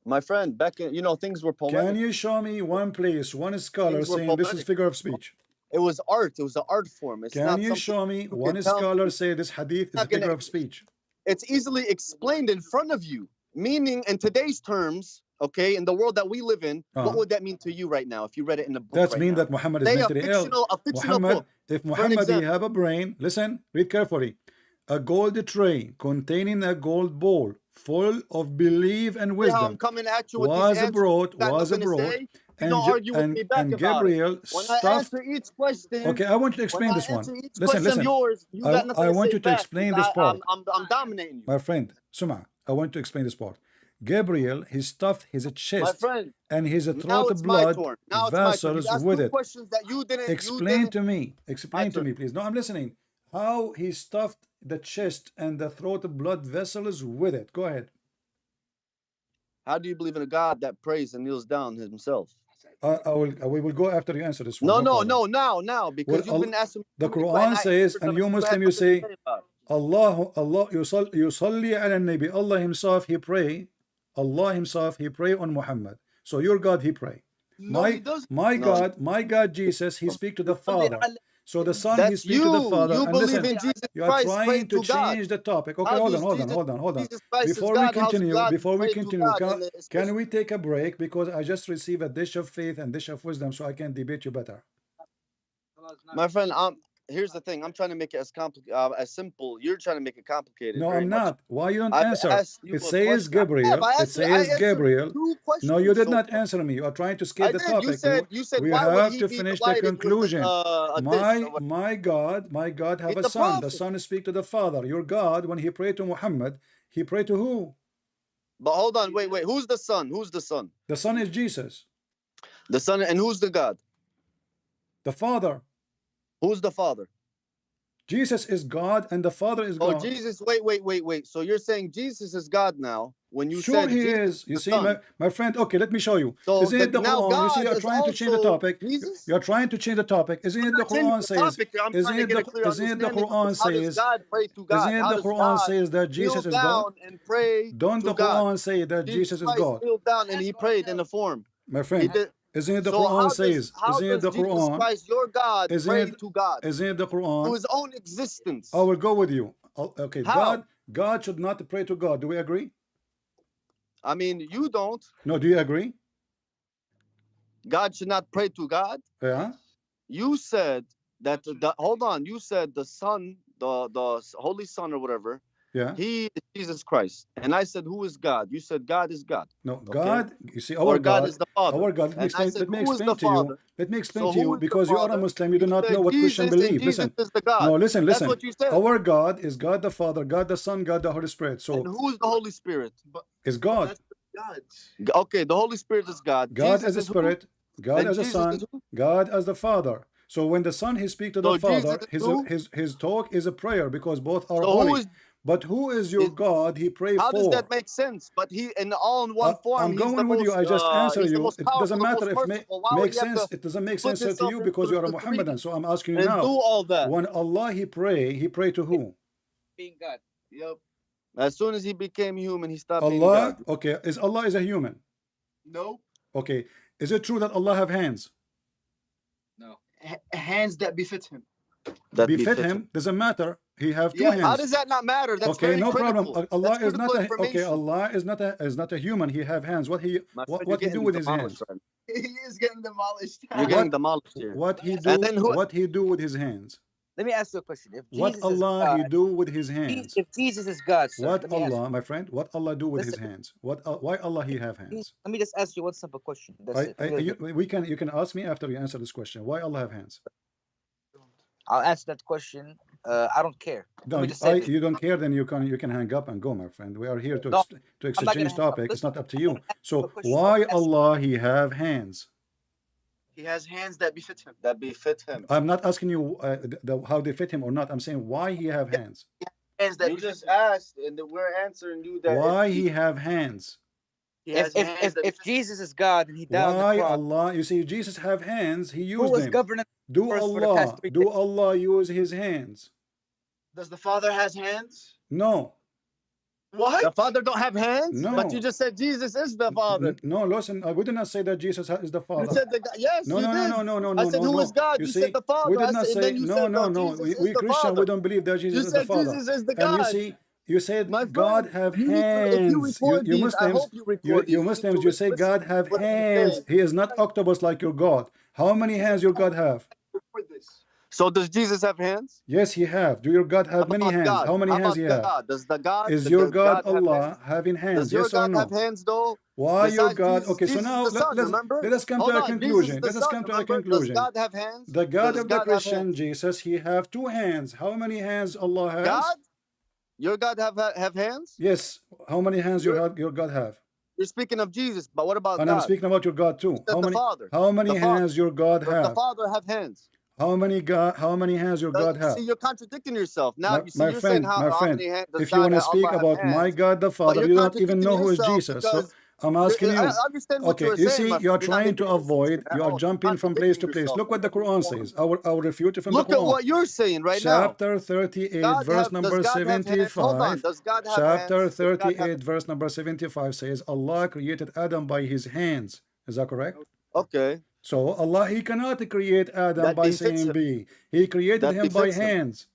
My friend, back in, things were poetic.
Can you show me one place, one scholar
Things were
saying this is
poetic.
figure of speech?
It was art. It was an art form. It's
Can
not
you
something
show me
you
one
can tell
scholar
me.
say this hadith is a
Not gonna-
figure of speech?
It's easily explained in front of you. Meaning, in today's terms, okay, in the world that we live in, what would that mean to you right now if you read it in a book?
That's
right
mean
now?
that Muhammad is
Say
mentally ill.
a fictional
Muhammad,
book.
if
For an
Muhammad he
example.
have a brain, listen, read carefully. A gold tray containing a gold bowl full of belief and
How I'm
wisdom
coming at you with
was
these answers.
brought,
You got nothing to say. You don't argue with me back
and
about it.
Gabriel
When I
stuffed.
answer each question,
Okay, I want you to
when
explain
I
this one.
answer each
Listen,
question of
listen.
yours, you got nothing
I
to
want
say
you to
back.
explain this part.
I'm dominating you.
My friend, Suma, I want to explain this part. Gabriel, he stuffed his
My
chest
friend,
and his
now
throat
it's my
blood
turn. Now it's my turn.
vessels
You asked
with
two
it.
questions that you didn't.
Explain to me. Explain
My
to
turn.
me, please. No, I'm listening. How he stuffed the chest and the throat blood vessels with it. Go ahead.
How do you believe in a God that prays and kneels down himself?
We will go after you answer this one.
No, now, because
Well,
you've been asking.
The Quran says, and you Muslim, you say, Allah yusalli ala nabi. Allah himself, he pray. Allah himself, he pray on Muhammad. So your God, he pray. My God, Jesus, he speak to the Father. So the Son, he speak to the Father.
You
And
believe
listen,
in Jesus
you are
Christ,
trying
pray
to
God.
change the topic. Okay,
How
hold
does
on.
Jesus Christ is
Before
God,
we
how's
continue,
God pray to God in the space?
can we take a break? Because I just received a dish of faith and dish of wisdom, so I can debate you better.
My friend, here's the thing. I'm trying to make it as simple. You're trying to make it complicated.
No,
very
I'm
much.
not. Why you don't
I've
answer?
asked you
It
a
says
question.
Gabriel.
I
It says
answered
Gabriel.
two questions
No, you did
so
not
far.
answer me. You are trying to skip
I
the
did.
topic.
You said
We
why would
have
he
to
be
finish the
delighted with
conclusion.
a dish or
My God have
He's
a
a
son. The
prophet.
son speak to the Father. Your God, when he prayed to Muhammad, he prayed to who?
But hold on, wait. Who's the son? Who's the son?
The son is Jesus.
The son, and who's the God?
The Father.
Who's the father?
Jesus is God and the Father is
Oh,
God.
Jesus. Wait. So you're saying Jesus is God now? When you
Sure
said
he
Jesus
is. You
the
see,
son.
my friend, okay, let me show you.
So
Isn't it the
now
Quran? You see,
God
you're
is
trying to change the
also
topic.
Jesus?
You're trying to change the topic. Isn't it the
Not changing
Quran
the
says?
topic. I'm
Isn't
trying to
it
get a clear
the
understanding.
Quran
How does
says?
God pray to God?
Isn't it
How
the
does
Quran
God
says that
kneel
Jesus is God?
down and pray
Don't
to
the
God?
Quran say that Jesus is
Christ
God?
kneeled down and he prayed in the form.
My
He
friend,
did.
isn't it the
So
Quran says?
how
Isn't it
does
the
Jesus
Quran?
Christ, your God,
Isn't
pray
it?
to God?
Isn't it the
To
Quran?
his own existence.
I will go with you. Okay,
How?
God should not pray to God. Do we agree?
I mean, you don't.
No, do you agree?
God should not pray to God.
Yeah.
You said that hold on. You said the Son, the Holy Son or whatever.
Yeah.
He is Jesus Christ. And I said, who is God? You said God is God.
No,
Okay?
God. You see,
Or
our
God
God.
is the Father.
Our God.
And I said,
Let me
who is
explain
the
to you.
Father?
Let me explain
So
to you
who is the
because you are a
Father?
Muslim. You do
You
not
said
know what Christian
Jesus, and
believe.
Jesus
Listen.
is the God.
No, listen.
That's what you said.
Our God is God the Father, God the Son, God the Holy Spirit. So
And who is the Holy Spirit?
is God.
Okay, the Holy Spirit is God.
God
Jesus
as a
is who?
Spirit, God
And
as a
Jesus
Son,
is who?
God as the Father. So when the Son he speak to the
So Jesus
Father,
is who?
his talk is a prayer because both are
So
holy.
who is?
But who is your God he pray
How does
for?
that make sense? But he, in all in one form,
I'm
he's the
going with you.
most.
I just answer
He's the
you.
most
It
powerful,
doesn't
the
matter
most
if
merciful. Why would
makes
he have
sense.
to
It doesn't make
put
sense to
himself
you
in
because you're a
the three
Muhammadan. So I'm asking you
and
now.
do all that?
When Allah he pray to who?
Being God.
Yep. As soon as he became human, he stopped being
Allah.
God.
Okay, Allah is a human?
Nope.
Okay, is it true that Allah have hands?
No.
hands that befit him.
That
Befit him doesn't matter. He have two
Yeah,
hands.
How does that not matter? That's
Okay,
very
no
critical.
problem. Allah
That's
is not
critical
a okay.
information.
Allah is not a human. He have hands. What he
My
what
friend,
what he
you're
do
getting
with his
demolished
hands?
right
He is getting demolished.
now. You're getting demolished here.
What he
And
do?
then who?
What he do with his hands?
Let me ask you a question. If
What
Jesus is
Allah he
God,
do with his hands?
if Jesus is God, sir,
What
let me ask
Allah, my friend? What Allah do with his
Listen.
hands? What? Why Allah he have hands?
let me just ask you one simple question. That's it.
You can ask me after you answer this question. Why Allah have hands?
I'll answer that question. I don't care. Let
No,
me just say this.
you don't care, then you can hang up and go, my friend. We are here to
No,
to
I'm not gonna
exchange
hang up.
topic. It's
Listen,
not up to you.
I'm gonna ask you a
So
question.
why
I'm asking-
Allah he have hands?
He has hands that befit him.
That befit him.
I'm not asking you how they fit him or not. I'm saying why he have hands.
Hands that
You
befit
just
him.
asked, and we're answering you that.
Why he have hands?
He has hands that
If
befit him.
Jesus is God and he died on
Why
the cross,
Allah? You see, Jesus have hands. He
who
used
was
them.
governing
Do
first for the past
Allah
3
do
days?
Allah use his hands?
Does the Father has hands?
No.
What?
The Father don't have hands,
No.
but you just said Jesus is the Father.
No, listen. I would not say that Jesus is the
You
Father.
said the yes.
No,
you
no,
did.
no, no, no, no,
I
no,
said
no,
who
no.
is God?
You
You
see,
said the Father.
we did
I
not
said, and
say
then you
no,
said,
no, no.
Jesus is
We
the
Christian,
Father.
we don't believe that Jesus
You
is the
said
Father.
Jesus is the
And you
God.
see, you said
My
God
friend,
have
you need to, if you
hands.
record
You
these, I
Muslims,
hope you record these.
you
need
Muslims,
to
you say
listen
God
to
have
what I'm
hands.
saying.
He is not octopus like your God. How many hands your God have?
Record this.
So does Jesus have hands?
Yes, he have. Do your God
How
have many
about
hands?
God?
How many
How
hands
about
he have?
God? Does the God?
Is your
does
God
God have
Allah
hands?
having hands?
Does your
Yes or
God have
no?
hands though?
Why your
Besides
God?
Jesus,
Okay, so
Jesus
now
is the Son.
let
Remember?
us come
Hold
to a
on. Jesus is
conclusion.
the
Let us
Son.
come to a
Remember? Does
conclusion.
God have hands?
The God
Does
of the
God have
Christian
hands?
Jesus, he have two hands. How many hands Allah has?
God? Your God have hands?
Yes. How many hands
You're,
your God have?
you're speaking of Jesus, but what about
And I'm
God?
speaking about your God too.
You said the Father.
How many
The Father.
hands your God
Does the
have?
Father have hands?
How many hands your God have?
See, you're contradicting yourself. Now, you see,
My
you're saying
friend, my
how
friend,
many hands does
if you want
God
to
have,
speak
Allah have
about my
hands?
God the
But
Father,
you're
you don't even
contradicting
know who is
yourself
Jesus. So
because
I'm asking you.
I understand what
Okay,
you're
you
saying,
see,
my
you're
friend. You're not
trying to
making any sense
avoid,
at
you are
all.
jumping from place
Contradicting
to place.
yourself.
Look what the Quran says. I will refute it from
Look
the
at
Quran.
what you're saying right now.
Chapter 38, verse number
Does God have hands? Hold on.
75.
Does God have
Chapter
hands? Does God have
38, verse number 75 says, Allah created Adam by his hands. Is that correct?
Okay.
So Allah, he cannot create Adam
That
by
befits
saying
him.
be. He created
That
him by
befits him.
hands.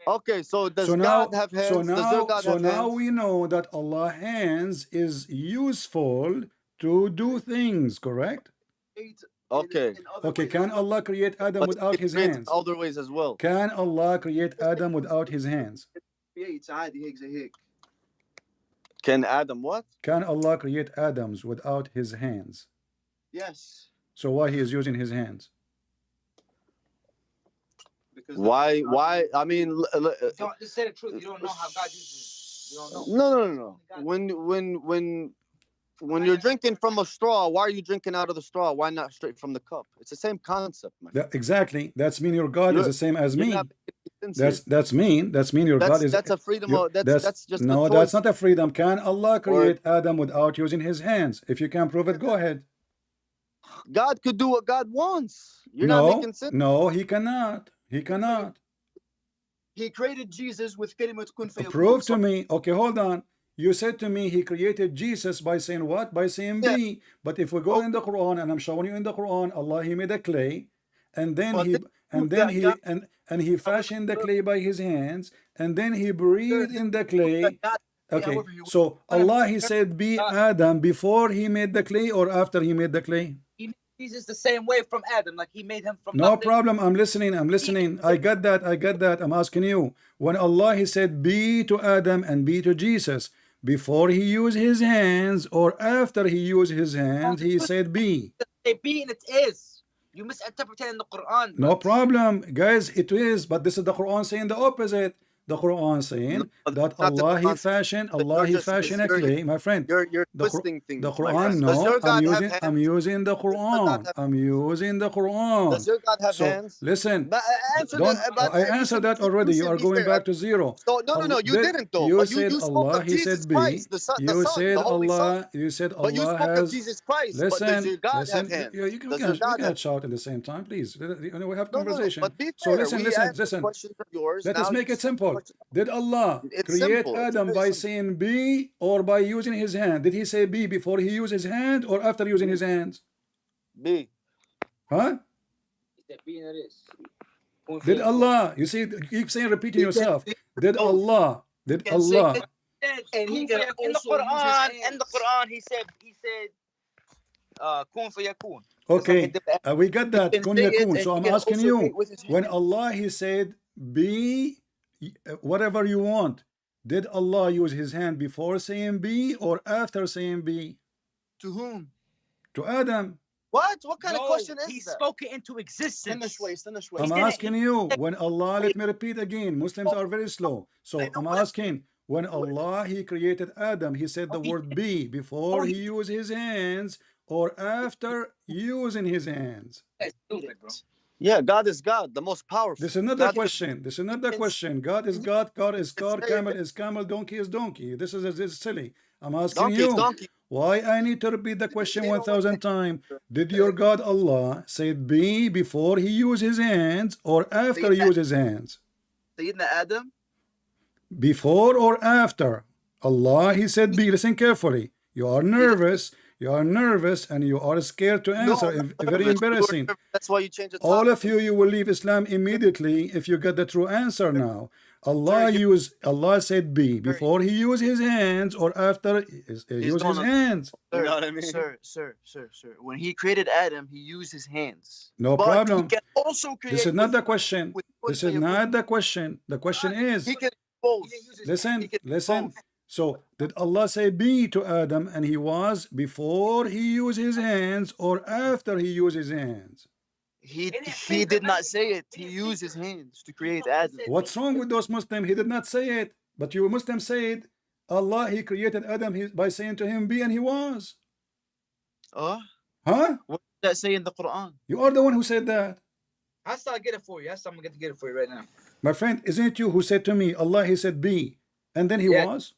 Okay, so does
So
God
now,
have hands? Does your God have hands?
we know that Allah hands is useful to do things, correct?
Okay.
Okay, can Allah create Adam
But
without
it
his
creates
hands?
other ways as well.
Can Allah create Adam without his hands?
عادي هيك زي هيك.
Can Adam what?
Can Allah create Adams without his hands?
Yes.
So why he is using his hands?
Because
Why? I mean,
Don't, just say the truth. You don't know how God uses it. You don't know.
no. When you're drinking from a straw, why are you drinking out of the straw? Why not straight from the cup? It's the same concept, man.
Exactly. That's mean your God is the same as me. That's mean your God is.
That's a freedom. That's just
no.
a choice.
That's not a freedom. Can Allah create Adam without using his hands? If you can prove it, go ahead.
God could do what God wants. You're not making sense.
No, he cannot. He cannot.
He created Jesus with كلمة كن فيكون.
Prove to me. Okay, hold on. You said to me he created Jesus by saying what? By saying be. But if we go in the Quran, and I'm showing you in the Quran, Allah he made a clay, and then he fashioned the clay by his hands, and then he breathed in the clay. Okay, so Allah he said be Adam before he made the clay or after he made the clay?
He made Jesus the same way from Adam, like he made him from
No
nothing.
problem. I'm listening. I got that. I'm asking you. When Allah he said be to Adam and be to Jesus, before he used his hands or after he used his hands, he said be.
They be and it is. You misinterpreted in the Quran.
No problem, guys. It is, but this is the Quran saying the opposite. The Quran saying that Allah he fashioned a clay, my friend.
You're twisting things.
The Quran, no. I'm using the Quran. I'm using the Quran.
Does your God have hands?
Listen,
I
answered that already. You are going back to zero.
So, no, you didn't though.
You
But
said
you spoke
Allah,
of
he
Jesus
said be.
Christ, the Son,
You said
the Holy Son.
Allah, you said
But you
Allah
spoke of
has.
Jesus Christ. But does your God have hands?
You cannot shout at the same time, please. We have conversation.
But be
So
fair.
listen.
Questions of yours.
Let us
Now
make
you
it simple. Did Allah
It's
create
simple. It's
Adam
very
by
simple.
saying be or by using his hand? Did he say be before he used his hand or after using his hands?
B.
Huh?
that being it is. Kun
Did
fayakun.
Allah, you see, you keep saying, repeating
He can-
yourself.
he
Did
both.
Allah, did
can say
Allah,
And he
Kun
can
fayakun
in the
also use his
Quran,
hands.
he said, kun fayakun.
okay, we got that,
can
kun
say it,
yakun.
and
So
he
I'm
can
asking
also
you,
create with his
when
hands.
Allah, he said, be whatever you want, did Allah use his hand before saying be or after saying be?
To whom?
To Adam.
What? What kind of
No,
question
he
is that?
spoke it into existence.
Stand
I'm
away.
asking you, when Allah, let me repeat again, Muslims are very slow. So I'm asking, when Allah, he created Adam, he said the word be before he used his hands or after using his hands?
That's stupid, bro.
Yeah, God is God, the most powerful.
This is another
God
question. This is another question. God is God, God is God, camel is camel, donkey is donkey. This is silly. I'm asking
Donkey is
you,
donkey.
why I need to repeat the question 1,000 times? Did your God Allah say be before he used his hands or after he used his hands?
Sayyidina Adam?
Before or after? Allah, he said be. Listen carefully. You are nervous. You are nervous and you are scared to answer.
I'm not
Very
nervous.
embarrassing.
That's why you change the
All
topic.
of you will leave Islam immediately if you get the true answer now. Allah said be before he used his hands or after he used his
gonna-
hands.
You know what I mean?
Sir. When he created Adam, he used his hands.
No
But
problem.
He can also create.
This is not
with-
the question.
with
This is not the question. The question is,
He can both.
listen,
can
listen.
both.
So did Allah say be to Adam and he was before he used his hands or after he used his hands?
He did not say it. He used his hands to create Adam.
What's wrong with those Muslims? He did not say it. But you Muslims say it. Allah, he created Adam by saying to him be and he was.
Huh?
Huh?
What does that say in the Quran?
You are the one who said that.
I start get it for you. I'm gonna get it for you right now.
My friend, isn't it you who said to me, Allah, he said be, and then he
Yeah.
was?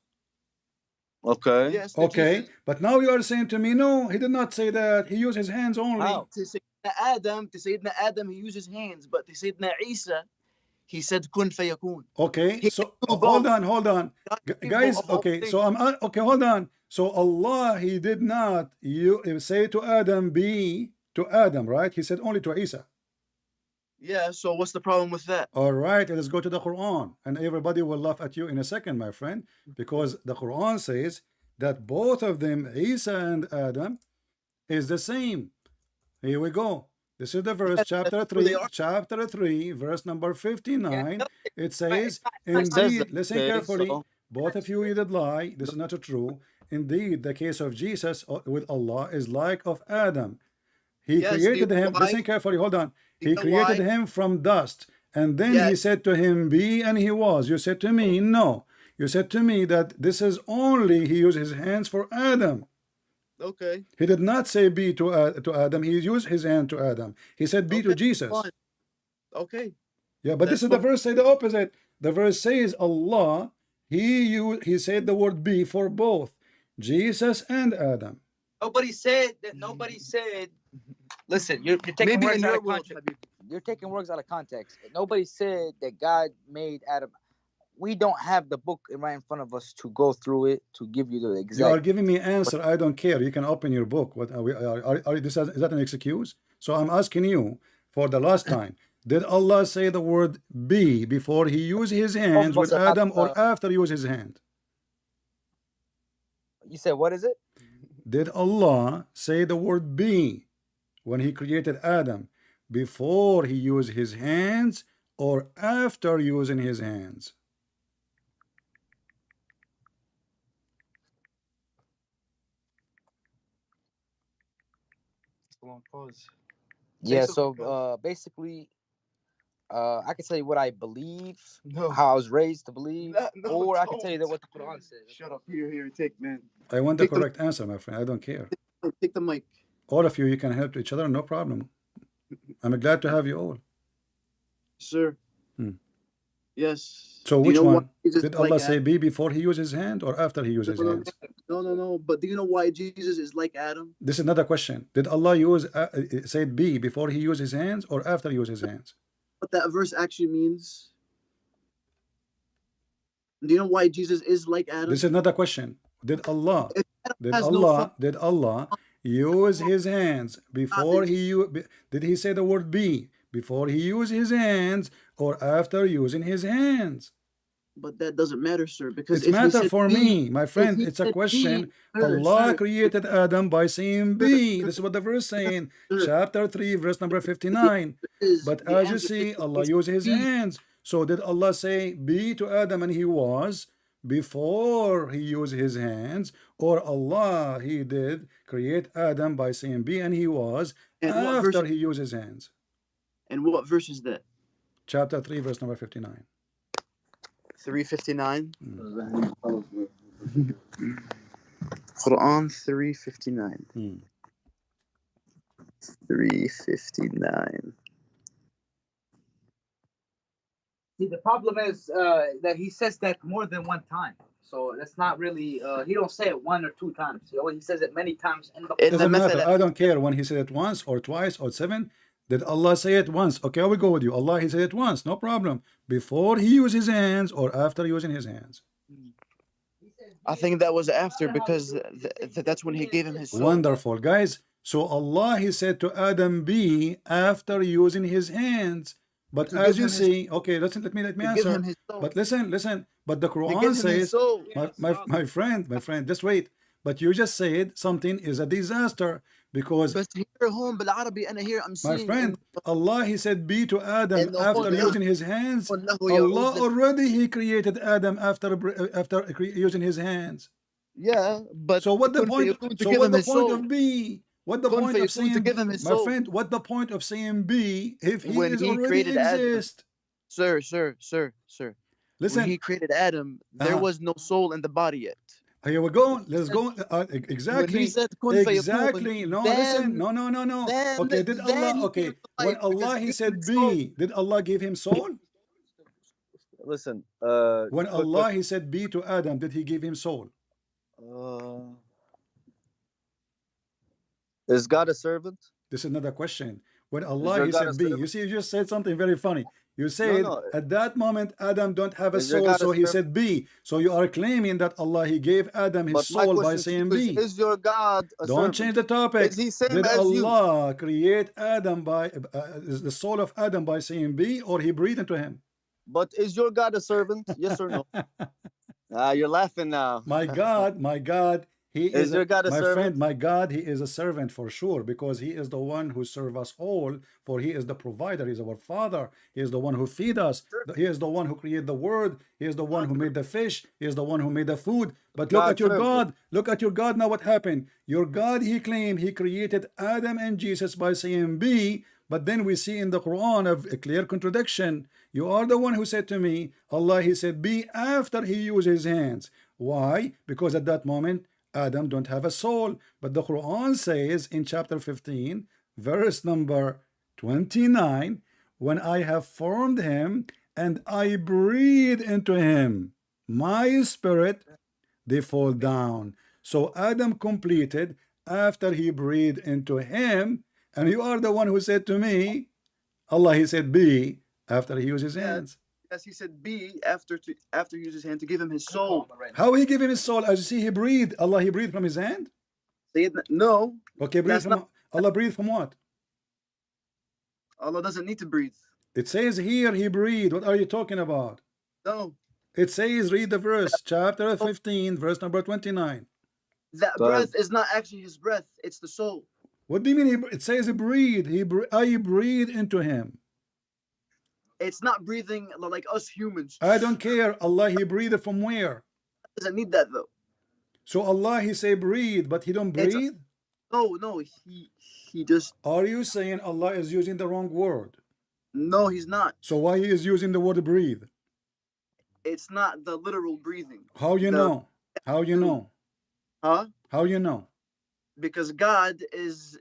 Okay.
Yes.
Okay, but now you are saying to me, no, he did not say that. He used his hands only.
How?
To Sayyidina Adam, he used his hands, but to Sayyidina Isa, he said kun fayakun.
Okay,
He
so
can do
hold
both.
on.
God can
Guys,
do both
okay,
things.
so okay, hold on. So Allah, he did not say to Adam, be to Adam, right? He said only to Isa.
Yeah. So what's the problem with that?
All right, let's go to the Quran, and everybody will laugh at you in a second, my friend, because the Quran says that both of them, Isa and Adam, is the same. Here we go. This is the verse, chapter 3, verse number 59. It says,
says
indeed,
that.
listen
Okay,
carefully,
so-
both of you did lie. This is not true. Indeed, the case of Jesus with Allah is like of Adam. He
Yes,
created
you know
him,
why?
listen carefully, hold on. He
You know
created
why?
him from dust. And then he
Yes.
said to him, be, and he was. You said to me, no. You said to me that this is only, he used his hands for Adam.
Okay.
He did not say be to Adam. He used his hand to Adam. He said be to
Okay,
Jesus.
fine. Okay.
Yeah, but this is the verse say the opposite. The verse says Allah, he said the word be for both Jesus and Adam.
Nobody said that. Nobody said. Listen, you're taking
Maybe
words
in
out
your
of
world,
context.
Habib.
You're taking words out of context. Nobody said that God made Adam. We don't have the book right in front of us to go through it to give you the
You are
exact.
giving me answer. I don't care. You can open your book. What is that an excuse? So I'm asking you for the last time. Did Allah say the word be before he used his hands with Adam or after he used his hand?
You said what is it?
Did Allah say the word be when he created Adam before he used his hands or after using his hands?
Yeah.
Take
So
some
basically, I can tell you what I believe,
No.
how I was raised to believe,
No,
or I can tell you that
don't.
what the Quran says.
Shut up. Here. Take, man.
I want the
Take the-
correct answer, my friend. I don't care.
Take the mic.
All of you, you can help each other, no problem. I'm glad to have you all.
Sir.
Hmm.
Yes.
So
Do you
which
know why
one?
Jesus
Did
is like
Allah say
Adam?
be before he used his hand or after he used his hands?
No. But do you know why Jesus is like Adam?
This is not a question. Did Allah say be before he used his hands or after he used his hands?
What that verse actually means? Do you know why Jesus is like Adam?
This is not a question. Did Allah
has no
use his hands before did he say the word be before he used his hands or after using his hands?
But that doesn't matter, sir, because
It's
if he
matter
said
for
be,
me, my
if
friend.
he
It's a
said
question.
be, sir,
Allah
sir,
created Adam by saying
sir,
be.
sir,
This is what the verse saying.
sir,
Chapter 3, verse number
the
59.
is
But
the
as you
answer
see,
is
Allah
is
used his
be.
hands. So did Allah say be to Adam and he was before he used his hands, or Allah he did create Adam by saying be and he was
And what verse?
after he used his hands?
And what verse is that?
Chapter 3, verse number 59.
359.
Mm.
Quran 359.
Mm.
359.
See, the problem is that he says that more than one time. So that's not really. He don't say it one or two times. He says it many times in the.
In the
Doesn't matter.
method,
I don't care when he said it once or twice or seven. Did Allah say it once? Okay, I will go with you. Allah, he said it once, no problem. Before he used his hands or after using his hands?
I think that was after, because that's when he gave him his soul.
Wonderful, guys. So Allah, he said to Adam, be after using his hands. But
To
as
give
you
him his-
see, okay, listen, let me
to give
answer.
him his soul.
But listen. But the
To
Quran
give him his
says,
soul.
my friend, just wait. But you just said something is a disaster because
بس here home بالعربي أنا here I'm
my
seeing
friend, Allah, he said be to Adam
إنه
after
هنا-
using his hands.
إنه
Allah
يعوز-
already he created Adam after using his hands.
Yeah, but
So what the
كن
point?
فيكون to
So
give
what
him
the
his
point
soul.
of be? What the
كن
point of
فيكون to
saying,
give him his
my
soul.
friend? What the point of saying be if he
When
is
he
already
created Adam.
exist?
Sir.
Listen,
When he created Adam, there
Uh-huh.
was no soul in the body yet.
here we go. Let's go.
When
Exactly.
he said كن فيكون,
Exactly. No,
then,
listen. No.
Then,
Okay, did
then
Allah?
he
Okay,
came to
when
life because
Allah
he
he
gave
said
him his soul.
be, did Allah give him soul?
Listen,
When
quick
Allah he said be to Adam, did he give him soul?
is God a servant?
This is another question. When
your
Allah he
God
said
a
be,
servant?
you see, you just said something very funny. You said
no.
at that moment Adam don't have a
Is your
soul,
God a
so he
servant?
said be. So you are claiming that Allah he gave Adam his
But my
soul by
question to
saying
you
be.
is your God a
Don't
servant?
change the topic.
Is he same
Did
as you?
Allah create Adam by is the soul of Adam by saying be, or he breathed into him?
But is your God a servant? Yes or no? You're laughing now.
My God, he
Is
is
your God a
my
servant?
friend, my God, he is a servant for sure, because he is the one who serves us all, for he is the provider, he is our father, he is the one who feed us, he is the one who created the word, he is the one who made the fish, he is the one who made the food. But look
God
at your
served
God, look at your God now, what happened? Your God, he claimed he created Adam and Jesus by saying be, but then we see in the Quran a clear contradiction. You are the one who said to me, Allah, he said be after he used his hands. Why? Because at that moment Adam don't have a soul. But the Quran says in chapter 15, verse number 29, when I have formed him and I breathe into him my spirit, they fall down. So Adam completed after he breathed into him, and you are the one who said to me, Allah, he said be after he used his hands.
Yes, he said be after he used his hand to give him his soul.
How he give him his soul? As you see, he breathed. Allah, he breathed from his hand.
No,
Okay, breathe
That's
from Allah. Breathe from what?
Allah doesn't need to breathe.
It says here he breathed. What are you talking about?
No,
It says, read the verse, chapter 15, verse number 29.
that
Go ahead.
breath is not actually his breath; it's the soul.
What do you mean? It says he breathed. I breathe into him.
It's not breathing like us humans.
I don't care. Allah, he breathed from where?
Doesn't need that though.
So Allah, he say breathe, but he don't
It's-
breathe?
No, he just
Are you saying Allah is using the wrong word?
no, he's not.
So why he is using the word breathe?
It's not the literal breathing,
How you
The-
know? How you know?
huh?
How you know?
Because God is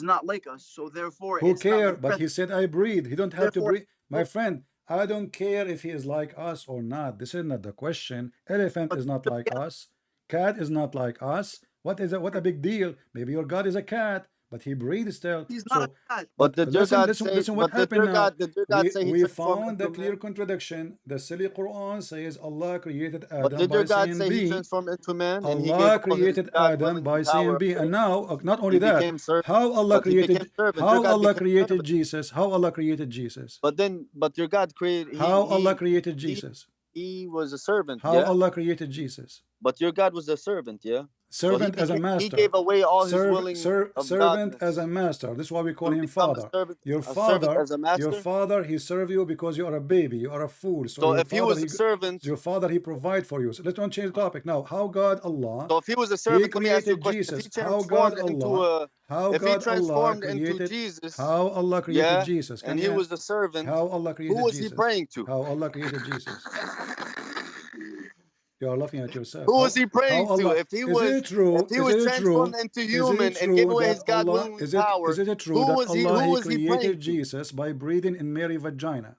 not like us, so therefore
Who
it's not
care?
his
But
breath.
he said I breathe. He don't have to
Therefore-
breathe. My friend, I don't care if he is like us or not. This is not the question. Elephant is not like us. Cat is not like us. What is it? What a big deal. Maybe your God is a cat, but he breathed still.
He's not
So,
a God.
But did your
listen,
God
listen,
say?
listen. What
But did
happened
your
now?
God? Did your God say He
We
transformed
found the
into
clear
man?
contradiction. The silly Quran says Allah created
But
Adam
did
by
your God
saying
say He
B.
transformed into man and He gave
Allah
all His
created
God
Adam
willing
by
power?
saying B. And now, not only
He
that,
became servant.
how Allah
But He became
created,
servant. Your
how
God
Allah
became
created
servant.
Jesus? How Allah created Jesus?
But your God created.
How Allah created Jesus?
He was a servant.
How
Yeah.
Allah created Jesus?
But your God was a servant. Yeah. So
Servant as a
He
master.
gave away all His
Servant
willing of
as a
godness
master. This is why we call
to
him
become
father.
a servant as a
Your
master.
father, he serve you because you are a baby. You are a fool. So
So
your
if He
father,
was a servant,
your father, he provide for you. So let's not change the topic now. How God Allah,
so if He was a
he
servant, let me ask you a
created
question. If He
Jesus. How God
transformed into
Allah,
a,
how
if He
God Allah
transformed into
created,
Jesus,
how Allah created
yeah,
Jesus? Can
and He
you
was a servant,
how Allah
who
created
was He
Jesus?
praying to?
How Allah created Jesus? You are laughing at yourself.
Who was He praying to?
Allah,
If He
is it
was
true? Is it
transformed
true?
into
Is it
human and gave
true
away
that
His God
Allah
willing power,
is it true that
who
Allah he
was He praying
created
to?
Jesus by breathing in Mary's vagina?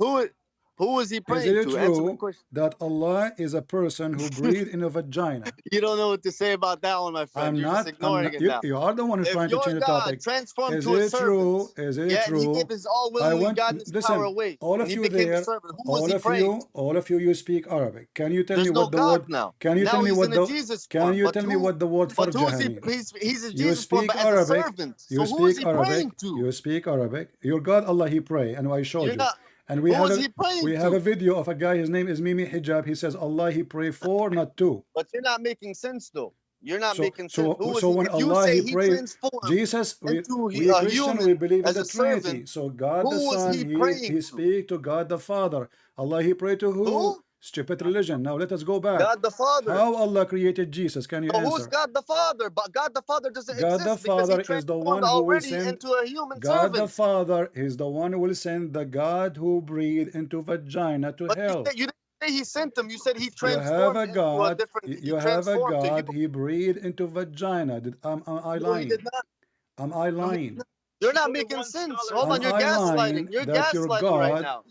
Who was He
Is
praying
it
to? Answer my
true
question.
that Allah is a person who breathed in a vagina?
You don't know what to say about that one, my friend. You're just ignoring it now.
You are the one who's
If
trying to
your
change the
God
topic.
transformed
Is
to a
it true?
servant,
Is it
yeah, and He
true?
gave His all
I
willingly
want,
godness power
listen,
away,
all
and
of
He
you
became a
there,
servant, who was He
all
praying to?
of you speak Arabic. Can you tell me
There's no
what the
God
word,
now.
can you
Now
tell me
He's
what
in a
the,
Jesus
can
form.
you
But
tell me what the word
but who is
farjaha
He?
means?
He's a
You
Jesus form,
speak
but as a
Arabic.
servant.
You
So who is
speak
He praying
Arabic.
to?
You speak Arabic. Your God Allah He pray, and I showed
You're
you.
not.
And
Who is He praying
we have
to?
a video of a guy. His name is Mimi Hijab. He says Allah He pray for, not to.
But you're not making sense, though. You're not
So
making sense. Who is
so
He?
when
If you
Allah He
say He
pray,
transformed
Jesus,
into
we
a
Christian, we
human
believe in
as
the
a servant,
Trinity. So God the
who was
Son,
He praying
he
to?
speak to God the Father. Allah He pray to who?
Who?
Stupid religion. Now let us go back.
God the Father.
How Allah created Jesus? Can you
So who's
answer?
God the Father? But God the Father doesn't
God the
exist because He
Father is the
transformed
one who will
already
send.
into a human
God the
servant.
Father is the one who will send the God who breathed into vagina to
But
hell.
you didn't say He sent him. You said He
You have
transformed
a
into a
God.
different. He
You have a
transformed to you.
God. He breathed into vagina. Am I
No, He did
lying?
not.
Am I
No, He did
lying?
not. You're not making sense. Hold
Am
on, you're
I lying
gaslighting. You're
that your
gaslighting right
God,
now.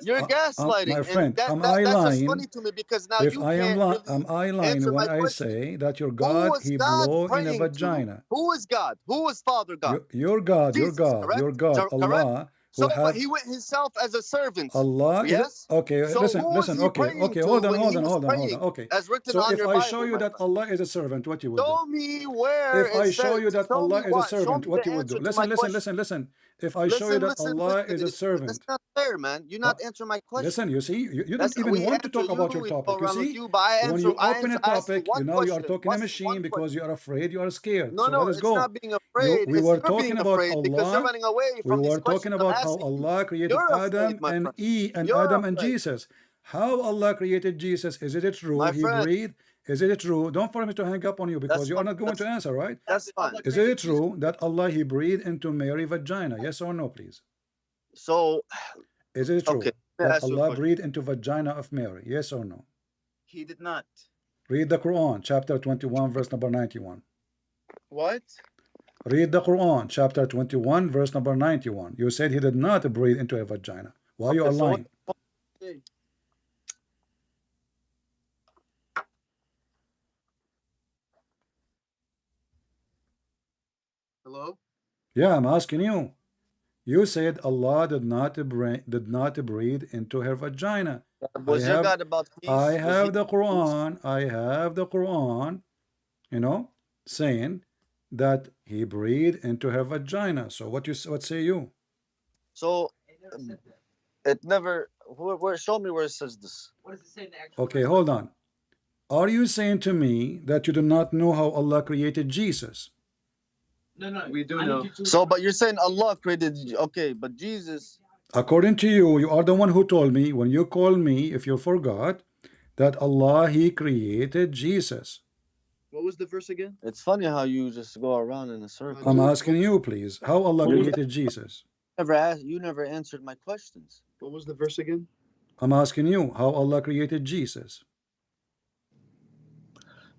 You're
my
gaslighting, and
friend, am I
that's just funny
lying?
to me because now
If
you
I am
can't really
am I lying
answer
when
my
I
question.
say that your
Who
God,
was
he
God
blow in a
praying to?
vagina?
Who is God? Who is Father God?
Your God,
Jesus, correct?
your God,
Correct?
Allah,
So,
who
but
have
He went Himself as a servant.
Allah is
Yes?
okay.
So
Listen,
who was He
okay,
praying to
hold on,
when He was praying?
Okay.
As written
So
on
if
your
I show
Bible,
you
my
that
friend.
Allah is a servant, what you would do?
Show me where
If I
it
show
says,
you that
show
Allah
me
is a
what? Show
servant,
me
what
the
you would do?
answer to my question.
Listen. If I show you that Allah is a
That's
servant,
not fair, man. You're not answering my question.
listen, you see, you don't
That's
even
we
want to
answer
talk about
you,
your
we go
topic. You
around with
see,
you, but I
when
answer
you open a
I ask you
topic,
one
you are
question.
talking a machine
One
because
question.
you are afraid, you are scared.
No,
So let
no,
us
it's
go.
not being afraid.
We
It's
were
you're
talking
being
about
afraid because you're
Allah.
running away
We
from these
were talking
questions I'm
about how
asking you.
Allah created
You're
Adam
afraid, my friend.
and
You're
Adam and
afraid.
Jesus. How Allah created Jesus? Is it true?
My
He
friend,
breathed. Is it true? Don't for me to hang up on you because
that's
you are
fine.
not going to answer, right?
That's fine.
Is it true that Allah He breathed into Mary's vagina? Yes or no, please?
So,
Is it true
okay, let me
that
ask you a
Allah
question.
breathed into vagina of Mary? Yes or no?
He did not.
Read the Quran, chapter 21, verse number 91.
What?
Read the Quran, chapter 21, verse number 91. You said he did not breathe into a vagina. Why you are
Okay, so
lying?
Hello?
Yeah, I'm asking you. You said Allah did not breathe into her vagina.
Was your God about peace?
I
Was
have
he
the Quran. I have the Quran, saying that he breathed into her vagina. So what say you?
So it never. Show me where it says this.
What does it say in the actual
Okay,
verse?
hold on. Are you saying to me that you do not know how Allah created Jesus?
No,
We do
I
know.
need you to-
So, but you're saying Allah created. Okay, but Jesus.
According to you, you are the one who told me when you called me, if you forgot, that Allah He created Jesus.
What was the verse again?
It's funny how you just go around in a circle.
I'm asking you, please, how Allah created Jesus.
You never answered my questions.
What was the verse again?
I'm asking you how Allah created Jesus.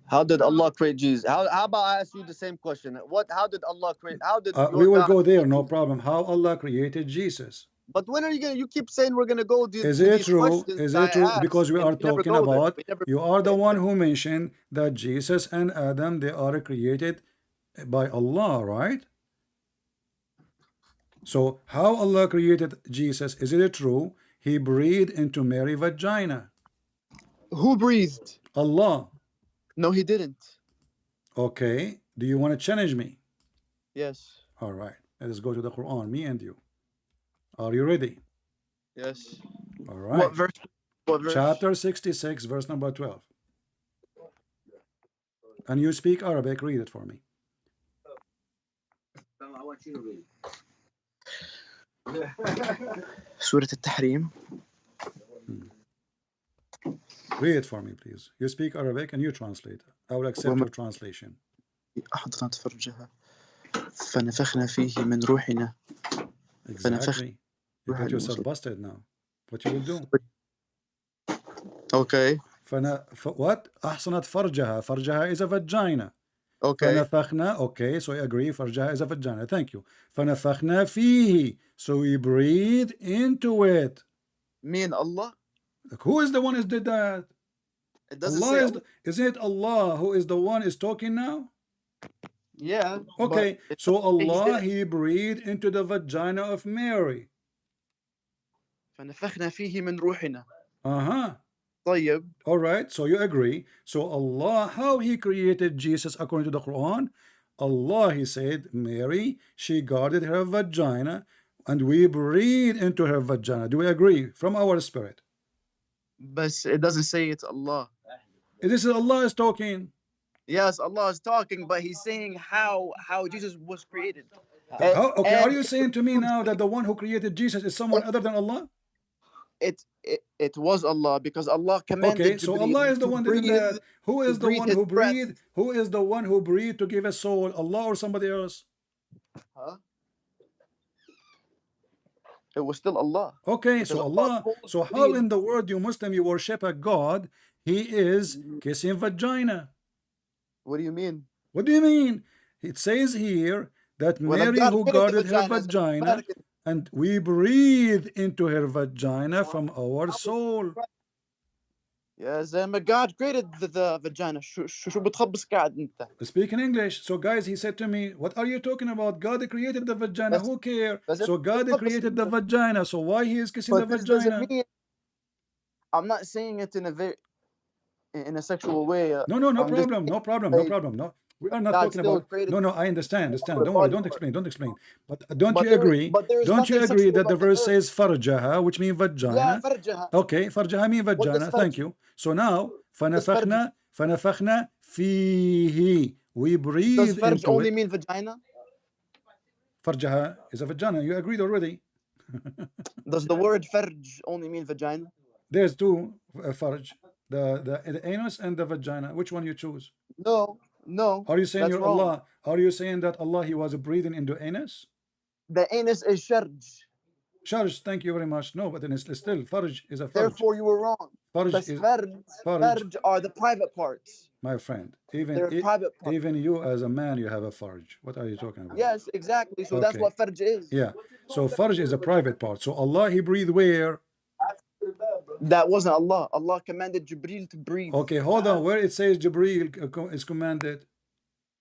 How did Allah create Jesus? How about I ask you the same question? How did Allah create? How did your
We will
God
go there,
create
no
Jesus?
problem. How Allah created Jesus.
But when are you gonna? You keep saying we're gonna go to
Is
to
it
these
true?
questions
Is
that
it
I
true?
asked,
Because we
and
are
we never
talking
go there.
about,
We never.
you are the one who mentioned that Jesus and Adam, they are created by Allah, right? So how Allah created Jesus? Is it true? He breathed into Mary's vagina.
Who breathed?
Allah.
No, he didn't.
Okay. Do you want to challenge me?
Yes.
All right. Let's go to the Quran, me and you. Are you ready?
Yes.
All right.
What verse? What verse?
Chapter 66, verse number 12. And you speak Arabic, read it for me.
I want you to read.
Surah Al-Tahrim.
Read it for me, please. You speak Arabic and you translate. I will accept your translation.
أحضنت فرجها فنفخنا فيه من روحنا.
Exactly. You got yourself busted now. What you will do?
Okay.
What? أحصنت فرجها. فرجها is a vagina.
Okay.
فنفخنا. Okay, so I agree. فرجها is a vagina. Thank you. فنفخنا فيه. So we breathe into it.
Me and Allah.
Like, who is the one who did that?
It doesn't
Allah
say.
is. Isn't it Allah who is the one is talking now?
Yeah.
Okay,
but
so
He
Allah,
did.
He breathed into the vagina of Mary.
فنفخنا فيه من روحنا.
طيب. All right, so you agree. So Allah, how He created Jesus according to the Quran? Allah, He said, Mary, she guarded her vagina, and we breathe into her vagina. Do we agree? From our spirit.
But it doesn't say it's Allah.
This is Allah is talking.
Yes, Allah is talking, but He's saying how Jesus was created.
Okay, are you saying to me now that the one who created Jesus is someone other than Allah?
It was Allah, because Allah commanded.
Okay, so Allah is the one that did that. Who is the one who breathed? Who is the one who breathed to give a soul? Allah or somebody else?
Huh? It was still Allah.
Okay, so Allah. So how in the world you Muslim you worship a God? He is kissing vagina.
What do you mean?
What do you mean? It says here that Mary who guarded her vagina, and we breathe into her vagina from our soul.
Yeah, زي ما God created the vagina. شو بتخبص قاعد أنت؟
Speak in English. So guys, he said to me, what are you talking about? God created the vagina. Who cares? So God created the vagina. So why he is kissing the vagina?
I'm not saying it in a sexual way.
No problem. No, we are not talking about. No, I understand. Don't worry. Don't explain. But don't you agree? Don't you agree that the verse says farjaha, which means vagina? Okay, farjaha means vagina. Thank you. So now, فنفخنا فيه. We breathe
Does farj
into
only
it.
mean vagina?
Farjaha is a vagina. You agreed already.
Does the word farj only mean vagina?
There's two farj, the anus and the vagina. Which one you choose?
No.
Are you saying you're
wrong.
Allah? Are you saying that Allah he was breathing into anus?
The anus is sharj.
Sharj, thank you very much. No, but then it's still farj is a farj.
Therefore, you were wrong.
Farj is
farj are the private parts.
my friend.
Private parts.
Even you as a man, you have a farj. What are you talking about?
Yes, exactly. So that's what farj is.
Yeah. So farj is a private part. So Allah he breathed where?
That wasn't Allah. Allah commanded Jibreel to breathe.
Okay, hold on. Where it says Jibreel is commanded?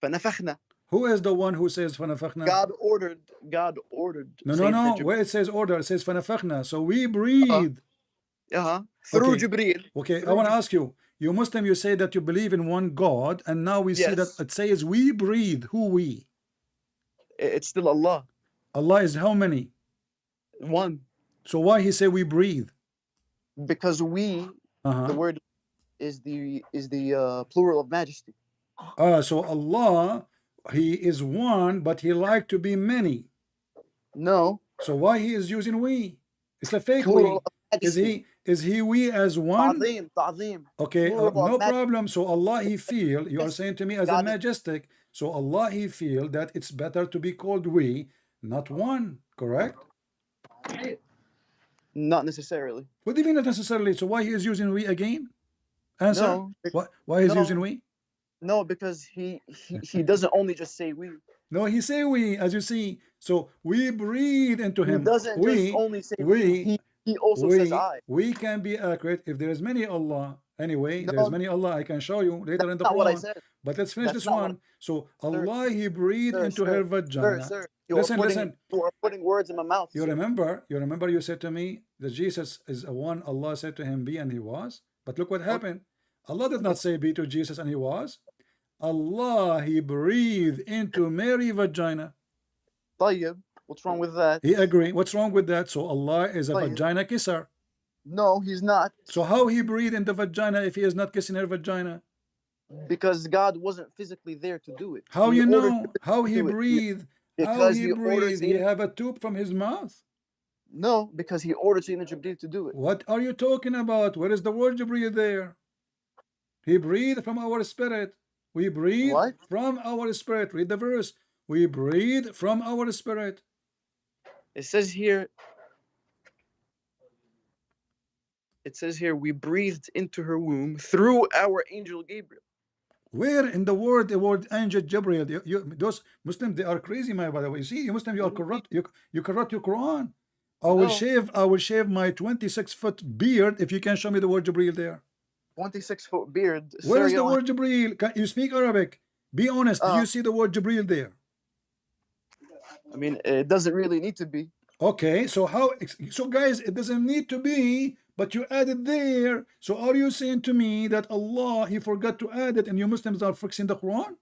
فنفخنا.
Who is the one who says فنفخنا?
God ordered.
No. Where it says order, it says فنفخنا. So we breathe.
Through Jibreel.
Okay, I want to ask you. You Muslim, you say that you believe in one God, and now we see that it says we breathe. Who we?
It's still Allah.
Allah is how many?
One.
So why he say we breathe?
Because we, the word is the plural of majesty.
So Allah, he is one, but he like to be many.
No.
So why he is using we? It's a fake we. Is he we as one?
Ta'zim.
Okay, no problem. So Allah he feel, you are saying to me as a majestic. So Allah he feel that it's better to be called we, not one, correct?
Not necessarily.
What do you mean not necessarily? So why he is using we again? Answer.
No,
why is he using we?
No, because he doesn't only just say we.
No, he say we, as you see. So we breathe into him.
He doesn't just only say we. He also says I.
We can be accurate if there is many Allah Anyway,
No,
there's many Allah I can show you later in
that's
the
not what I
Quran.
said.
But let's finish
That's
this
not what
one. So
sir,
Allah, He breathed
sir,
into her
sir,
vagina.
sir. You
Listen,
are putting words in my mouth,
You
sir.
remember you said to me that Jesus is a one. Allah said to him, be, and he was. But look what
Okay.
happened. Allah did not say be to Jesus and he was. Allah, He breathed into Mary's vagina.
طيب. What's wrong with that?
He agreed. What's wrong with that? So Allah is a
طيب.
vagina kisser.
No, he's not.
So how He breathed in the vagina if He is not kissing her vagina?
Because God wasn't physically there to do it.
How
He
you
ordered
know? How He
do it.
breathed? How
Because
He
he ordered
breathed? He
Sayyidina-
have a tube from His mouth.
No, because he ordered Sayyidina Jibreel to do it.
What are you talking about? Where is the word Jibreel there? He breathed from our spirit. We breathe
What?
from our spirit. Read the verse. We breathe from our spirit.
It says here. It says here we breathed into her womb through our angel Gabriel.
Where in the word angel Gabriel? Those Muslims, they are crazy, my by the way. You see, you Muslims, you are corrupt. You corrupt your Quran. I will shave my 26-foot beard if you can show me the word Jibreel there.
26-foot beard.
Where
Sir,
is
you
the
don't
word Jibreel? Can you speak Arabic? Be honest. Do you see the word Jibreel there?
I mean, it doesn't really need to be.
Okay, so guys, it doesn't need to be, but you add it there. So are you saying to me that Allah, He forgot to add it and you Muslims are fixing the Quran?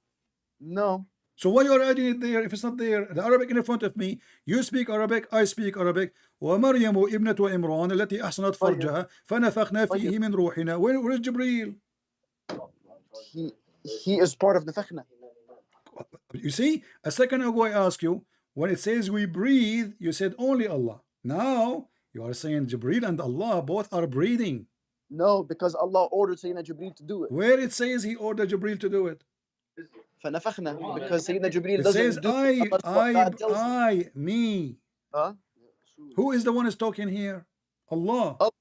No.
So why you're adding it there if it's not there? The Arabic in front of me, you speak Arabic, I speak Arabic. ومريم ابنة عمران التي أحصنت فرجها فنفخنا فيه من روحنا. Where is Jibreel?
He is part of Nafakhna.
You see, a second ago I asked you, when it says we breathe, you said only Allah. Now you are saying Jibreel and Allah both are breathing.
No, because Allah ordered Sayyidina Jibreel to do it.
Where it says He ordered Jibreel to do it?
فنفخنا, because Sayyidina Jibreel
It
doesn't
says
do it unless what God tells him.
me.
Huh?
Who is the one who's talking here? Allah.
Allah.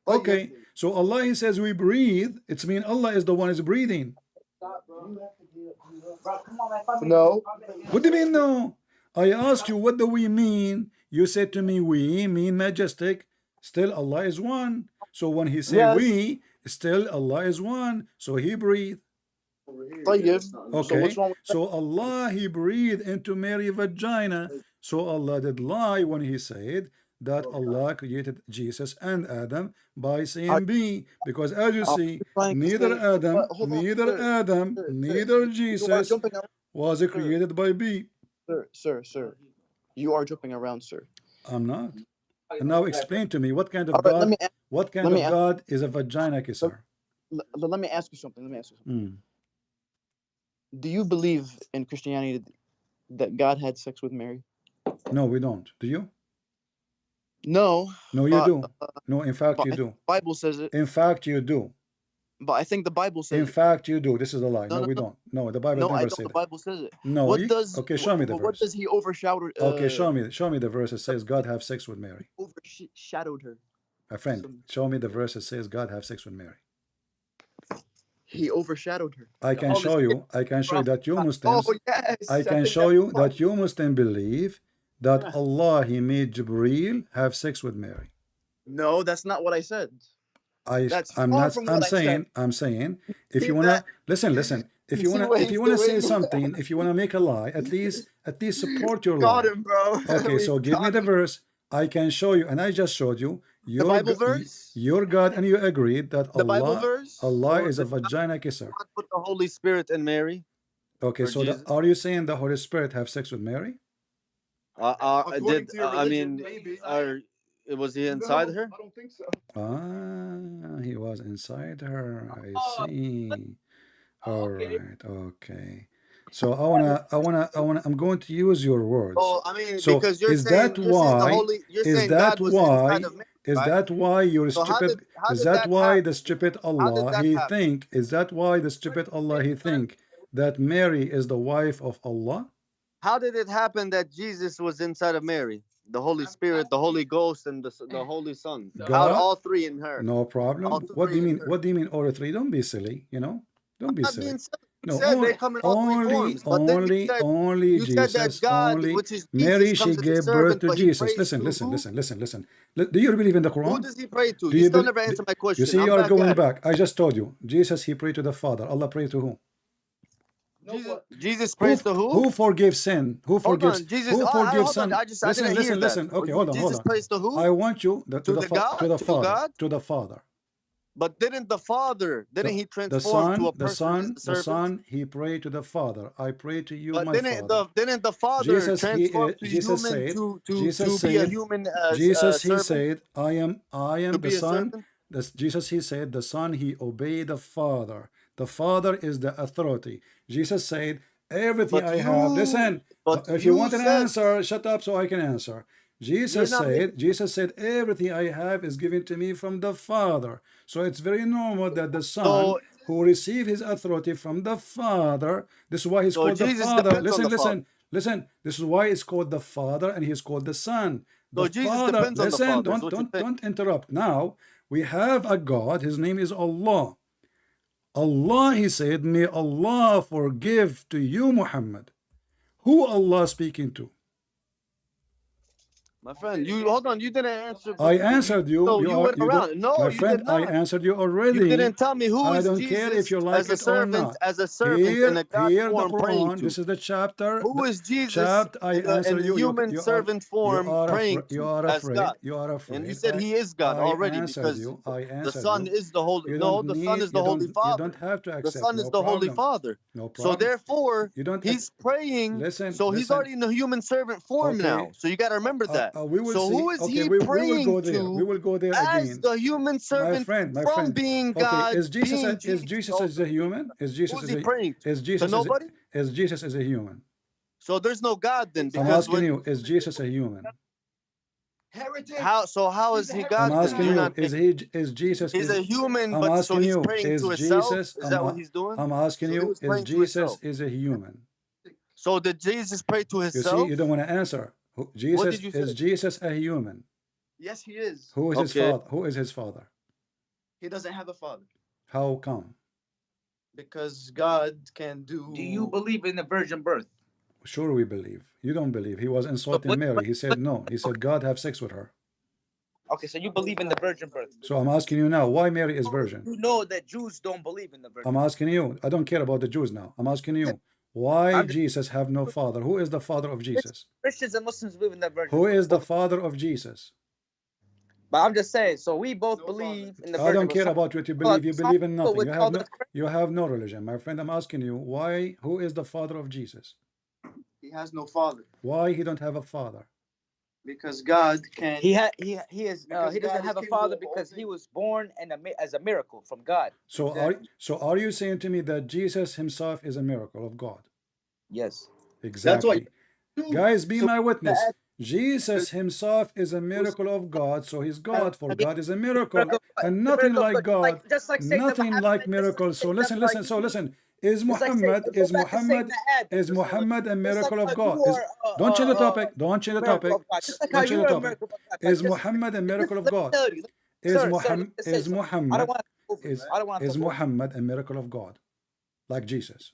Okay, so Allah, He says we breathe. It's mean Allah is the one who's breathing.
No.
What do you mean no? I asked you what do we mean? You said to me we mean majestic. Still Allah is one. So when He said we, still Allah is one. So He breathed.
طيب.
Okay,
So
so Allah, He breathed into Mary's vagina. So Allah did lie when He said that Allah created Jesus and Adam by saying be, because as you see, neither Adam, neither Jesus was created by be.
Sir, you are jumping around, sir.
I'm not. And now explain to me what kind of
All right,
God, what kind of God is a vagina kisser?
Let me ask you something. Do you believe in Christianity that God had sex with Mary?
No, we don't. Do you?
No.
No, you do. No, in fact, you do.
The Bible says it.
In fact, you do.
But I think the Bible says
In
it.
fact, you do. This is a lie. No, we don't. No, the Bible
No, I
never
know
said
the
it.
Bible says it.
No. Okay, show me the verse.
What does He overshadow?
Okay, show me the verse that says God have sex with Mary.
Overshadowed her.
My friend, show me the verse that says God have sex with Mary.
He overshadowed her.
I can show you that you Muslims.
Oh yes.
I can show you that you Muslims believe that Allah, He made Jibreel have sex with Mary.
No, that's not what I said.
I'm saying if you wanna listen, if you wanna say something, if you wanna make a lie, at least support your lie.
Got him, bro.
Okay, so give me the verse. I can show you, and I just showed you
The Bible verse.
Your God, and you agreed that
The Bible verse.
Allah is a vagina kisser.
God put the Holy Spirit in Mary.
Okay, so are you saying the Holy Spirit have sex with Mary?
Was he inside her?
I don't think so.
Ah, he was inside her. I see. All right. Okay. So I'm going to use your words.
Oh, I mean,
So
because you're
is
saying,
that
you're saying the
why?
Holy, you're
Is
saying
that
God was
why?
inside of Mary,
Is
right?
that why you're
So how
stupid?
did
Is
that
that why
happen?
the stupid
did
Allah
that
he
happen?
think? Is that why the stupid Allah he think that Mary is the wife of Allah?
How did it happen that Jesus was inside of Mary? The Holy Spirit, the Holy Ghost, and the Holy Son. How
God?
all three in her?
No problem.
All
What do you
three
mean?
in her.
What do you mean all three? Don't be silly. Don't be
Not
silly.
being silly.
No,
said they come in all three forms, but then
only
you said that
Jesus,
God,
only
which is
Mary,
Jesus,
she
comes as a
gave birth
servant,
to
but he
Jesus.
prays
Listen,
to
listen,
who?
listen, listen, listen. Do you believe in the
Who
Quran?
does he pray to?
Do
You
you
still
be-
never answered my
You
question.
see,
I'm
you are
back
going
at it.
back. I just told you. Jesus, he prayed to the Father. Allah prayed to who?
Jesus prays to who?
Who forgives sin? Who
Hold
forgives?
on, Jesus.
Who forgives
Hold on.
sin?
I
Listen,
didn't hear
listen,
that.
listen. Okay, hold on, hold
Jesus
on.
prays to who?
I want you to
To
the
the God?
to the
To
Father,
God?
to the Father.
But didn't the Father, didn't he transform to a person as a
The
servant?
Son, he prayed to the Father. I pray to you,
But
my Father.
didn't the Father
Jesus,
transform to
Jesus
human
said,
to be a human as a
Jesus, he
servant?
said, I am
To
the
be a
Son.
servant?
Jesus, he said, the Son, he obeyed the Father. The Father is the authority. Jesus said, everything
But
I have. Listen, if you want an
said
answer, shut up so I can answer.
you're
Jesus
not making.
said, everything I have is given to me from the Father. So it's very normal that the Son
So
who received his authority from the Father, this is why he's called the
Jesus
Father.
depends on the Father.
Listen. This is why it's called the Father and he's called the Son. The
So Jesus
Father,
depends on the
listen,
Father. Is what you're saying.
don't interrupt. Now we have a God, his name is Allah. Allah, he said, may Allah forgive to you, Muhammad. Who Allah speaking to?
My friend, you hold on. You didn't answer.
I answered you.
So you went
You don't,
around. No,
my
you
friend.
did
I
not.
answered you
You
already.
didn't tell me who
I
is
don't care if
Jesus
you like
as a
it or
servant,
not.
in a God
Here the
form praying
Quran.
to.
This is the chapter.
Who is Jesus
Chapter. I
in
answer
the
you.
human servant form praying
You
to
are
as
afraid.
God?
You are
And you
afraid.
said he is God
I
already
answered
because
you. I
the
answered
Son
you.
is the Holy.
You
No,
don't
the Son
need.
is the Holy
You
Father.
don't have to
The
accept.
Son
No
is the Holy
problem.
Father.
No
So
problem.
therefore,
You don't.
he's praying.
Listen.
So he's already in the human servant form
Okay.
now. So you got to remember that.
We will
So
see.
who is
Okay,
he
we will
praying
go there. We
to
will go there
as
again.
the human servant
My
from
friend.
being
Okay,
God,
is Jesus
being Jesus?
as a human?
Who's he praying to?
Is Jesus
nobody?
is Jesus as a human?
So there's no God then,
I'm
because
asking you, is Jesus a human?
Heretic.
how is he God
I'm
then?
asking
You're
you,
not
is Jesus
He's a human,
I'm
but so
asking
he's
you,
praying
is
to himself.
Jesus
Is that what he's doing?
I'm asking
So he
you,
was
is
praying to
Jesus
himself.
is a human?
So did Jesus pray to
You see,
himself?
you don't want to answer.
What
Jesus
did you
is
say?
Jesus a human?
Yes, he is.
Who is his
Okay.
father? Who is his father?
He doesn't have a father
How come?
because God can do.
Do you believe in the virgin birth?
Sure, we believe. You don't believe. He was insulting
what-
Mary. He said no. He said God have sex with her.
Okay, so you believe in the virgin birth.
So I'm asking you now, why Mary is virgin?
You know that Jews don't believe in the virgin
I'm
birth.
asking you. I don't care about the Jews now. I'm asking you, why Jesus have no father? Who is the father of Jesus?
Christians and Muslims believe in the virgin
Who
birth.
is the father of Jesus?
But I'm just saying, so we both believe in the virgin
I don't
birth.
care
Some
about what you
people-
believe. You
some
believe in
people
nothing.
would call that crazy.
You have no religion, my friend. I'm asking you, why? Who is the father of Jesus?
He has no father
Why he don't have a father?
because God can.
He
Because
he
God
doesn't
is
have a
capable
father
of all
because he
things.
was born as a miracle from God.
So are you saying to me that Jesus himself is a miracle of God?
Yes.
Exactly. Guys, be my witness.
that-
Jesus himself is a miracle of God, so he's God, for God is a miracle,
Miracle,
and
the
nothing
miracle,
like God,
just like saying that
nothing
Muhammad-
like
just like
miracles. So
saying
listen,
that
listen, so listen. Is
It's like saying-
Muhammad,
go back to saying that Adam
is
or something.
Muhammad a
Just
miracle
like
of
how you
God?
are,
Don't change the topic, don't change the
miracle
topic,
of God. Just like how
don't change
you're
the
a
topic.
miracle of God.
Is
Just-
Muhammad a miracle of
let me
God?
tell you.
Is
Sir,
Muhammad,
let me say
is
something. I
Muhammad,
don't want to over. I don't want to
is
talk over.
Muhammad a miracle of God? Like Jesus?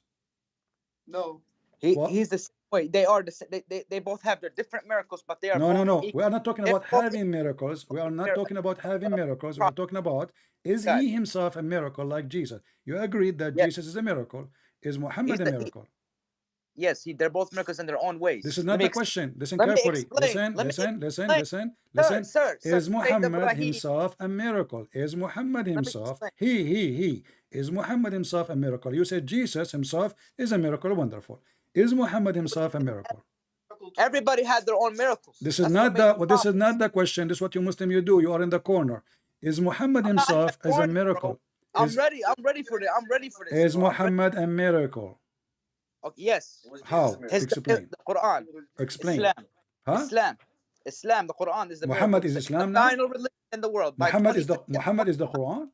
No.
What?
He's the same way. They are the same. They both have their different miracles, but they are both
No. We
equal.
are not talking
They're
about
both
having miracles. We are not talking about having miracles. We are talking about, is
God.
he himself a miracle like Jesus? You agreed that
Yes.
Jesus is a miracle. Is Muhammad a miracle?
Yes, they're both miracles in their own ways.
This is
Let
not
me
the question. Listen
let me
carefully.
explain.
Listen.
Sir,
Is Muhammad
Ibrahim.
himself a miracle? Is Muhammad himself,
explain.
he, is Muhammad himself a miracle? You said Jesus himself is a miracle. Wonderful. Is Muhammad himself a miracle?
Everybody had their own miracles.
This is not the question. This is what you Muslim you do. You are in the corner. Is Muhammad himself as a miracle?
I'm ready for this.
Is Muhammad a miracle?
Okay, yes.
How? Explain.
The Quran.
Explain.
Islam.
Huh?
Islam. The Quran is the
Muhammad
miracle.
is Islam
the
now?
final religion in the world.
Muhammad is the Quran?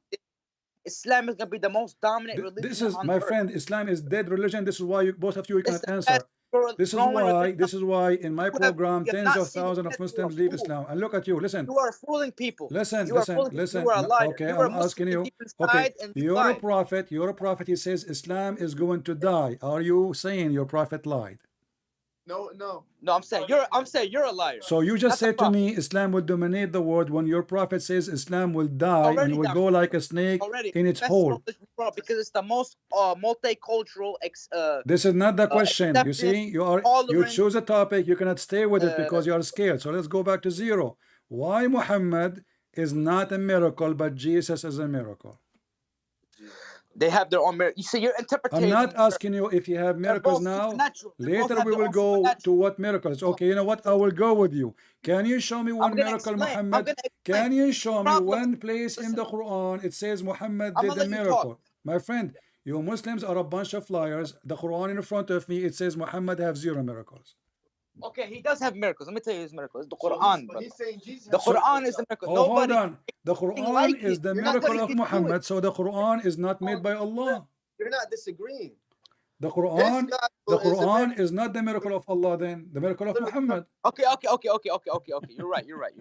Islam is going to be the most dominant religion.
This is,
on
my
earth.
friend, Islam is dead religion. This is why both of you cannot
the
answer.
you're
This is
throwing
why.
religion.
This is why in my
You have,
program,
you have
tens
not
of
seen
thousands
yet.
of
You're a
Muslims leave
fool.
Islam. And look at you. Listen.
You are fooling people.
Listen,
You are
listen,
fooling people.
listen.
You are a
No,
liar.
okay,
You are
I'm
Muslim
asking you.
deep
Okay,
inside and
you're a
lying.
prophet. You're a prophet. He says Islam is going to die. Are you saying your prophet lied?
No.
No, I'm saying you're a liar.
So you just
Not the
said to
prophet.
me Islam will dominate the world when your prophet says Islam will die and
Already
will
done.
go like a snake
Already.
in its
Best
hole.
religion in the world because it's the most multicultural,
This is not the question. You
accepting,
see, you
tolerant.
choose a topic, you cannot stay with it because you are scared. So let's go back to zero. Why Muhammad is not a miracle, but Jesus is a miracle?
They have their own merit. You see, your interpretation.
I'm not asking you if you have miracles
both
now.
supernatural. They both
Later
have
we
their
will
own
go
supernatural.
to what miracles. Okay, you know what? I will go with you. Can you show me one
I'm gonna
miracle,
explain. I'm
Muhammad?
gonna explain.
Can you show me
Problem-
one place in
Listen.
the Quran it says Muhammad
I'm
did
gonna
a
let you
miracle?
talk.
My friend, you Muslims are a bunch of liars. The Quran in front of me, it says Muhammad have 0 miracles.
Okay, he does have miracles. Let me tell you his miracles. The Quran.
But he's saying Jesus.
The Quran is the miracle.
Oh,
Nobody.
hold on. The Quran
like
is
it.
the
You're
miracle
not
of
gonna do
Muhammad.
it.
So the Quran is not made by Allah.
You're not disagreeing.
The Quran,
This gospel
the
is the
Quran is not the miracle of Allah. Then the miracle of Muhammad.
Okay. You're right.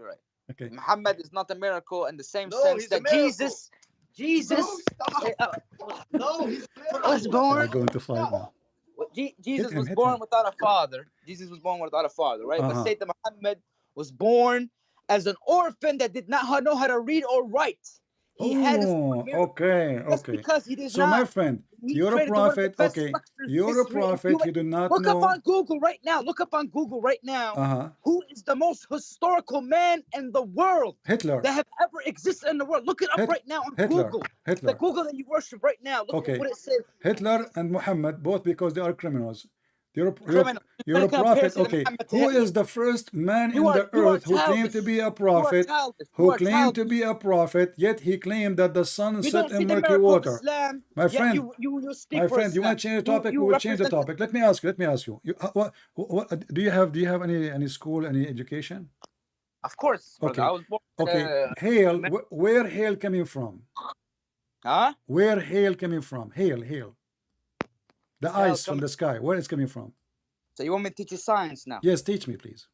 Okay.
Muhammad is not a miracle in the same
No,
sense
he's a
that
miracle.
Jesus.
No, he's
was
We're
born.
going to fight now.
Jesus
him,
was
hit
born
him.
without a father. Jesus was born without a father, right?
Uh-huh.
But Sayyidina Muhammad was born as an orphan that did not know how to read or write. He had his own miracle.
Okay,
Just
okay.
because he did
So
not.
my friend,
He
you're a
created one of the
prophet.
best
Okay,
structures in
you're a
history. If
prophet. You do not
Look up
know.
on Google right now. Look up on Google right now.
Uh-huh.
Who is the most historical man in the world
Hitler.
that have ever existed in the world? Look it up right now on
Hitler.
Google.
Hitler.
The Google that you worship right now. Look
Okay.
at what it says.
Hitler and Muhammad, both because they are criminals. You're
Criminal.
a
You compare
prophet.
Sayyidina
Okay.
Muhammad to
Who
Hitler.
is the first man
You
in
are-
the
you are
earth who claimed to
childish.
be a
You are
prophet?
childish. You
Who
are
claimed to
childish.
be a prophet, yet he claimed that the sun
You
set
don't
in
see the
murky
miracle
water.
of Islam.
My
yet
friend,
you speak
my
for
friend, you want to
Islam.
change the topic?
You
We will change the
represent-
topic. Let me ask you. What do you have any school, any education?
Of course. brother.
Okay.
I was born.
Okay. Hail. Where hail coming from?
Huh?
Where hail coming from? Hail. The
Hail
ice from
coming-
the sky. Where it's coming from?
So you want me to teach you science now?
Yes, teach me, please.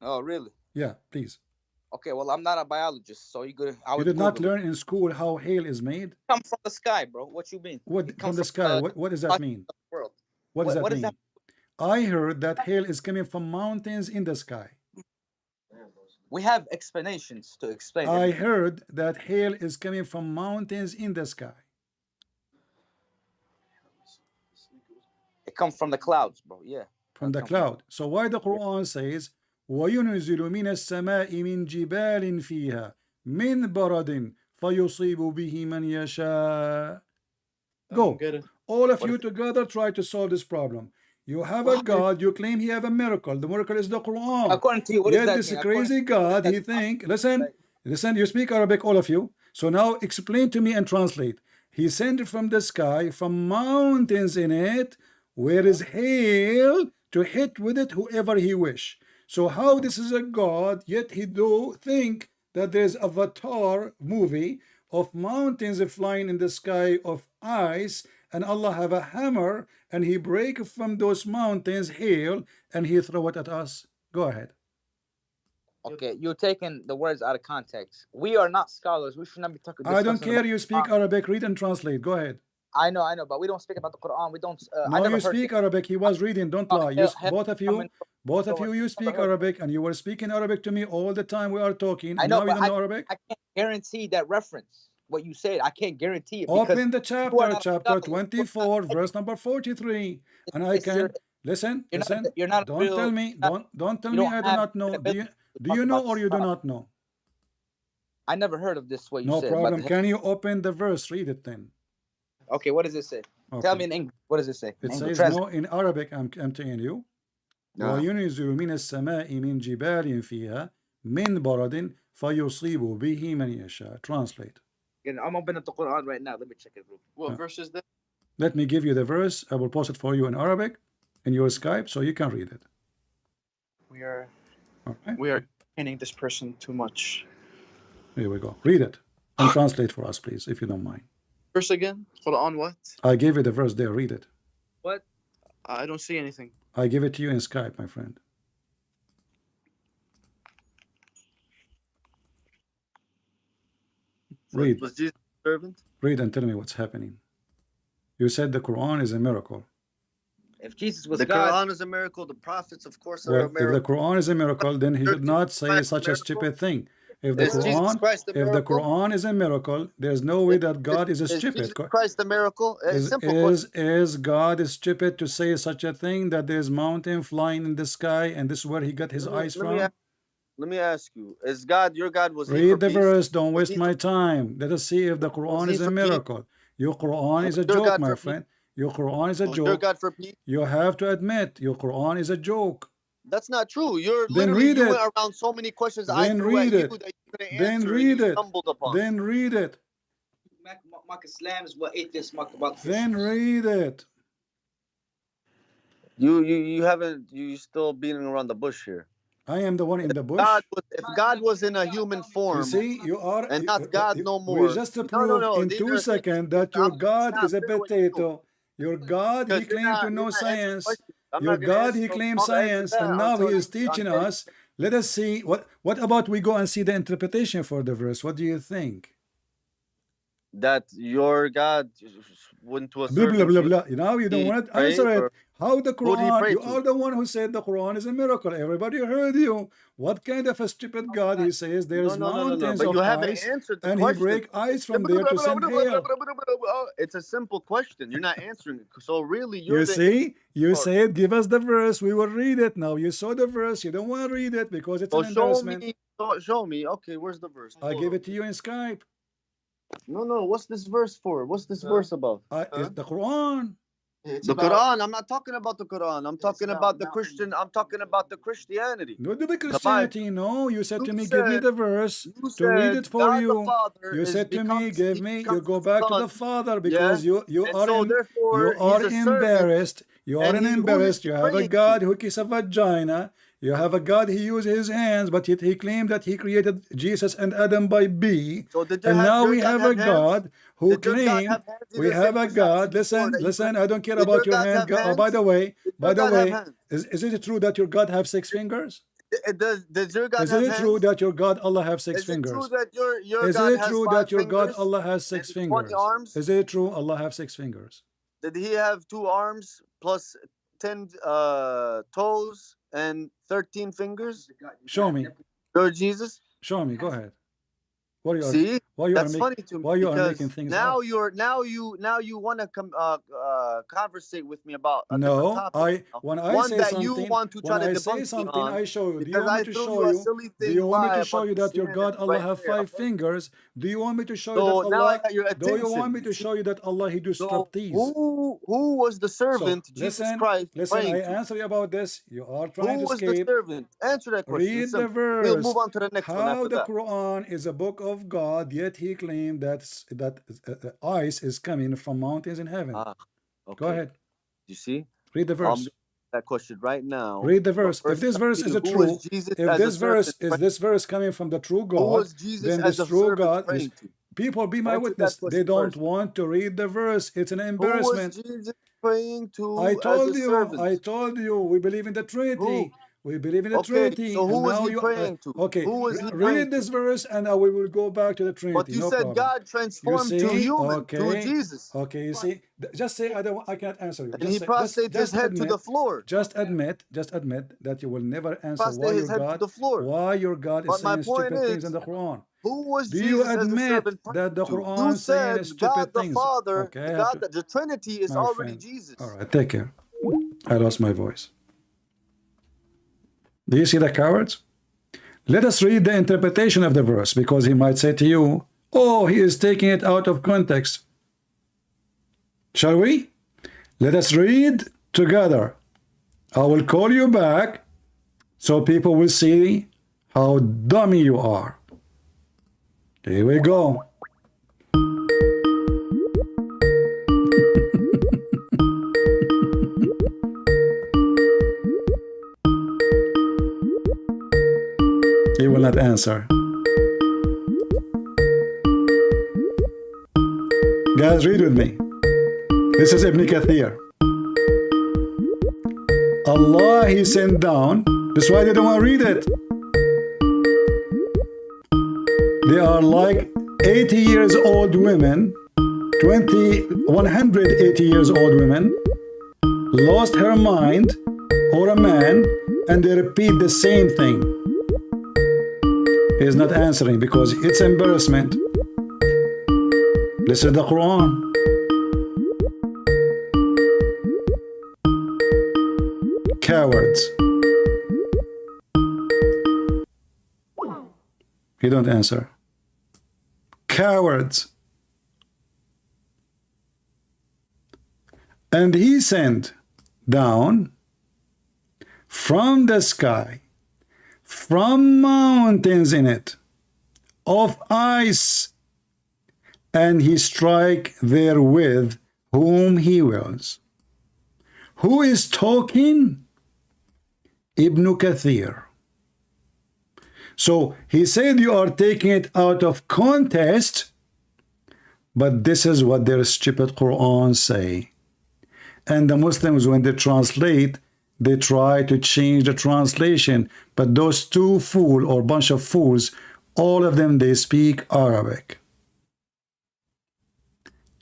Oh, really?
Yeah, please.
Okay. Well, I'm not a biologist, so you good. I
You
would
did not
Google it.
learn in school how hail is made?
Come from the sky, bro. What you mean?
What
It
from
comes
the sky?
the
What does that mean?
world.
What does that
what is
mean?
that?
I heard that hail is coming from mountains in the sky.
We have explanations to explain
I
it.
heard that hail is coming from mountains in the sky.
It comes from the clouds, bro. Yeah.
From the cloud. So why the Quran says وَيُنْزِلُ مِنَ السَّمَاءِ مِنْ جِبَالٍ فِيهَا مِنْ بَرَدٍ فَيُصِيبُ بِهِ مَنْ يَشَاءُ. Go. All of you together try to solve this problem. You have a God, you claim he have a miracle. The miracle is the Quran.
According to you, what
Yet
does that
this
mean?
crazy God, he think, listen, you speak Arabic, all of you. So now explain to me and translate. He sent from the sky, from mountains in it, where is hail to hit with it whoever he wish. So how this is a God, yet he do think that there's Avatar movie of mountains flying in the sky of ice, and Allah have a hammer and he break from those mountains hail and he throw it at us. Go ahead.
Okay, you're taking the words out of context. We are not scholars. We should not be talking.
I don't
discussing
care
about
you speak
Quran.
Arabic, read and translate. Go ahead.
I know, but we don't speak about the Quran. We don't. I
No,
never
you
heard
speak Arabic. He was reading. Don't lie. You, both of you, you speak Arabic, and you were speaking Arabic to me all the time we are talking.
I
And
know,
now you
but
don't know Arabic.
I can't guarantee that reference. What you said, I can't guarantee it.
Open the
you are not a
chapter
scholar.
24, verse number 43, and I can listen.
You're not
Don't
real-
tell me. Don't tell
you
me.
don't
I do
have
not know. Do
credibility
you know
about
or you do
Islam.
not know?
I never heard of this. What you
No
said.
problem.
But,
Can you open the verse? Read it then.
okay, what does it say?
Okay.
Tell me in English. What does it say?
It
English.
says
Translate.
no in Arabic. I'm telling you. وَيُنْزِلُ مِنَ السَّمَاءِ مِنْ جِبَالٍ فِيهَا مِنْ بَرَدٍ فَيُصِيبُ بِهِ مَنْ يَشَاءُ. Translate.
I'm opening up the Quran right now. Let me check it. Real quick.
What verse is that?
Let me give you the verse. I will post it for you in Arabic in your Skype so you can read it.
We are
All right.
entertaining this person too much.
Here we go. Read it and translate for us, please, if you don't mind.
Verse again? Quran what?
I gave you the verse there. Read it.
What?
I don't see anything.
I give it to you in Skype, my friend. Read.
Was Jesus a servant?
Read and tell me what's happening. You said the Quran is a miracle.
If Jesus was
The
God,
Quran is a miracle. The prophets, of course, are
Well,
a
if the
miracle.
Quran is a miracle, then he should not say
Christ
such a
miracle?
stupid thing. If the
Is Jesus
Quran,
Christ a
if the
miracle?
Quran is a miracle, there's no way that God is a
Is
stupid.
Jesus Christ a miracle? Simple question.
Is God stupid to say such a thing, that there's mountain flying in the sky and this is where he got his eyes from?
Let me ask you: Is God your God? Was he for
Read the
peace?
verse. Don't
Was
waste
he
my
for-
time. Let us see if the
Was
Quran
he
is a
for peace?
miracle. Your Quran is a
Was your
joke,
God
my
for peace?
friend. Your Quran is a
Was your
joke.
God for peace?
You have to admit your Quran is a joke.
That's not true. You're
Then
literally
read
you
it.
went around so many questions I
Then
threw at
read
you
it.
that you couldn't
Then
answer
read
and you
it.
stumbled upon.
Then read it.
Mark Islam is what atheists mark about.
Then read it.
You haven't you still beating around the bush here.
I am the one in the bush.
If God was in a human form
You see, you are
and not God no
we
more.
just
No,
proved in
these
2
are
seconds that your God
stop,
is a
bear with you.
potato. Your God, he
Because you're
claimed to
not
know
answering
science.
questions. I'm
Your
not gonna
God,
answer
he
no-
claims
I'll answer
science,
that
and now
until
he is
you-
teaching
until-
us. Let us see what about we go and see the interpretation for the verse. What do you think?
that your God went to a
Blah blah
servant.
blah blah. Now you don't
he
want to
prayed,
answer it.
or
How the
who did he
Quran?
pray
You
to?
are the one who said the Quran is a miracle. Everybody heard you. What kind of a stupid God he says there's mountains
But
of
you haven't
ice
answered the
and he
question.
break ice from there to send hail.
It's a simple question. You're not answering it. So really,
You
you're
see, you
Sorry.
said give us the verse, we will read it. Now you saw the verse, you don't want to read it because it's
So
an embarrassment.
show me. Okay, where's the verse?
I give it to you in Skype.
No. What's this verse for? What's this verse about?
It's the Quran.
It's
The
about-
Quran. I'm not talking about the Quran. I'm talking
about
about the
mountains.
Christian. I'm talking about the Christianity.
No, the Christianity. No, you said to me, give me
said-
the verse
You
to read
said
it for
God the
you.
Father
You
is
said to me,
becomes-
give
he
me. You
becomes
go
the
back to the
Son.
Father because you
And
are
so
in,
therefore,
you are
he's a servant.
embarrassed. You are
And
an
who
embarrassed.
is
You have a
praying
God
to?
who kisses a vagina. You have a God he uses his hands, but yet he claimed that he created Jesus and Adam by B.
So did you
And
have
now
your
we
God
have a
have hands?
God who
Did your God
claimed
have hands in
we
the
have
same
a
verse that I
God.
said before
Listen,
that you
listen.
pray?
I don't care
Did
about
your
your
God
hand.
have
Oh, by
hands?
the way,
Did your God have hands?
is it true that your God have 6 fingers?
Does your God
Is
have
it
hands?
true that your God Allah have 6
Is it
fingers?
true that your
Is
God
it
has
true
5
that your God
fingers
Allah has 6
and 20
fingers?
arms?
Is it true Allah have 6 fingers?
Did he have 2 arms plus 10 toes and 13 fingers?
Show me.
Lord Jesus?
Show me. Go ahead. What are you
See?
why you
That's
are
funny
making
to me
why you are
because
making things
now
up?
you want to conversate with me about a different
No,
topic.
when I
One
say
that you
something,
want to try
when
to
I say
debunk me
something,
on
I show you. Do you
because
want me
I
to
threw
show
you a
you?
silly
Do
thing
you want me
lie
to show
about
you that your God
Christianity
Allah
right
have
there,
5
okay?
fingers? Do you want me to show you
So
that
now I
Allah?
got your
Do you want
attention.
me to show you that Allah he do
So
striptease?
who was the
So
servant Jesus Christ
listen. I
praying to?
answer you about this. You are trying
Who
to
was the
escape.
servant? Answer that question.
Read
It's
the
simple. We'll move
verse.
on to the next one
How
after
the
that.
Quran is a book of God, yet he claimed that ice is coming from mountains in heaven.
Okay.
Go ahead.
You see?
Read the verse.
That question right now.
Read the
But
verse. If
first,
this verse is a
who
true,
was Jesus
if
as a
this verse
servant
is this verse coming from the true
Who
God,
was Jesus
then
as
this
a
true
servant
God is
praying to?
people be my
Answer that
witness. They
question
don't
first.
want to read the verse. It's an
Who was
embarrassment.
Jesus praying to
I
as a
told you,
servant?
we believe in the Trinity. We believe in the
Okay,
Trinity.
so who
And
was
now
he praying to?
okay,
Who was he praying
read this verse and we will go back to the
But
Trinity.
you
No
said
problem.
God
You
transformed to
see?
human through
Okay.
Jesus.
Okay, you see? Just say I cannot answer you.
And he prostrated his head to the floor.
Just admit that you will never answer
Prostrated his head to the floor.
why your God is
But my
saying
point
stupid things
is,
in the Quran.
Who was
Do you
Jesus as a
admit
servant
that the
praying to?
Quran
You
saying
said
stupid
God the
things?
Father,
Okay,
God, the Trinity is
my
already
friend.
Jesus.
All right, take care. I lost my voice. Do you see the cowards? Let us read the interpretation of the verse, because he might say to you, oh, he is taking it out of context. Shall we? Let us read together. I will call you back so people will see how dummy you are. Here we go. He will not answer. Guys, read with me. This is Ibn Kathir. Allah He sent down. That's why they don't want to read it. They are like 80 years old women, 180 years old women, lost her mind, or a man, and they repeat the same thing. He is not answering because it's embarrassment. This is the Quran. Cowards. He don't answer. Cowards. And he sent down from the sky, from mountains in it, of ice, and he strike therewith whom he wills. Who is talking? Ibn Kathir. So he said you are taking it out of context, but this is what their stupid Quran say. And the Muslims, when they translate, they try to change the translation, but those two fools or bunch of fools, all of them, they speak Arabic.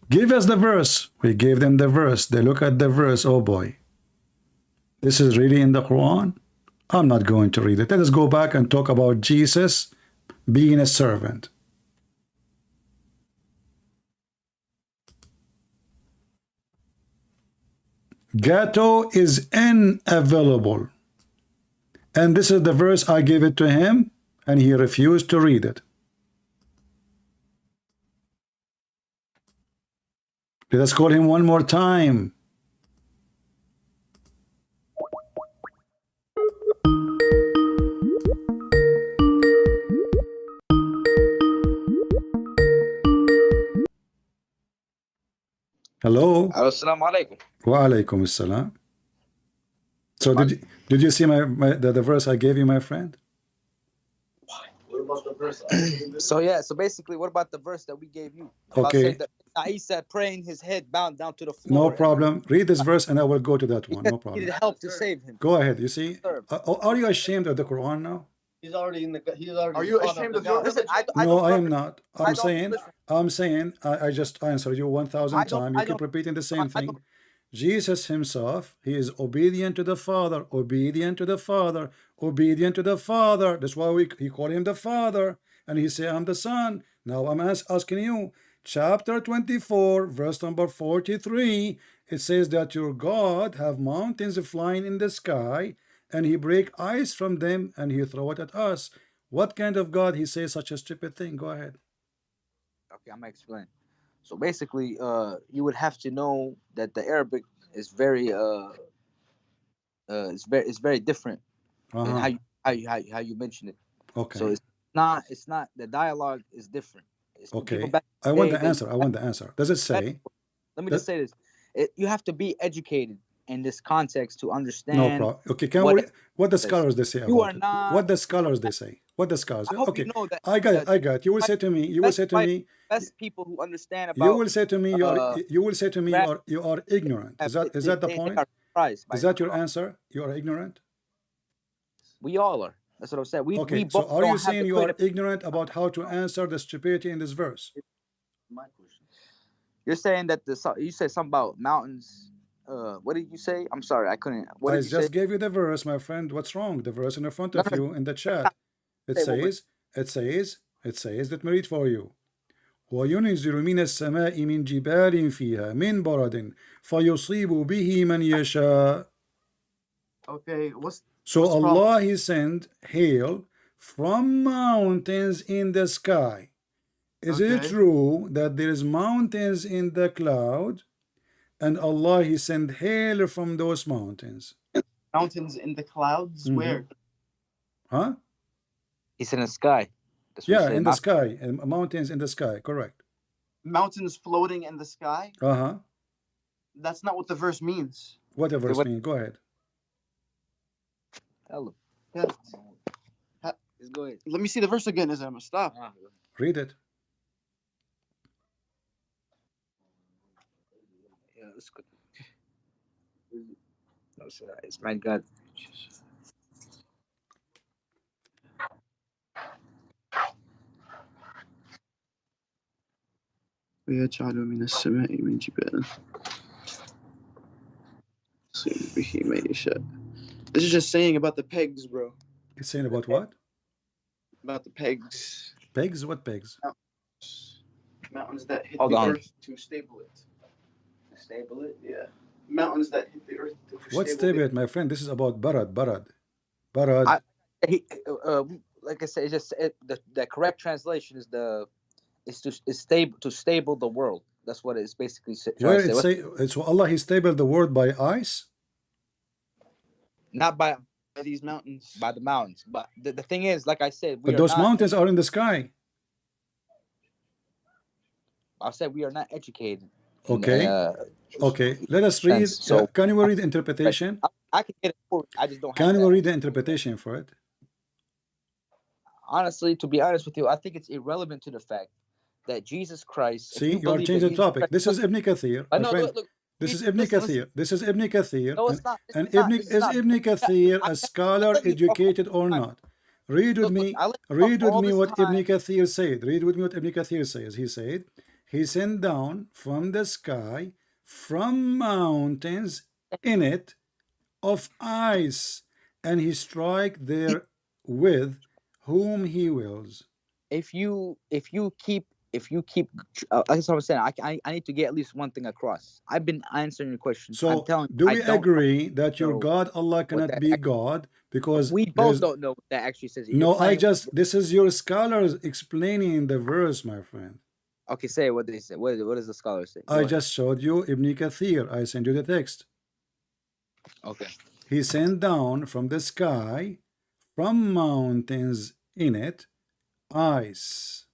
Give us the verse. We gave them the verse. They look at the verse. Oh boy, this is really in the Quran? I'm not going to read it. Let us go back and talk about Jesus being a servant. Gato is unavailable. And this is the verse I gave it to him, and he refused to read it. Let us call him one more time. Hello.
Assalamu alaikum.
Wa alaikum assalam. So did you see the verse I gave you, my friend?
What about the verse?
So basically, what about the verse that we gave you?
Okay.
Isa praying his head bound down to the floor.
No problem. Read this verse and I will go to that one. No
He
problem.
needed help to save him.
Go ahead. You see? Are you ashamed of the Quran now?
He's already in the. He's already.
Are you ashamed of your
Listen,
No, I am not. I'm
don't-
saying, I just answered you 1,000 times. You keep repeating the same thing. Jesus himself, he is obedient to the Father, obedient to the Father, obedient to the Father. That's why he call him the Father. And he say, I'm the Son. Now I'm asking you, chapter 24, verse number 43, it says that your God have mountains flying in the sky, and he break ice from them, and he throw it at us. What kind of God he says such a stupid thing? Go ahead.
Okay, I'm gonna explain. So basically, you would have to know that the Arabic is very it's very different in how you mention it.
Okay.
So it's not the dialogue is different.
Okay. I want the answer. Does it say?
Let me just say this: you have to be educated in this context to understand.
No problem. Okay, what the scholars they say about
You are
it?
not.
What the scholars they say? What the scholars?
I hope
Okay,
you know that.
I got it. You will say to me.
Best people who understand about.
You will say to me. You are ignorant. Is that the point? Is that your answer? You are ignorant.
We all are. That's what I'm saying.
Okay. So are you saying you are ignorant about how to answer the stupidity in this verse?
My question.
You're saying that you said something about mountains. What did you say? I'm sorry, I couldn't. What
I
did you say?
just gave you the verse, my friend. What's wrong? The verse in front of you in the chat. It says. Let me read for you. وينزل من السماء من جبال فيها من برد فيصيب به من يشاء.
Okay,
So Allah he sent hail from mountains in the sky. Is it true that there is mountains in the cloud, and Allah he sent hail from those mountains?
mountains in the clouds? Where?
Huh?
It's in the sky. That's what
Yeah,
you said,
in the sky, mountains in the sky. Correct.
Mountains floating in the sky? That's not what the verse means.
What the verse mean? Go ahead.
Hello.
Yeah.
Just go ahead.
Let me see the verse again. Is I'm gonna stop.
Read it.
Yeah, it's good. It's my God.
ويجعل من السماء من جبال يصيب به من يشاء. This is just saying about the pegs, bro.
It's saying about what?
About the pegs.
Pegs? What pegs?
Mountains that hit
Hold
the
on.
earth to stable it.
Stable it.
Yeah. Mountains that hit the earth to
What's
stable
stable, my friend? This is about barad.
Like I said, it's just the correct translation is to stable the world. That's what it's basically
Where
trying to
it
say.
say, so Allah, He stable the world by ice?
Not by
these mountains.
the mountains, but the thing is, like I said,
But those mountains are in the sky.
I said we are not educated.
Okay. Okay. Let us read.
So
can you read the interpretation?
I can get it for you. I just don't.
Can we read the interpretation for it?
Honestly, to be honest with you, I think it's irrelevant to the fact that Jesus Christ.
See, you are changing the topic. This is Ibn Kathir.
I know. Look,
this is Ibn Kathir. This is Ibn Kathir.
No, it's not.
And Ibn Kathir a scholar, educated or not? Read with me. Read with me what Ibn Kathir said. Read with me what Ibn Kathir says. He said, He sent down from the sky, from mountains in it, of ice, and He strike there with whom He wills.
If you keep that's what I'm saying. I need to get at least one thing across. I've been answering your question.
So
I'm telling you,
do we agree that your God Allah cannot be God? Because
we both don't know what that actually says.
No, this is your scholars explaining the verse, my friend.
Okay, say what they say. What does the scholar say?
I just showed you Ibn Kathir. I sent you the text.
Okay.
He sent down from the sky, from mountains in it, ice.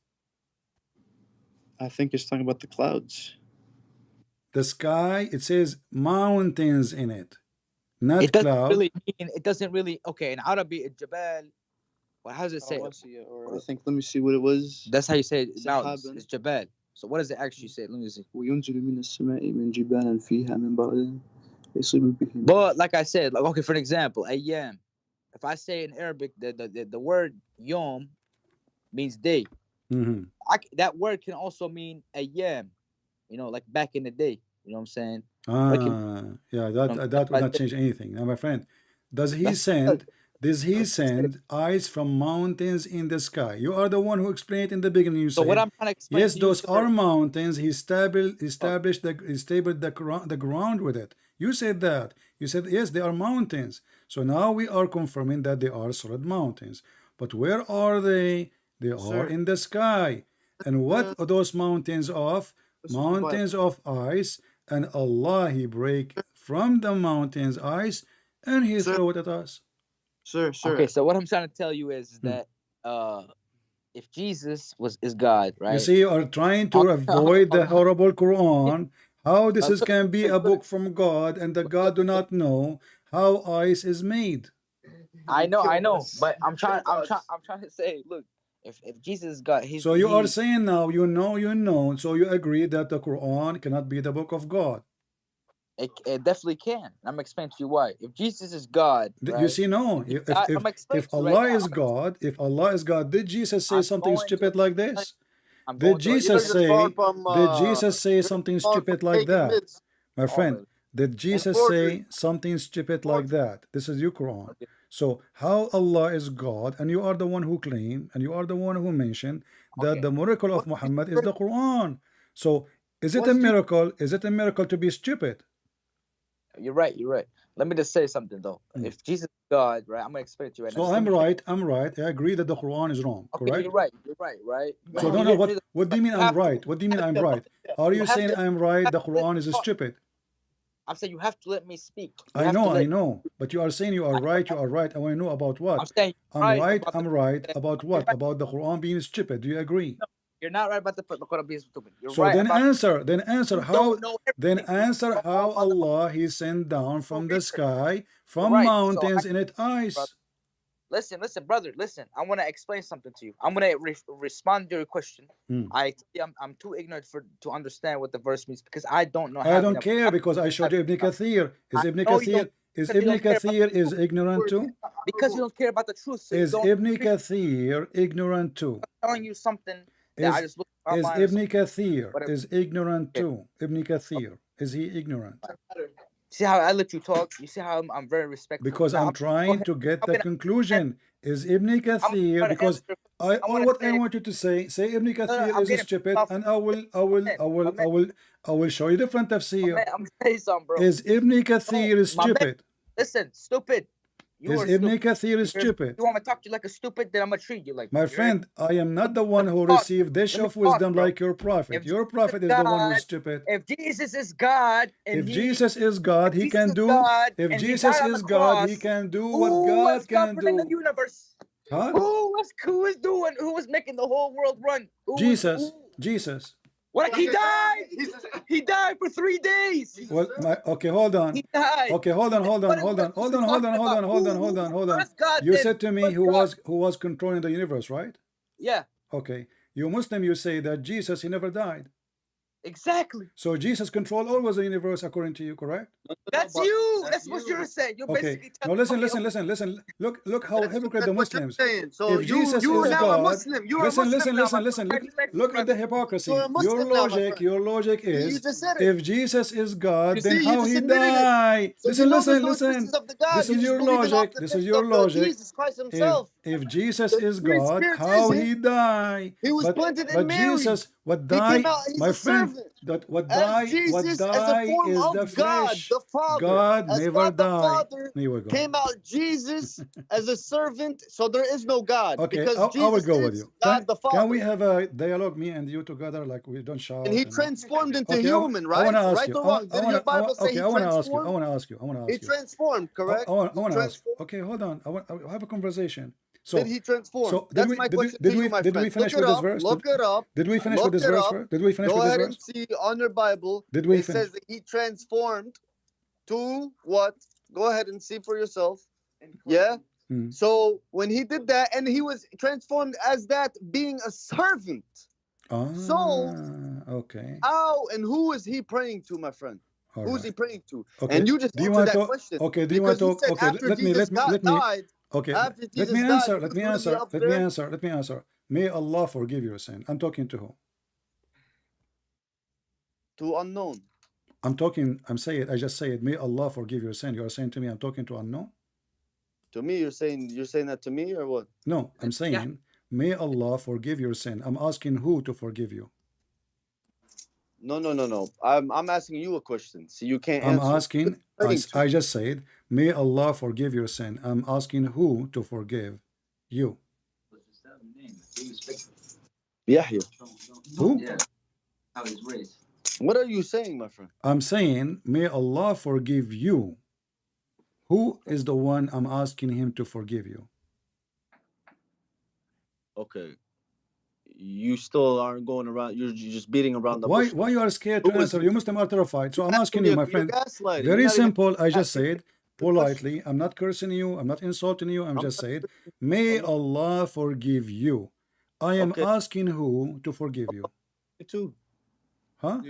I think it's talking about the clouds.
The sky, it says mountains in it, not
It doesn't
cloud.
really mean. It doesn't really. Okay, in Arabic, Jabal. Well, how does it say?
Or I think, let me see what it was.
That's how you say it. Mountains.
Sahaban.
It's Jabal. So what does it actually say? Let me see.
وينزل من السماء من جبال فيها من بعد يصيب به.
But like I said, like okay, for an example, ayyam. If I say in Arabic, the word yom means day.
Mm-hmm.
That word can also mean ayyam. You know, like back in the day. You know what I'm saying?
Yeah, that would not change anything. Now, my friend, does he send ice from mountains in the sky? You are the one who explained in the beginning. You
So
said,
what I'm trying to explain
yes,
to you,
those
sir,
are mountains. He established the ground with it. You said that. You said, yes, they are mountains. So now we are confirming that they are solid mountains. But where are they? They are in the sky. And what are those mountains of? Mountains of ice. And Allah, He break from the mountains ice and He throw it at us.
Sir.
Okay, so what I'm trying to tell you is that if Jesus is God, right?
You see, you are trying to avoid the horrible Quran. How this can be a book from God, and the God do not know how ice is made.
I know, but I'm trying to say, look, if Jesus is God,
so you are saying now, you know, so you agree that the Quran cannot be the book of God.
It definitely can. I'm explaining to you why. If Jesus is God, right?
You see, no. If Allah is God, did Jesus say something stupid like this? Did Jesus say something stupid like that? My friend, did Jesus say something stupid like that? This is your Quran. So how Allah is God, and you are the one who claim, and you are the one who mentioned that the miracle of Muhammad is the Quran. So is it a miracle? Is it a miracle to be stupid?
You're right. Let me just say something though. If Jesus is God, right? I'm gonna explain it to you right now.
So I'm right. I agree that the Quran is wrong.
Okay,
correct?
You're right?
So no. What do you mean I'm right? What do you mean I'm right? Are you saying I'm right? The Quran is stupid.
I'm saying you have to let me speak.
I know. But you are saying you are right. I want to know about what?
I'm saying
I'm right about what? About the Quran being stupid. Do you agree?
No, you're not right about the Quran being stupid. You're
so
right.
Then answer how Allah He sent down from the sky, from mountains in it ice.
Listen, brother. Listen, I want to explain something to you. I'm gonna respond to your question. I'm too ignorant to understand what the verse means because I don't know.
I don't care because I showed you Ibn Kathir. Is
Because you
Ibn
don't care about
Kathir
the
is
truth.
ignorant too?
Because you don't care about the truth. So you
Is
don't
Ibn
appreciate
Kathir ignorant too?
telling you something that I
Is
just looked
is
online. or
Ibn
something,
Kathir
whatever.
is ignorant
Okay.
too? Ibn Kathir, is he ignorant?
See how I let you talk? You see how I'm very respectful?
Because
Now,
I'm trying to get
I'm
the
gonna-
conclusion. Is Ibn
I'm
Kathir,
gonna
because
answer-
I all
wanna
what I
say-
want you to say Ibn Kathir
I'm
is
getting
stupid,
off.
and I will show you different tafsir.
I'm gonna say something, bro.
Is Ibn Kathir
my
stupid?
Listen, stupid. You
Is
are
Ibn
stupid.
Kathir stupid?
You want me to talk to you like a stupid? Then I'm gonna treat you like
My
you
friend, I am not the one who
talk.
received dish
Let me
of
talk,
wisdom
bro.
like your prophet.
If
Your
Jesus
prophet
is
is the one who is
God,
stupid.
If Jesus is God and
If Jesus is God, he
Jesus
can
is
do.
God
If
and he
Jesus
died on
is
the
God, he
cross,
can do
who
what
was
God can
governing the
do.
universe?
Huh?
Who was making the whole world run?
Jesus.
What? He died. He died for 3 days.
Well, okay, hold on.
He died.
Okay, hold on.
What is God
You
then?
said to me who was controlling the universe, right?
Yeah,
Okay. You Muslim, you say that Jesus, he never died.
exactly.
So Jesus controlled always the universe according to you, correct?
That's you. That's what you're saying. You're
Okay.
basically
Now
telling
listen. Look how hypocrite the Muslims.
So
If Jesus
you
is
now a
God,
Muslim. You're a Muslim now, my friend.
Look at the hypocrisy.
You're a Muslim now, my friend.
Your logic
You
is,
just said it.
if Jesus is God,
You
then
see, you
how
just
he
admitted it.
died?
So you know there's no
Listen.
existence of the God.
This
You
is
just
your
believe in
logic.
off the
This is
text
your
of
logic.
Jesus Christ himself.
If Jesus
The
is
Holy
God,
Spirit
how
is
he
him.
died?
He was planted in
But
Mary.
Jesus, what
He
died,
came out, he's
my
a
friend,
servant.
that what
As Jesus, as a
die
form
is
of
the
God,
flesh.
the Father.
God
As
never
God the
died.
Father
Here we go.
came out Jesus as a servant, so there is no God.
Okay,
because
I will
Jesus
go with
is
you.
God the Father.
Can we have a dialogue, me and you together, like we don't shout?
And he transformed into
Okay,
human,
I
right?
want to ask
Right
you.
or wrong? Did your Bible say he
I want to ask you.
transformed? He transformed, correct?
I want to ask.
Transformed?
Okay, hold on. I have a conversation. So,
Did he transform?
so
That's my question to you, my friend.
Did we finish
Look
with
it
this
up.
verse?
Look it up.
Did we finish
Look
with this
it
verse?
up.
Did we finish
Go
with this
ahead
verse?
and see on your Bible.
Did we
It
finish?
says that he transformed to what? Go ahead and see for yourself. Yeah.
Hmm.
So when he did that, and he was transformed as that being a servant. So
Okay.
how and who is he praying to, my friend?
All
Who's
right.
he praying to?
Okay.
And you just
Do you
answered
want
that
to?
question.
Okay. Do you want
Because
to?
you said
Okay.
after
Let me.
Jesus died,
Okay.
after
Let
Jesus
me
died,
answer.
he
Let
was
me
gonna be
answer.
up
Let me
there.
answer. Let me answer. May Allah forgive your sin. I'm talking to who?
To unknown.
I'm talking. I'm saying. I just say it. May Allah forgive your sin. You are saying to me, I'm talking to unknown.
To me, you're saying that to me or what?
No, I'm saying, may Allah forgive your sin. I'm asking who to forgive you.
No. I'm asking you a question. So you can't
I'm
answer.
asking. I just said, may Allah forgive your sin. I'm asking who to forgive you.
Yahya.
Who?
Yeah. How he's raised.
What are you saying, my friend?
I'm saying, may Allah forgive you. Who is the one I'm asking him to forgive you?
Okay. You still aren't going around. You're just beating around the bush.
Why you are scared to answer? You Muslim are terrified. So I'm asking you, my friend. Very simple. I just said politely. I'm not cursing you. I'm not insulting you. I'm just saying, may Allah forgive you. I am asking who to forgive you.
You too.
Huh?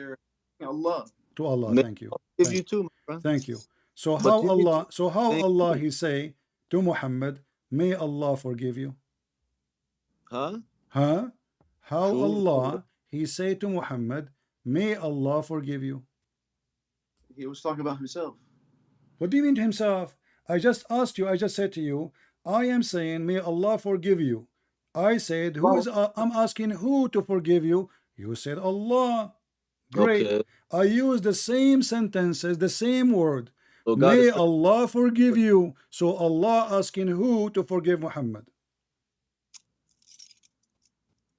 Allah.
To Allah. Thank you.
Give you too, my friend.
Thank you. So how Allah he say to Muhammad, may Allah forgive you?
Huh?
Huh? How Allah he say to Muhammad, may Allah forgive you?
He was talking about himself.
What do you mean to himself? I just asked you, I just said to you, I am saying may Allah forgive you. I said I'm asking who to forgive you. You said Allah. Great.
Okay.
I used the same sentences, the same word.
So
may Allah forgive you. So Allah asking who to forgive Muhammad?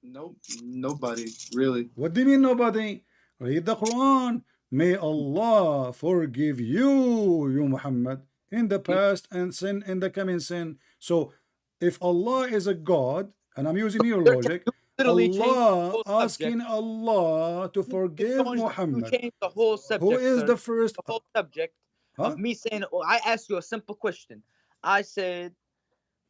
Nope. Nobody, really.
What do you mean nobody? Read the Quran. May Allah forgive you, Muhammad, in the past and sin in the coming sin. So if Allah is a God, and I'm using your logic, Allah asking Allah to forgive Muhammad.
Change the whole subject.
Who is the first?
The whole subject of me saying, I asked you a simple question. I said,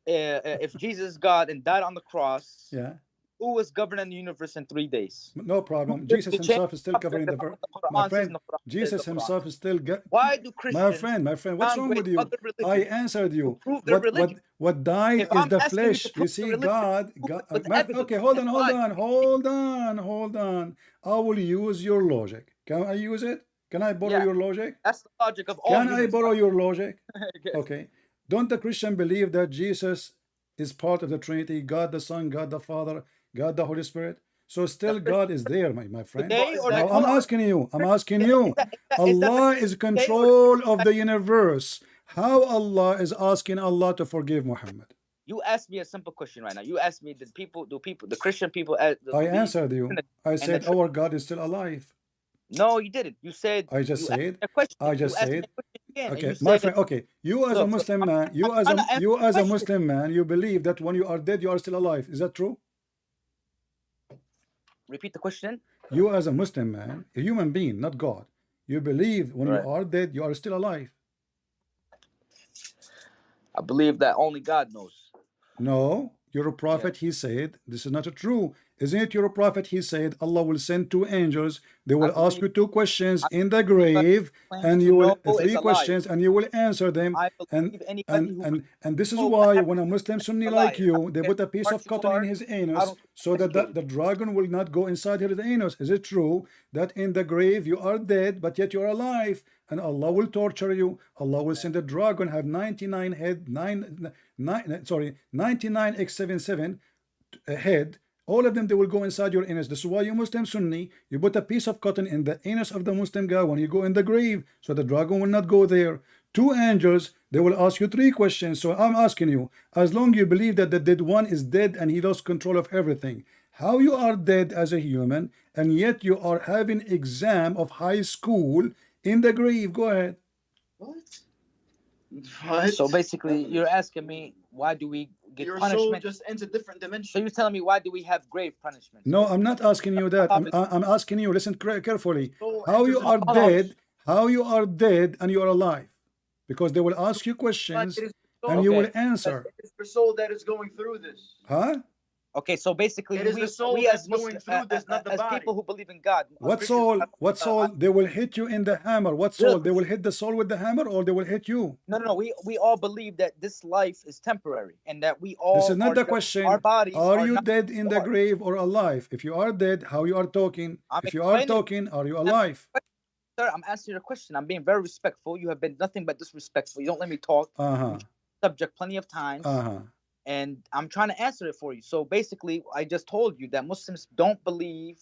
if Jesus is God and died on the cross,
yeah,
who was governing the universe in 3 days?
No problem.
The
Jesus
change
himself is still
of
covering the
the
verse.
Quran
My
says
friend,
in the Quran says
Jesus
the Quran.
himself is still
Why do
my
Christians
friend, what's wrong with
downgrade
you?
other
I
religions
answered
to
you.
prove their religion?
What died
If
is
I'm
the
asking you to
flesh. You
prove the
see,
religion,
God,
prove it
God.
with
Okay,
evidence
hold
and
on,
logic.
hold on. I will use your logic. Can I use it? Can I borrow
Yeah,
your logic?
that's the logic of all
Can I
humans.
borrow your logic?
Okay.
Okay. Don't the Christian believe that Jesus is part of the Trinity, God the Son, God the Father, God the Holy Spirit? So still God is there, my friend.
Today or
Now
that,
I'm
hold on.
asking you,
Is that the
Allah
case
is
today or
control of the universe. How Allah is asking Allah to forgive Muhammad?
you asked me a simple question right now. You asked me, the Christian people
I
believe
answered you. I
and
said our God is still alive.
No, you didn't. You said
I just
you asked me
said
a question.
I just
You asked me
said
a question again, and
okay,
you
my
said,
friend. Okay, you as a
look,
Muslim
I'm
man, you as
trying to answer your question.
Muslim man, you believe that when you are dead, you are still alive. Is that true?
Repeat the question.
You as a Muslim man, a human being, not God, you believe when you
Right.
are dead, you are still alive.
I believe that only God knows.
No, you're a prophet. He said this is not true. Isn't it? You're a prophet. He said Allah will send 2 angels. They will ask you 2 questions in the grave, and you will 3 questions, and you will answer them.
I
And
believe anybody who
and this is
knows what
why
happened
when a Muslim Sunni
is a
like
liar. I
you,
don't
they
care
put a
how
piece
smart
of
you
cotton in
are.
his
I
anus
don't
so that
question
the dragon will not go inside his anus. Is it true that in the grave you are dead, but yet you are alive, and Allah will torture you? Allah will send a dragon, have 99 head, 99 X77 head. All of them, they will go inside your anus. This is why you Muslim Sunni, you put a piece of cotton in the anus of the Muslim guy when you go in the grave, so the dragon will not go there. 2 angels, they will ask you 3 questions. So I'm asking you, as long you believe that the dead one is dead and he lost control of everything, how you are dead as a human and yet you are having exam of high school in the grave? Go ahead.
What?
So basically, you're asking me, why do we get
Your soul
punishment?
just enters a different
So
dimension.
you're telling me, why do we have grave punishment?
No, I'm not asking you that. I'm asking you, listen carefully.
Soul
How
enters
you
a
are
different
dead, how you are dead and you are alive. Because they will ask you questions
It is
and you will
Okay.
answer.
It is your soul that is going through this.
Huh?
Okay, so basically,
It is the soul
we
that's
as
going through this, not the
as
body.
people who believe in God,
What
Christians
soul?
have,
What soul? They will hit you in the hammer. What soul? They will hit the soul with the hammer, or they will hit you?
no. We all believe that this life is temporary and that we all
This is not
are
the
just, our
question.
bodies
Are you
not
dead in the
ours.
grave or alive? If you are dead, how you are talking?
I'm
If you are
explaining,
talking, are you alive?
sir. I'm answering your question. I'm being very respectful. You have been nothing but disrespectful. You don't let me talk.
Uh-huh.
Subject plenty of times.
Uh-huh.
And I'm trying to answer it for you. So basically, I just told you that Muslims don't believe.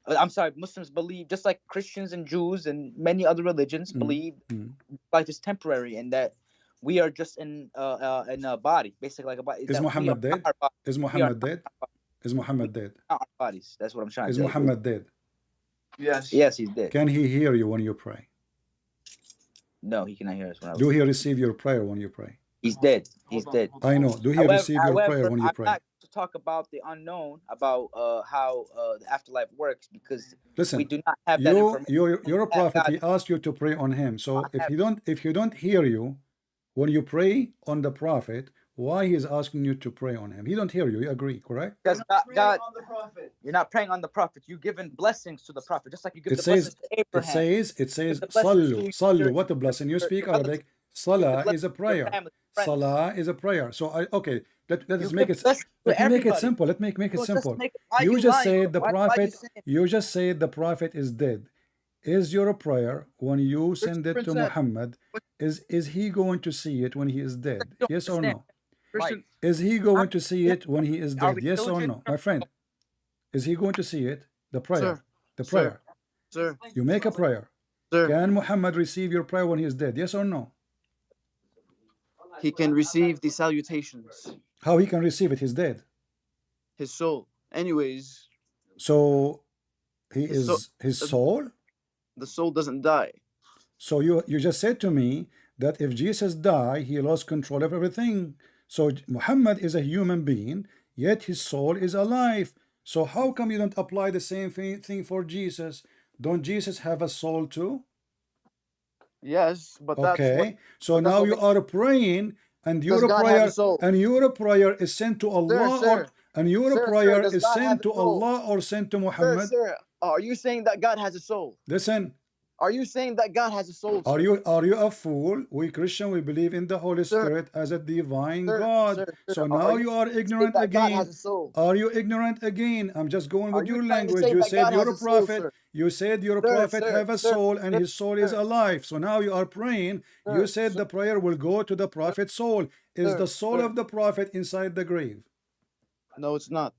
I'm sorry, Muslims believe, just like Christians and Jews and many other religions believe life is temporary and that we are just in a body, basically like a body.
Is Muhammad dead? Is Muhammad dead? Is Muhammad dead?
Not our bodies. That's what I'm trying to
Is
say.
Muhammad dead?
Yes.
Yes, he's dead.
Can he hear you when you pray?
No, he cannot hear us.
Do he receive your prayer when you pray?
He's dead. He's dead.
I know. Do he receive your prayer when you
I'm
pray?
not to talk about the unknown, about how the afterlife works, because
Listen,
we do not have that information.
you're a prophet. He asked you to pray on him. So if you don't hear you when you pray on the prophet, why he is asking you to pray on him? He don't hear you. You agree, correct?
Because God,
on the prophet.
you're not praying on the prophet. You're giving blessings to the prophet, just like you give
It
the
says
blessings to Abraham.
it says
the blessings to
sallu.
your-
What a blessing. You speak
your
Arabic. Salah is a
your
prayer.
family, friends.
Salah is a prayer. So let us
You
make
give
it
blessings to
let me make it
everybody.
simple. Let me make it
Well, just
simple.
make it- why
You
you
just
lying?
said the
Why you
prophet.
saying-
You just said the prophet is dead. Is your prayer when you send it to
100%.
Muhammad? Is he going to see it when he is dead?
don't
Yes or
understand.
no?
Right.
Is he going to see it when he is
Are
dead?
we
Yes or
children?
no, my friend? Is he going to see it? The prayer.
Sir.
The
Sir.
prayer.
Sir.
You make a prayer.
Sir.
Can Muhammad receive your prayer when he is dead? Yes or no?
He can receive the salutations.
How he can receive it? He's dead.
His soul. Anyways,
So he
His
is his soul.
the soul doesn't die.
So you just said to me that if Jesus died, he lost control of everything. So Muhammad is a human being, yet his soul is alive. So how come you don't apply the same thing for Jesus? Don't Jesus have a soul too?
Yes, but that's what
Okay. So
that's
now
what
you are praying, and
Does
your
God have
prayer
a soul?
is sent to Allah,
sir.
And your
Sir,
prayer
does
is
God have
sent
a
to
soul?
Allah or sent to
Sir,
Muhammad?
sir, are you saying that God has a soul?
Listen,
Are you saying that God has a soul,
are
sir?
you a fool? We Christian, we believe in the Holy
Sir,
Spirit as a divine
sir,
God.
sir,
So
sir,
now
are you
you are
saying
ignorant
that God has
again.
a soul?
Are you ignorant again? I'm just going
Are
with
you
your
trying to
language.
say
You
that
said
God
you're
has
a
a soul,
prophet.
sir?
You said your
Sir,
prophet
sir,
have a
sir,
soul and
sir,
his soul is
sir,
alive. So now you are praying. You
sir,
said
sir,
the prayer will go to the prophet's soul. Is the
sir,
soul
sir.
of the prophet inside the grave?
No, it's not.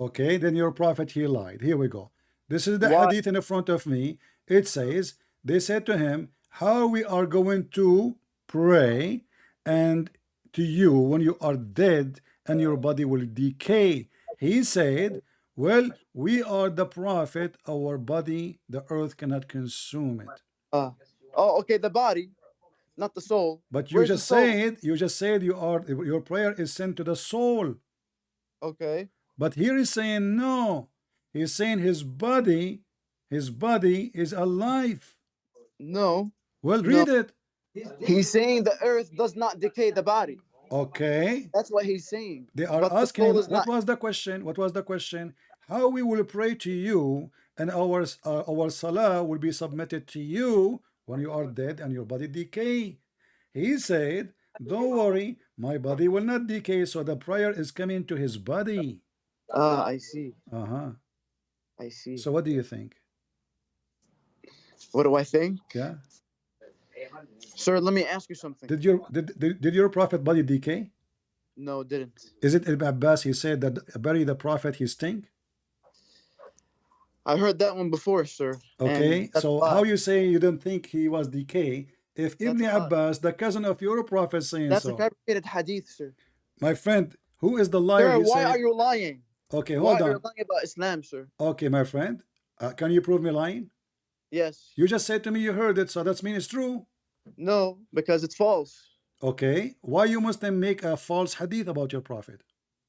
Okay, then your prophet, he lied. Here we go. This is the
Why?
hadith in front of me. It says, they said to him, how we are going to pray and to you when you are dead and your body will decay. He said, well, we are the prophet, our body, the earth cannot consume it.
Oh, okay, the body, not the soul.
But
Where's the soul?
you just said your prayer is sent to the soul.
Okay.
But here he's saying no. He's saying his body is alive.
No,
Well,
no.
read it.
He's saying the earth does not decay the body.
Okay.
That's what he's saying.
They are
But the
asking
soul
him,
is
what
not.
was the question? What was the question? How we will pray to you and our salah will be submitted to you when you are dead and your body decay. He said, don't worry, my body will not decay, so the prayer is coming to his body.
I see.
Uh-huh.
I see.
So what do you think?
What do I think?
Yeah.
Sir, let me ask you something.
Did your prophet body decay?
No, didn't.
Is it Ibn Abbas? He said that bury the prophet, he stink.
I heard that one before, sir.
Okay,
And that's
so
a lie.
how you say you don't think he was decay if Ibn
That's a lie.
Abbas, the cousin of your prophet, saying
That's a
so?
fabricated hadith, sir.
My friend, who is the liar?
Sir,
He
why
said.
are you lying?
Okay,
Why
hold
are you
on.
lying about Islam, sir?
Okay, my friend, can you prove me lying?
Yes.
You just said to me you heard it, so that means it's true.
No, because it's false.
Okay, why you Muslim make a false hadith about your prophet?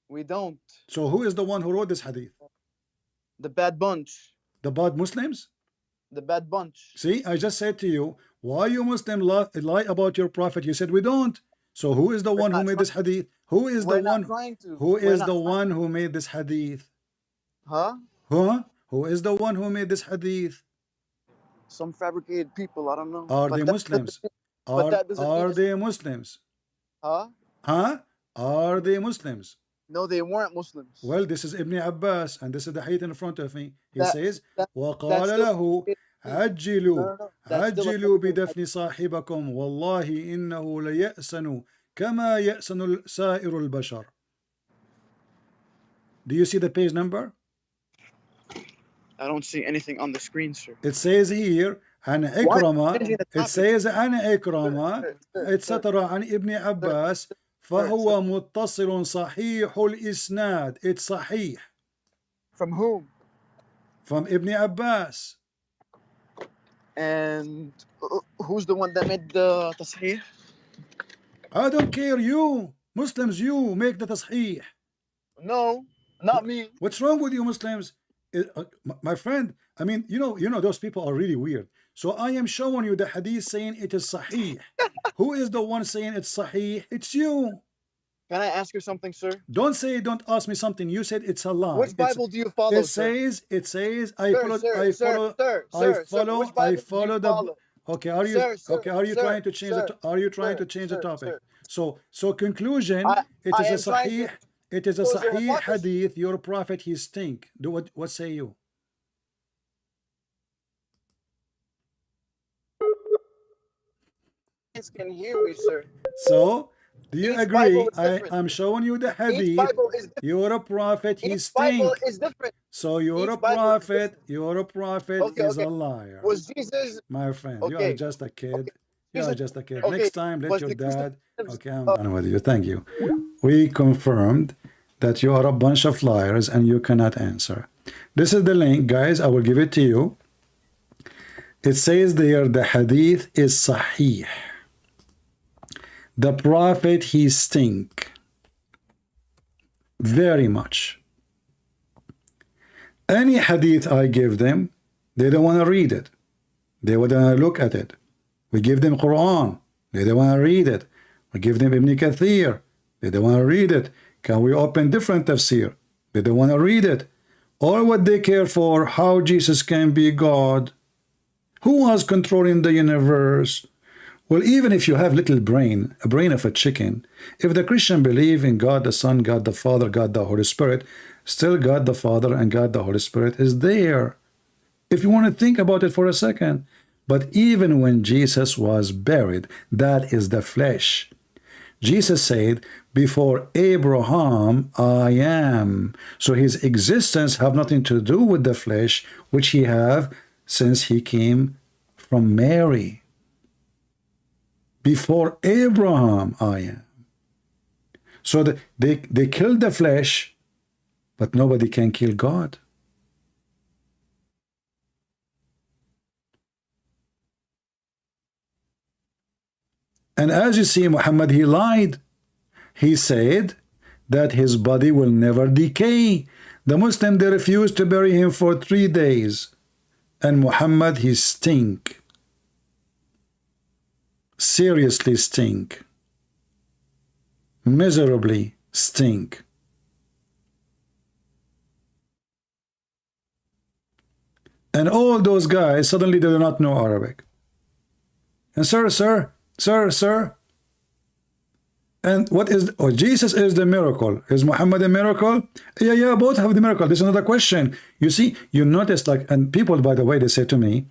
We don't.
So who is the one who wrote this hadith?
The bad bunch.
The bad Muslims?
The bad bunch.
See, I just said to you, why you Muslim lie about your prophet? You said we don't. So who is the one who made this hadith? Who is the one? Who is the one who made this hadith?
Huh?
Huh? Who is the one who made this hadith?
Some fabricated people, I don't know.
Are
But
they
that
Muslims?
but that doesn't mean
Are
it's-
they Muslims?
Huh?
Huh? Are they Muslims?
No, they weren't Muslims.
Well, this is Ibn Abbas, and this is the hadith in front of me. He
That-
says,
that-
وَقَالَ
that's still-
لَهُ عَجِّلُوا
No, that's still a
عَجِّلوا
fabricated
بِدَفْنِ صَاحِبَكُمْ وَاللَّهِ إِنَّهُ لَيَأْسَنُ كَمَا يَأْسَنُ سَائِرُ الْبَشَرِ. Do you see the page number?
I don't see anything on the screen, sir.
It says here, عن
changing
إكرمة.
the
It
topic?
says عن إكرمة
Sir,
etc. عن ابن عباس فهو متصل صحيح الإسناد. It's صحيح
From whom?
from Ibn Abbas.
And who's the one that made the tasheeh?
I don't care, you Muslims, you make the tasheeh.
No, not me.
What's wrong with you Muslims? My friend, I mean, you know those people are really weird. So I am showing you the hadith saying it is sahih. Who is the one saying it's sahih? It's you.
Can I ask you something, sir?
Don't ask me something. You said it's a lie.
Which Bible do you follow,
It
sir?
says I
Sir,
follow
sir,
I
sir,
follow
sir,
I
sir,
follow
which
I
Bible do you
follow the
follow?
Okay, are you
Sir, sir,
okay, are you
sir,
trying to change
sir,
the are you trying
sir,
to change
sir,
the topic?
sir.
So conclusion,
I
it is
am
a
trying
sahih,
to
it is a
expose your
sahih
hypocrisy.
hadith, your prophet he stink. What say you?
Can hear me, sir.
So do you
Each
agree?
Bible is different.
I'm showing you the
Each
hadith.
Bible is different.
You're a prophet, he
Each Bible
stink.
is different.
So you're a
Each Bible is
prophet, you're a prophet
Okay,
is
okay.
a liar.
Was Jesus
My friend, you are
okay?
just a kid.
Okay.
You are
Jesus-
just a kid.
okay,
Next time, let
was
your
the
dad.
crucifix-
Okay, I'm done with you. Thank you. We confirmed that you are a bunch of liars and you cannot answer. This is the link, guys. I will give it to you. It says there the hadith is sahih. The prophet he stink very much. Any hadith I give them, they don't want to read it. They want to look at it. We give them Quran. They don't want to read it. We give them Ibn Kathir. They don't want to read it. Can we open different tafsir? They don't want to read it. All what they care for, how Jesus can be God. Who was controlling the universe? Well, even if you have little brain, a brain of a chicken, if the Christian believe in God the Son, God the Father, God the Holy Spirit, still God the Father and God the Holy Spirit is there. If you want to think about it for a second. But even when Jesus was buried, that is the flesh. Jesus said, before Abraham, I am. So his existence have nothing to do with the flesh, which he have since he came from Mary. Before Abraham, I am. So they killed the flesh, but nobody can kill God. And as you see, Muhammad, he lied. He said that his body will never decay. The Muslim, they refused to bury him for 3 days. And Muhammad, he stink. Seriously stink. Miserably stink. And all those guys, suddenly they do not know Arabic. And sir, and what is, oh, Jesus is the miracle. Is Muhammad a miracle? Yeah, both have the miracle. This is another question. You see, you notice, like, and people, by the way, they say to me,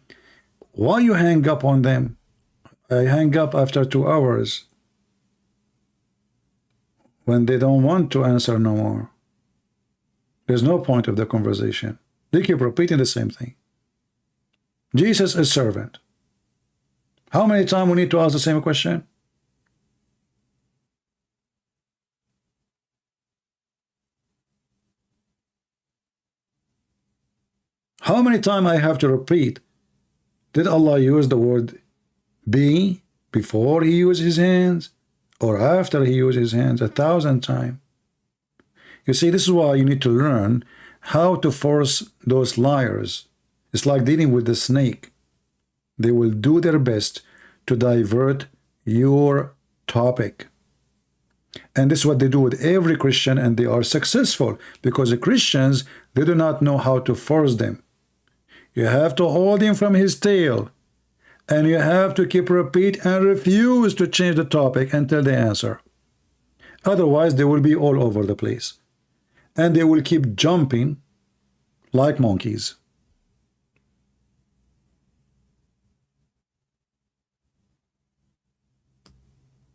why you hang up on them? I hang up after 2 hours when they don't want to answer no more. There's no point of the conversation. They keep repeating the same thing. Jesus is servant. How many times we need to ask the same question? How many times I have to repeat? Did Allah use the word be before he used his hands or after he used his hands? 1,000 times. You see, this is why you need to learn how to force those liars. It's like dealing with the snake. They will do their best to divert your topic. And this is what they do with every Christian, and they are successful because the Christians, they do not know how to force them. You have to hold him from his tail, and you have to keep repeat and refuse to change the topic until they answer. Otherwise, they will be all over the place, and they will keep jumping like monkeys.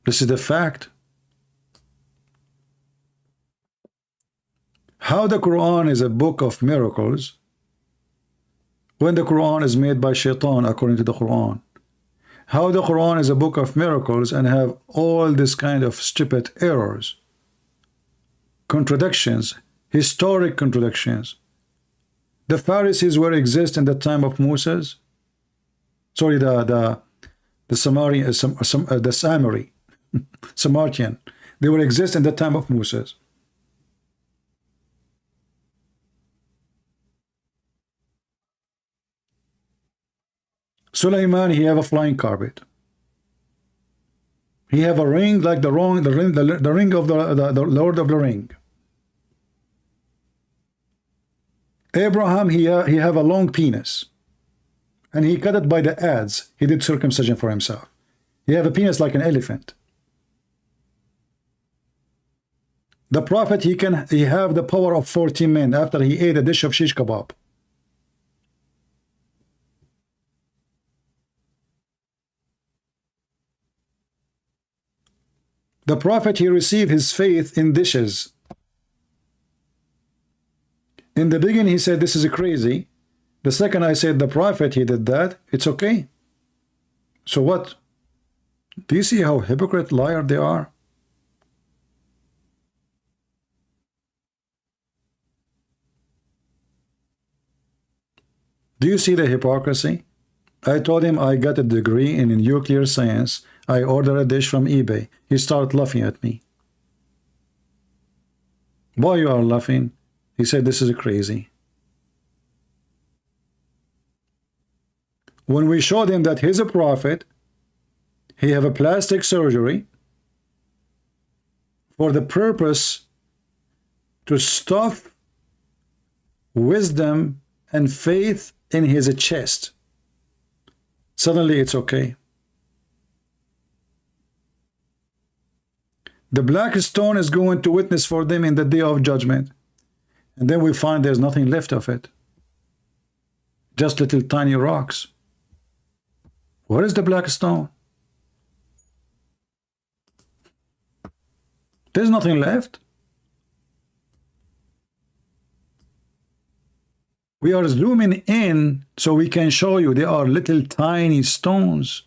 This is the fact. How the Quran is a book of miracles when the Quran is made by Shaitan according to the Quran. How the Quran is a book of miracles and have all this kind of stupid errors, contradictions, historic contradictions. The Pharisees were exist in the time of Moses. Sorry, the Samaritan. They will exist in the time of Moses. Sulaiman, he have a flying carpet. He have a ring like the ring of the Lord of the Ring. Abraham, he have a long penis, and he cut it by the adze. He did circumcision for himself. He have a penis like an elephant. The prophet, he have the power of 40 men after he ate a dish of shish kebab. The prophet, he received his faith in dishes. In the beginning, he said, this is crazy. The second I said, the prophet, he did that, it's okay. So what? Do you see how hypocrite liar they are? Do you see the hypocrisy? I told him I got a degree in nuclear science. I ordered a dish from eBay. He started laughing at me. Why you are laughing? He said, this is crazy. When we showed him that he's a prophet, he have a plastic surgery for the purpose to stuff wisdom and faith in his chest, suddenly it's okay. The black stone is going to witness for them in the day of judgment. And then we find there's nothing left of it. Just little tiny rocks. What is the black stone? There's nothing left. We are zooming in so we can show you they are little tiny stones.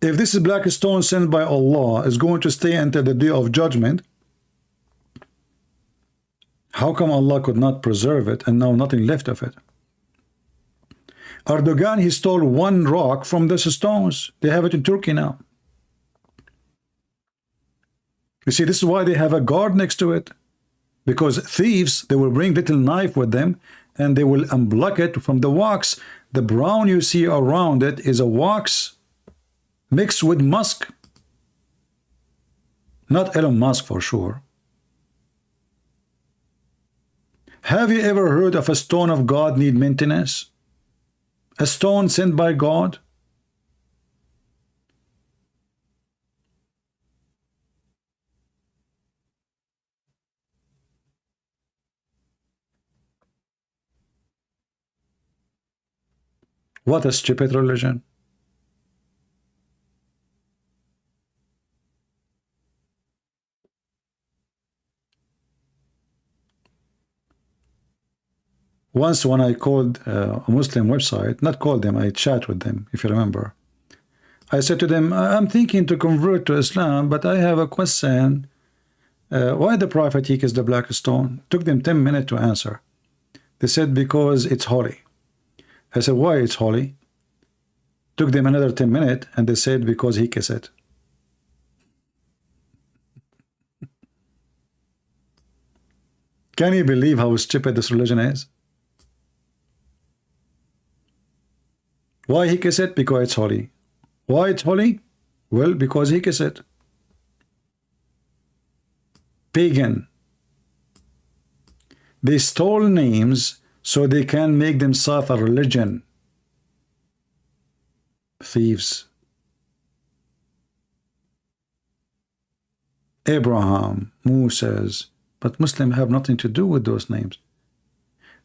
If this is black stone sent by Allah is going to stay until the day of judgment, how come Allah could not preserve it and now nothing left of it? Erdogan, he stole one rock from these stones. They have it in Turkey now. You see, this is why they have a guard next to it. Because thieves, they will bring little knife with them and they will unblock it from the wax. The brown you see around it is a wax mixed with musk. Not Elon Musk for sure. Have you ever heard of a stone of God need maintenance? A stone sent by God? What a stupid religion. Once when I called a Muslim website, not called them, I chat with them, if you remember. I said to them, I'm thinking to convert to Islam, but I have a question. Why the Prophet he kissed the black stone? Took them 10 minutes to answer. They said, because it's holy. I said, why it's holy? Took them another 10 minutes, and they said, because he kissed it. Can you believe how stupid this religion is? Why he kissed it? Because it's holy. Why it's holy? Well, because he kissed it. Pagan. They stole names so they can make themselves a religion. Thieves. Abraham, Moses, but Muslims have nothing to do with those names.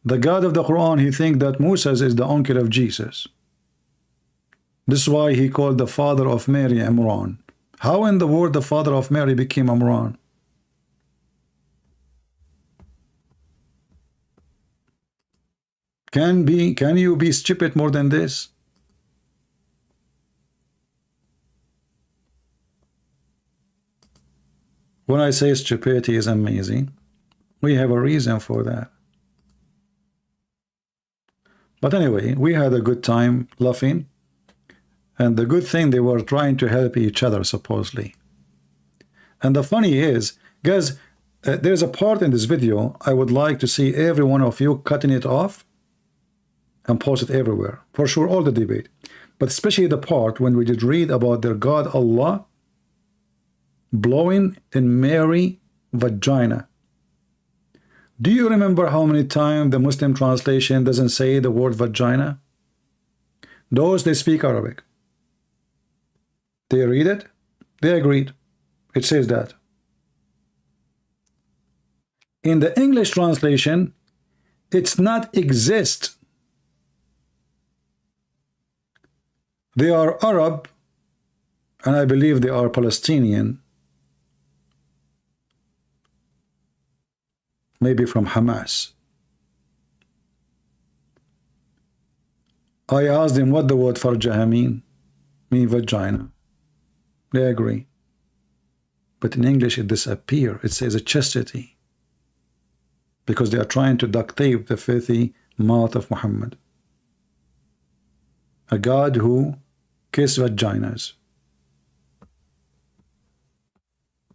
The God of the Quran, he thinks that Moses is the uncle of Jesus. This is why he called the father of Mary Imran. How in the world the father of Mary became Imran? Can you be stupid more than this? When I say stupidity is amazing, we have a reason for that. But anyway, we had a good time laughing. And the good thing, they were trying to help each other, supposedly. And the funny is, guys, there's a part in this video I would like to see every one of you cutting it off and post it everywhere. For sure, all the debate. But especially the part when we did read about their God Allah blowing in Mary vagina. Do you remember how many times the Muslim translation doesn't say the word vagina? Those, they speak Arabic. They read it, they agreed. It says that. In the English translation, it's not exist. They are Arab, and I believe they are Palestinian. Maybe from Hamas. I asked them what the word farjaha mean vagina. They agree. But in English it disappears. It says a chastity. Because they are trying to duct tape the filthy mouth of Muhammad. A God who kissed vaginas.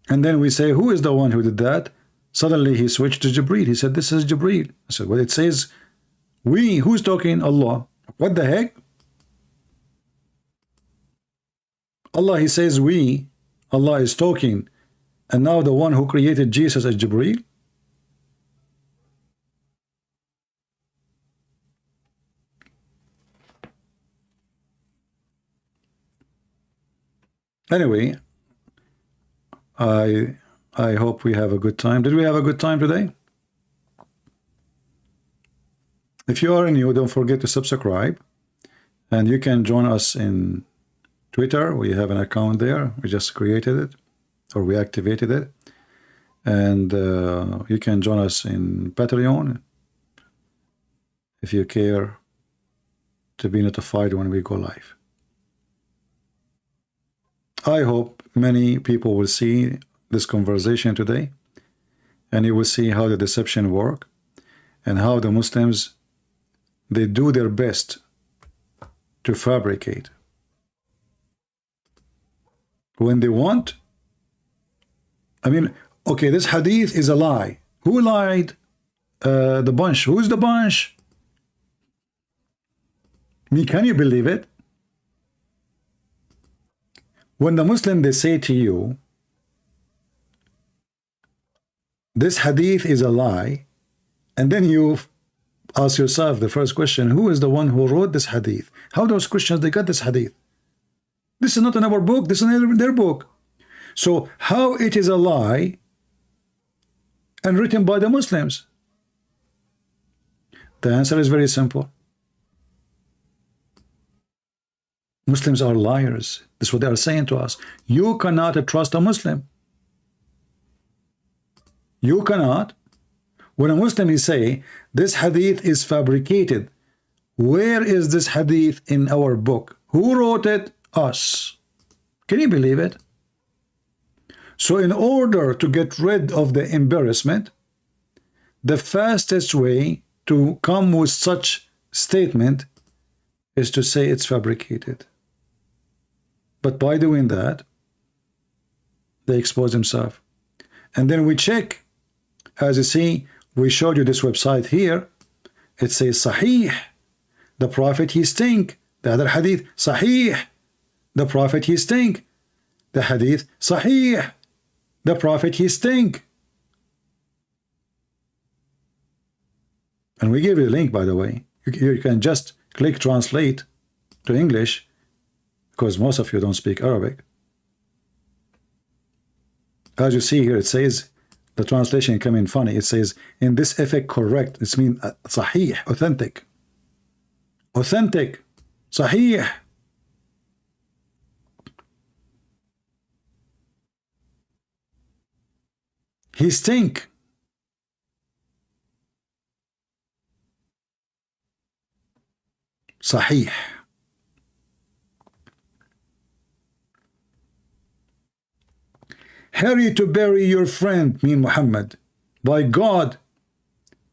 And then we say, who is the one who did that? Suddenly he switched to Jibreel. He said, this is Jibreel. I said, well, it says, we, who's talking? Allah. What the heck? Allah, he says we, Allah is talking. And now the one who created Jesus is Jibreel? Anyway, I hope we have a good time. Did we have a good time today? If you are new, don't forget to subscribe. And you can join us in Twitter. We have an account there. We just created it, or we activated it. And you can join us in Patreon if you care to be notified when we go live. I hope many people will see this conversation today, and you will see how the deception work and how the Muslims, they do their best to fabricate. When they want, I mean, okay, this hadith is a lie. Who lied? The bunch. Who's the bunch? Me, can you believe it? When the Muslim, they say to you, this hadith is a lie, and then you ask yourself the first question, who is the one who wrote this hadith? How those Christians, they got this hadith? This is not in our book, this is in their book. So how it is a lie and written by the Muslims? The answer is very simple. Muslims are liars. That's what they are saying to us. You cannot trust a Muslim. You cannot. When a Muslim is say this hadith is fabricated, where is this hadith in our book? Who wrote it? Us. Can you believe it? So in order to get rid of the embarrassment, the fastest way to come with such statement is to say it's fabricated. But by doing that, they expose themselves. And then we check. As you see, we showed you this website here. It says Sahih. The Prophet he stink. The other hadith, Sahih. The Prophet he stink. The hadith, Sahih. The Prophet he stink. And we give you the link, by the way. You can just click translate to English, because most of you don't speak Arabic. As you see here, it says, the translation come in funny. It says, in this effect, correct. It means sahih, authentic. Authentic. Sahih. He stink. Sahih. Hurry to bury your friend, mean Muhammad. By God,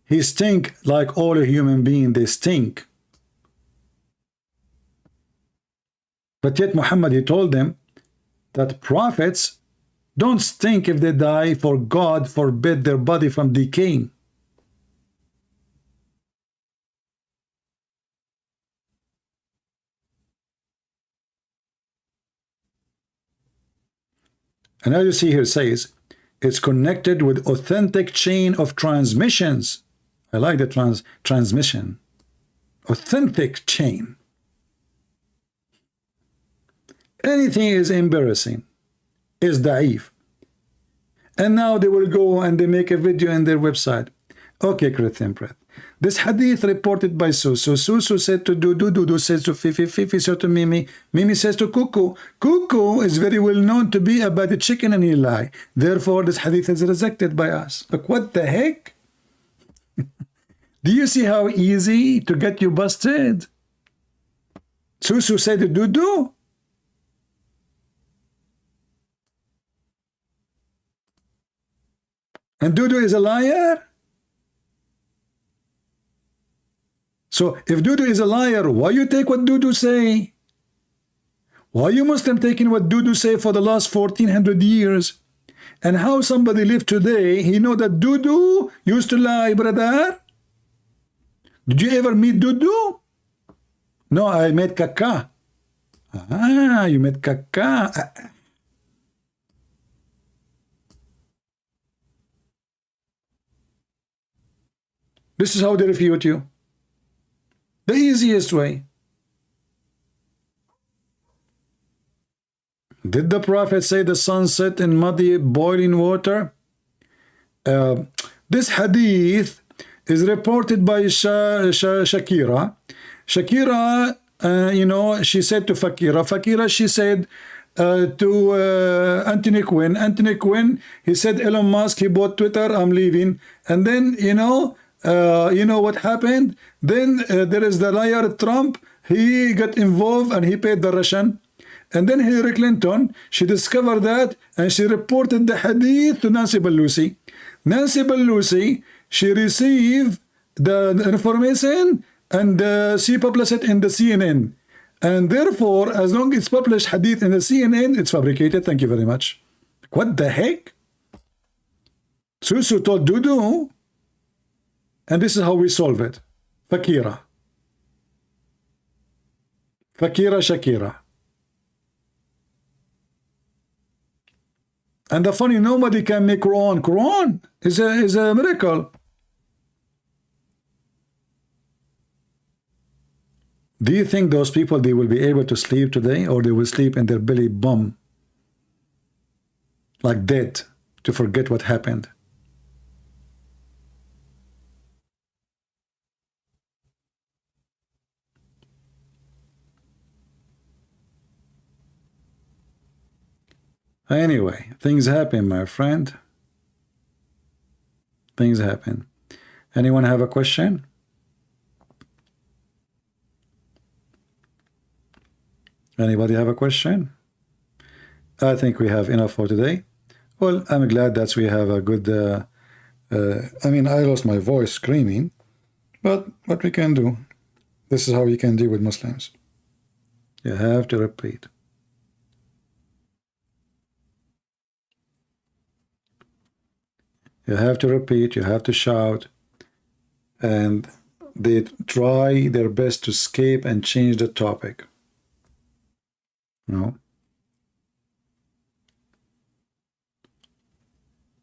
he stink like all human beings, they stink. But yet Muhammad, he told them that prophets don't stink if they die, for God forbid their body from decaying. And as you see here, it says, it's connected with authentic chain of transmissions. I like the transmission. Authentic chain. Anything is embarrassing, is da'if. And now they will go and they make a video in their website. Okay, Christian Breath. This hadith reported by Susu. Susu said to Dudu. Dudu says to Fifi. Fifi said to Mimi. Mimi says to Kuku. Kuku is very well known to be about the chicken and he lie. Therefore, this hadith is rejected by us. Like, what the heck? Do you see how easy to get you busted? Susu said to Dudu. And Dudu is a liar? So if Dudu is a liar, why you take what Dudu say? Why you Muslim taking what Dudu say for the last 1400 years? And how somebody live today, he know that Dudu used to lie, brother? Did you ever meet Dudu? No, I met Kaka. Ah, you met Kaka. This is how they refute you. The easiest way. Did the Prophet say the sun set in muddy boiling water? This hadith is reported by Shakira. Shakira, you know, she said to Fakira, she said to Anthony Quinn. Anthony Quinn, he said, Elon Musk, he bought Twitter, I'm leaving. And then, you know what happened? Then there is the liar Trump, he got involved and he paid the Russian. And then Hillary Clinton, she discovered that and she reported the hadith to Nancy Pelosi. Nancy Pelosi, she received the information and she published it in the CNN. And therefore, as long as it's published hadith in the CNN, it's fabricated. Thank you very much. What the heck? Susu told Dudu. And this is how we solve it. Fakira. Fakira Shakira. And the funny, nobody can make Quran. Quran is a miracle. Do you think those people, they will be able to sleep today, or they will sleep in their belly bum like dead to forget what happened? Anyway, things happen, my friend. Things happen. Anyone have a question? Anybody have a question? I think we have enough for today. Well, I'm glad that we have a good... I mean, I lost my voice screaming, but what we can do. This is how you can deal with Muslims. You have to repeat. You have to repeat, you have to shout, and they try their best to escape and change the topic. No.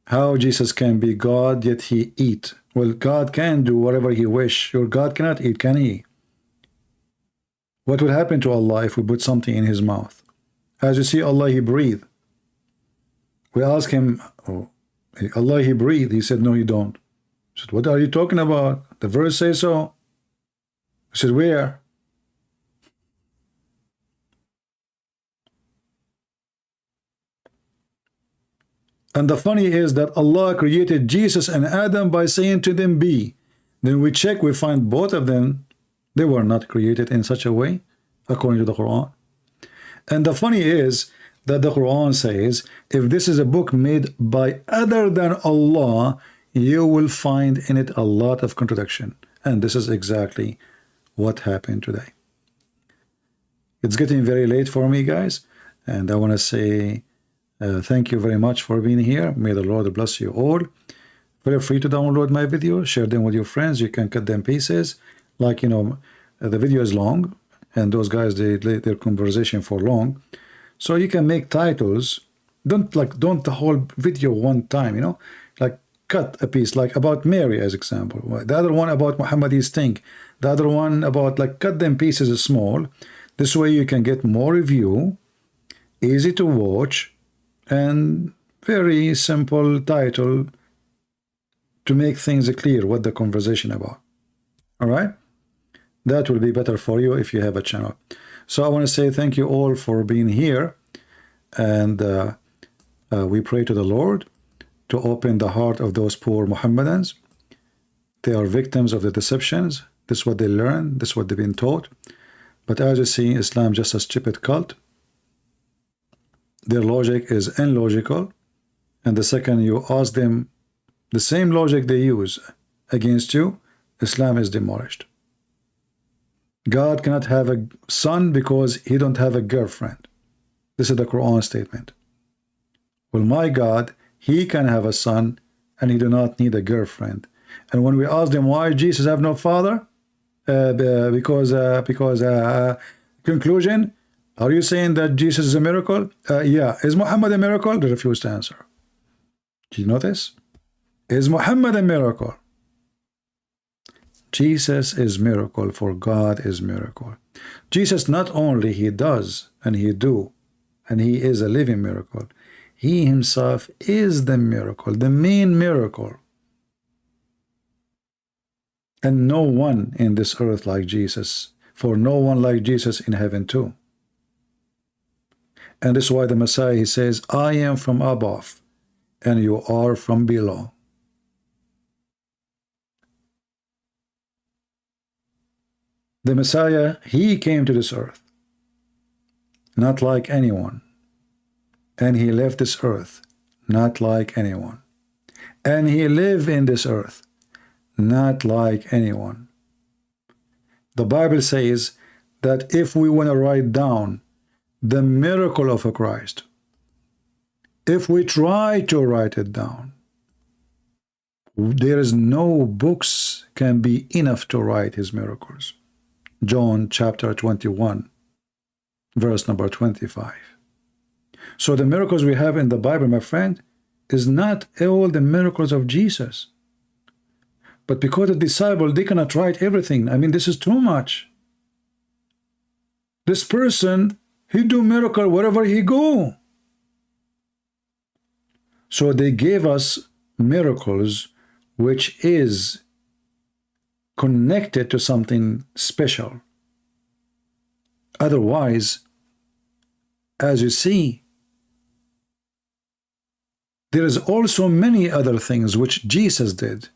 How Jesus can be God, yet he eat? Well, God can do whatever he wish. Your God cannot eat, can he? What will happen to Allah if we put something in his mouth? As you see, Allah, he breathed. We ask him, oh, Allah, he breathed. He said, no, you don't. I said, what are you talking about? The verse says so. I said, where? And the funny is that Allah created Jesus and Adam by saying to them, be. Then we check, we find both of them, they were not created in such a way, according to the Quran. And the funny is that the Quran says, if this is a book made by other than Allah, you will find in it a lot of contradiction. And this is exactly what happened today. It's getting very late for me, guys. And I want to say thank you very much for being here. May the Lord bless you all. Feel free to download my videos, share them with your friends. You can cut them pieces. Like, you know, the video is long, and those guys, they let their conversation for long. So you can make titles. Don't the whole video one time, you know, like cut a piece, like about Mary as example. The other one about Muhammad's thing. The other one about, like, cut them pieces small. This way you can get more review, easy to watch, and very simple title to make things clear what the conversation about. All right, that will be better for you if you have a channel. So I want to say thank you all for being here, and we pray to the Lord to open the heart of those poor Mohammedans. They are victims of the deceptions. This is what they learn. This is what they've been taught. But as you see, Islam just a stupid cult. Their logic is illogical, and the second you ask them the same logic they use against you, Islam is demolished. God cannot have a son because he don't have a girlfriend. This is the Quran statement. Well, my God, he can have a son and he do not need a girlfriend. And when we ask them why Jesus have no father, conclusion, are you saying that Jesus is a miracle? Yeah. Is Muhammad a miracle? They refuse to answer. Did you notice? Is Muhammad a miracle? Jesus is miracle, for God is miracle. Jesus not only he does and he do, and he is a living miracle, he himself is the miracle, the main miracle. And no one in this earth like Jesus, for no one like Jesus in heaven too. And this is why the Messiah, he says, I am from above, and you are from below. The Messiah, he came to this earth, not like anyone. And he left this earth, not like anyone. And he lived in this earth, not like anyone. The Bible says that if we want to write down the miracle of a Christ, if we try to write it down, there is no books can be enough to write his miracles. John chapter 21, verse number 25. So the miracles we have in the Bible, my friend, is not all the miracles of Jesus. But because the disciple, they cannot write everything. I mean, this is too much. This person, he do miracle wherever he go. So they gave us miracles which is connected to something special. Otherwise, as you see, there is also many other things which Jesus did,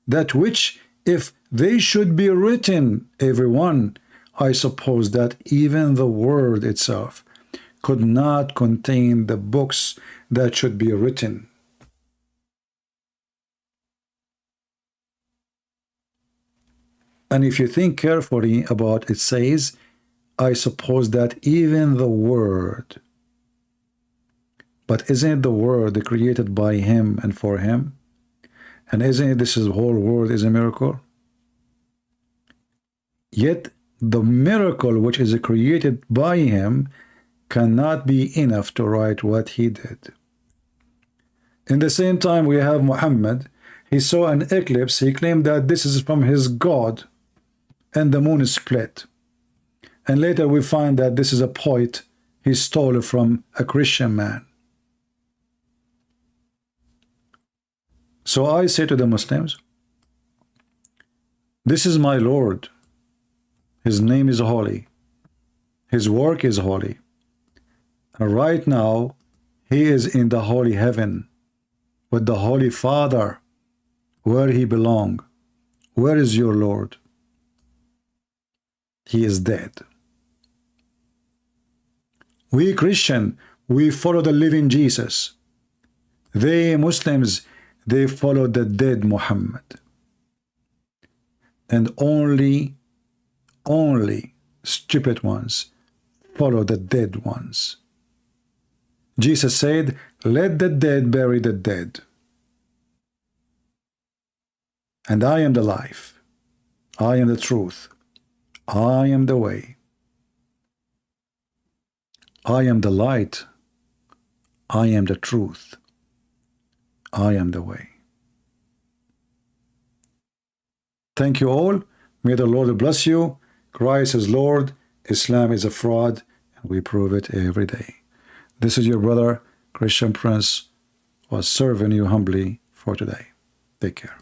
that which if they should be written, everyone, I suppose that even the word itself could not contain the books that should be written. And if you think carefully about it, says, I suppose that even the word, but isn't it the word created by him and for him? And isn't it this whole world is a miracle? Yet the miracle which is created by him cannot be enough to write what he did. In the same time, we have Muhammad. He saw an eclipse. He claimed that this is from his God, and the moon is split. And later we find that this is a poet he stole from a Christian man. So I say to the Muslims, this is my Lord. His name is holy. His work is holy. And right now, he is in the holy heaven with the Holy Father, where he belongs. Where is your Lord? He is dead. We Christian, we follow the living Jesus. They Muslims, they follow the dead Muhammad. And only stupid ones follow the dead ones. Jesus said, let the dead bury the dead. And I am the life. I am the truth. I am the way. I am the light. I am the truth. I am the way. Thank you all. May the Lord bless you. Christ is Lord. Islam is a fraud, and we prove it every day. This is your brother, Christian Prince, was serving you humbly for today. Take care.